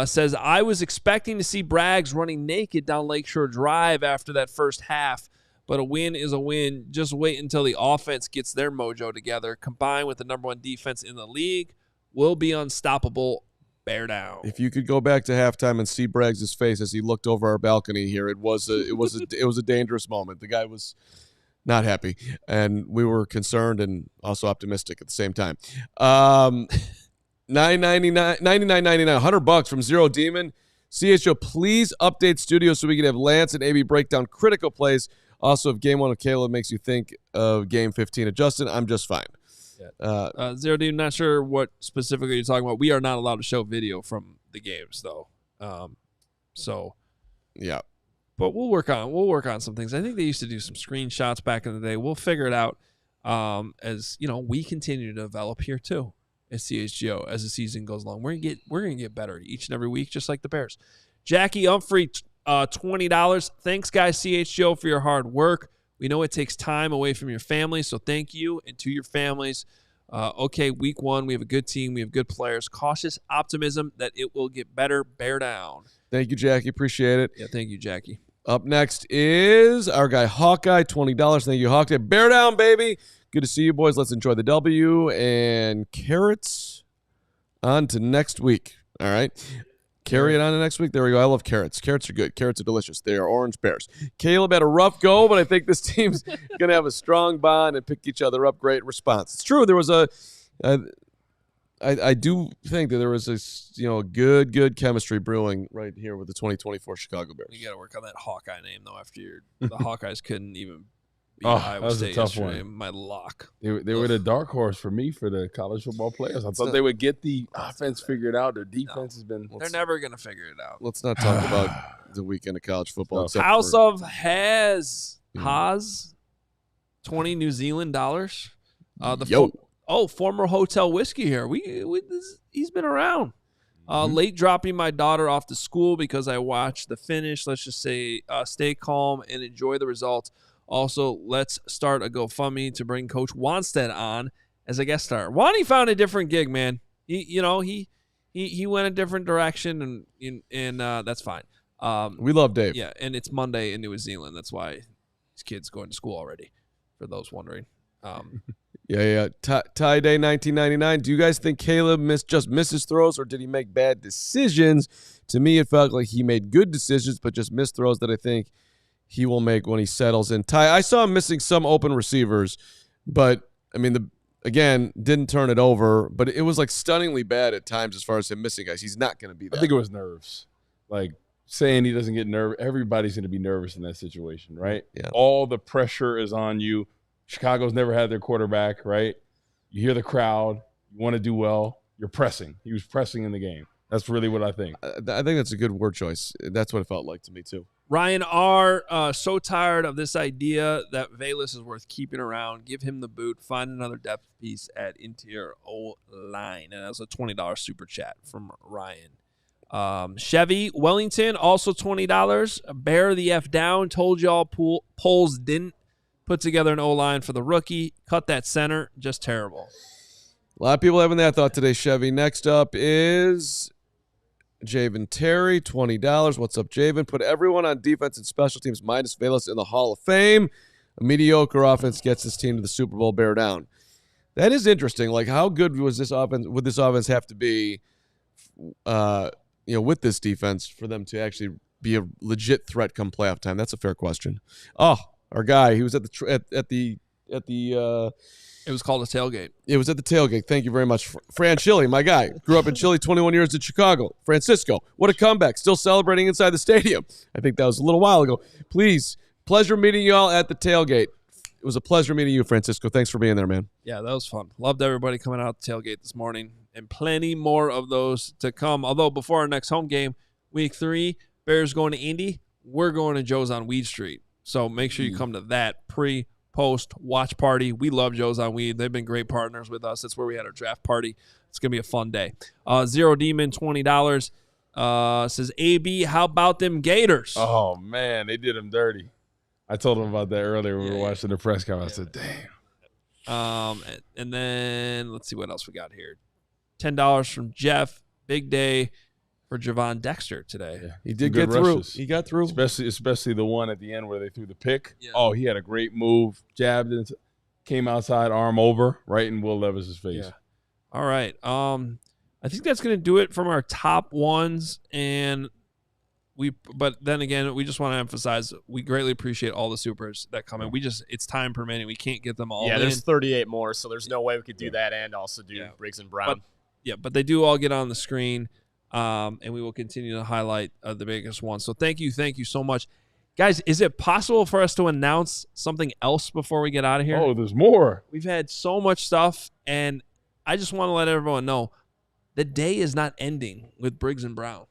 Says, I was expecting to see Braggs running naked down Lakeshore Drive after that first half, but a win is a win. Just wait until the offense gets their mojo together. Combined with the number one defense in the league, will be unstoppable. Bear down. If you could go back to halftime and see Braggs' face as he looked over our balcony here, it was a dangerous moment. The guy was not happy, and we were concerned and also optimistic at the same time. $99.99, $100 from Zero Demon. CHGO, please update studio so we can have Lance and AB break down critical plays. Also, if game 1 of Caleb makes you think of game 15 of Justin, I'm just fine. Zero D, not sure what specifically you're talking about. We are not allowed to show video from the games, though. So, yeah. But we'll work on some things. I think they used to do some screenshots back in the day. We'll figure it out as we continue to develop here too at CHGO as the season goes along. We're gonna get better each and every week, just like the Bears. Jackie Humphrey, $20. Thanks, guys, CHGO, for your hard work. We know it takes time away from your family, so thank you, and to your families. Okay, week 1, we have a good team. We have good players. Cautious optimism that it will get better. Bear down. Thank you, Jackie. Appreciate it. Yeah, thank you, Jackie. Up next is our guy Hawkeye, $20. Thank you, Hawkeye. Bear down, baby. Good to see you, boys. Let's enjoy the W. And carrots on to next week. All right. Carry it on to next week. There we go. I love carrots. Carrots are good. Carrots are delicious. They are orange bears. Caleb had a rough go, but I think this team's going to have a strong bond and pick each other up. Great response. It's true. There was I do think that there was a good chemistry brewing right here with the 2024 Chicago Bears. You got to work on that Hawkeye name, though, after the Hawkeyes couldn't even beat Iowa State yesterday. My lock. They were the dark horse for me for the college football players. I thought they would get the offense figured out. Their defense has been. They're never going to figure it out. Let's not talk about the weekend of college football. House of Haas, 20 New Zealand dollars. Former hotel whiskey here. He's been around. Late dropping my daughter off to school because I watched the finish. Let's just say stay calm and enjoy the results. Also, let's start a GoFundMe to bring Coach Wanstead on as a guest star. Wani found a different gig, man. He went a different direction, and that's fine. We love Dave. Yeah, and it's Monday in New Zealand. That's why his kid's going to school already, for those wondering. Yeah. Tie Day 1999. Do you guys think Caleb just misses throws, or did he make bad decisions? To me, it felt like he made good decisions, but just missed throws that I think he will make when he settles in. Ty, I saw him missing some open receivers, but, I mean, didn't turn it over, but it was, stunningly bad at times as far as him missing guys. He's not going to be that. I think it was nerves. Saying he doesn't get nervous, everybody's going to be nervous in that situation, right? Yeah. All the pressure is on you. Chicago's never had their quarterback, right? You hear the crowd. You want to do well. You're pressing. He was pressing in the game. That's really what I think. I think that's a good word choice. That's what it felt like to me, too. Ryan R., so tired of this idea that Velus is worth keeping around. Give him the boot. Find another depth piece at interior O-line. And that was a $20 super chat from Ryan. Chevy Wellington, also $20. Bear the F down. Told y'all Poles didn't put together an O-line for the rookie. Cut that center. Just terrible. A lot of people having that thought today, Chevy. Next up is Javen Terry, $20. What's up, Javen? Put everyone on defense and special teams minus Velus in the Hall of Fame. A mediocre offense gets this team to the Super Bowl. Bear down. That is interesting. Like, how good was this offense? Would this offense have to be, with this defense for them to actually be a legit threat come playoff time? That's a fair question. Oh, our guy, he was at the. It was called a tailgate. It was at the tailgate. Thank you very much. Fran Chili, my guy. Grew up in Chile, 21 years in Chicago. Francisco, what a comeback. Still celebrating inside the stadium. I think that was a little while ago. Please, pleasure meeting you all at the tailgate. It was a pleasure meeting you, Francisco. Thanks for being there, man. Yeah, that was fun. Loved everybody coming out to tailgate this morning, and plenty more of those to come. Although before our next home game, week 3, Bears going to Indy. We're going to Joe's on Weed Street. So make sure you come to that post watch party. We love Joe's on Weed. They've been great partners with us. That's where we had our draft party. It's gonna be a fun day. Zero Demon, $20. Says AB, how about them Gators? Oh man, they did them dirty. I told him about that earlier when we were watching the press conference. I said, damn. And then let's see what else we got here. $10 from Jeff. Big day for Javon Dexter today. Yeah. He did get through. Rushes. He got through. Especially the one at the end where they threw the pick. Yeah. Oh, he had a great move. Jabbed it, came outside, arm over, right in Will Levis's face. Yeah. All right. I think that's going to do it from our top ones. But then again, we just want to emphasize we greatly appreciate all the supers that come in. It's time permitting. We can't get them all in. Yeah, there's 38 more, so there's no way we could do that and also do Briggs and Brown. But they do all get on the screen. And we will continue to highlight the biggest ones. So thank you so much. Guys, is it possible for us to announce something else before we get out of here? Oh, there's more. We've had so much stuff, and I just want to let everyone know the day is not ending with Briggs and Brown.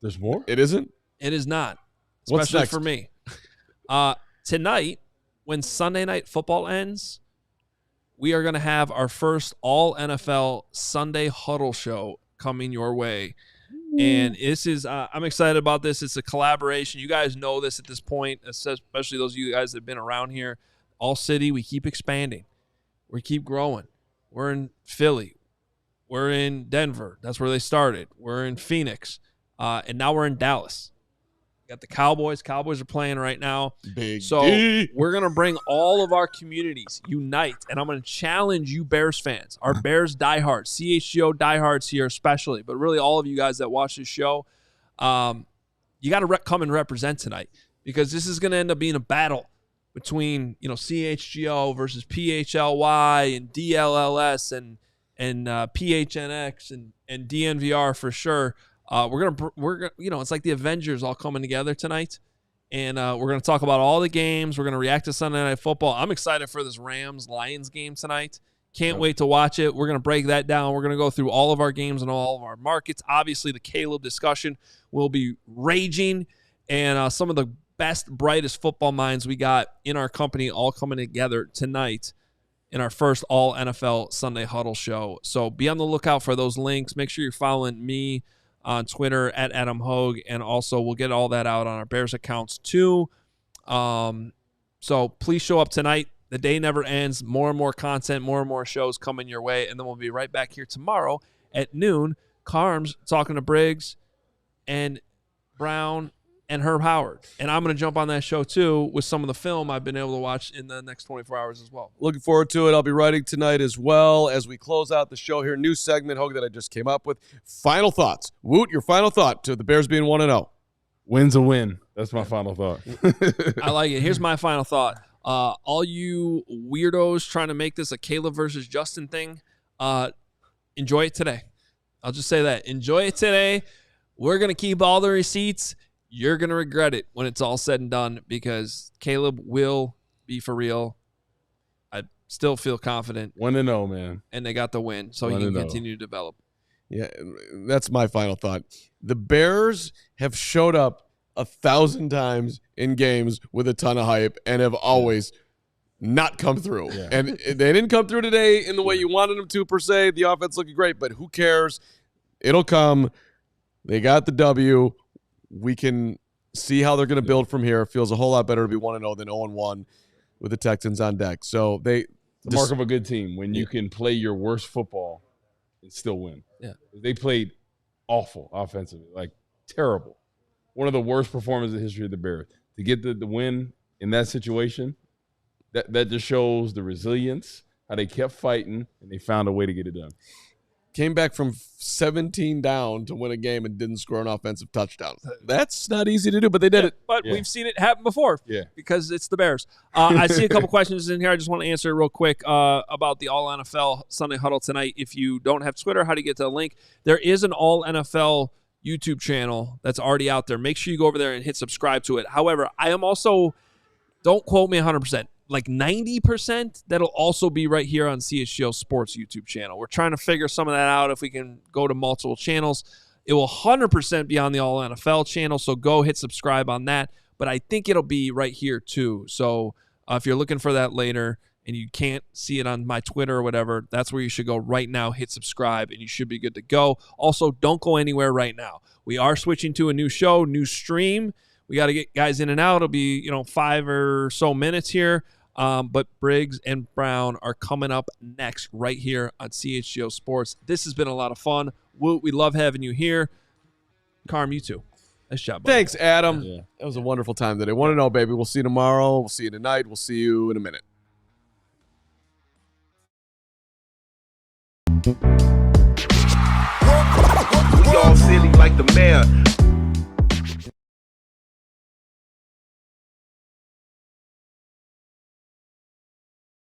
There's more? It isn't? It is not, What's especially next? for me. Tonight, when Sunday Night Football ends, we are going to have our first all-NFL Sunday Huddle show coming your way. And this is I'm excited about this. It's a collaboration. You guys know this at this point, especially those of you guys that have been around here. All city, we keep expanding. We keep growing. We're in Philly. We're in Denver. That's where they started. We're in Phoenix. And now we're in Dallas. Got the Cowboys. Cowboys are playing right now. So we're going to bring all of our communities unite, and I'm going to challenge you Bears fans, our Bears diehards, CHGO diehards here especially, but really all of you guys that watch this show, you got to come and represent tonight, because this is going to end up being a battle between CHGO versus PHLY and DLLS and PHNX and DNVR for sure. We're gonna it's like the Avengers all coming together tonight, and we're gonna talk about all the games. We're gonna react to Sunday Night Football. I'm excited for this Rams-Lions game tonight. Can't wait to watch it. We're gonna break that down. We're gonna go through all of our games and all of our markets. Obviously, the Caleb discussion will be raging, and some of the best, brightest football minds we got in our company all coming together tonight in our first all NFL Sunday Huddle show. So be on the lookout for those links. Make sure you're following me on Twitter at Adam Hoge, and also we'll get all that out on our Bears accounts too. So please show up tonight. The day never ends. More and more content, more and more shows coming your way, and then we'll be right back here tomorrow at noon. Carm's talking to Briggs and Brown and Herb Howard, and I'm going to jump on that show too with some of the film I've been able to watch in the next 24 hours as well. Looking forward to it. I'll be writing tonight as well as we close out the show here. New segment, Hoge, that I just came up with. Final thoughts. Woot, your final thought to the Bears being 1-0. Win's a win. That's my final thought. I like it. Here's my final thought. All you weirdos trying to make this a Caleb versus Justin thing, enjoy it today. I'll just say that. Enjoy it today. We're going to keep all the receipts. You're going to regret it when it's all said and done, because Caleb will be for real. I still feel confident. 1-0, man. And they got the win, so he can continue to develop. Yeah, that's my final thought. The Bears have showed up 1,000 times in games with a ton of hype and have always not come through. Yeah. And they didn't come through today in the way you wanted them to, per se. The offense looking great, but who cares? It'll come. They got the W. We can see how they're going to build from here. It feels a whole lot better to be 1-0 than 0-1 with the Texans on deck. So the mark of a good team when you can play your worst football and still win. Yeah. They played awful offensively, like terrible. One of the worst performances in the history of the Bears. To get the win in that situation, that just shows the resilience, how they kept fighting, and they found a way to get it done. Came back from 17 down to win a game and didn't score an offensive touchdown. That's not easy to do, but they did it. But we've seen it happen before. Yeah. Because it's the Bears. I see a couple questions in here. I just want to answer it real quick about the All NFL Sunday Huddle tonight. If you don't have Twitter, how do you get to the link? There is an All NFL YouTube channel that's already out there. Make sure you go over there and hit subscribe to it. However, I am also, don't quote me 100%, like 90%, that'll also be right here on CHGO Sports YouTube channel. We're trying to figure some of that out if we can go to multiple channels. It will 100% be on the All NFL channel, so go hit subscribe on that. But I think it'll be right here too. So if you're looking for that later and you can't see it on my Twitter or whatever, that's where you should go right now, hit subscribe, and you should be good to go. Also, don't go anywhere right now. We are switching to a new show, new stream. We got to get guys in and out. It'll be 5 or so minutes here. But Briggs and Brown are coming up next right here on CHGO Sports. This has been a lot of fun. Woot, we love having you here. Carm, you too. Nice job, buddy. Thanks, Adam. Yeah. That was a wonderful time today. 1-0, baby. We'll see you tomorrow. We'll see you tonight. We'll see you in a minute. We all silly like the mayor.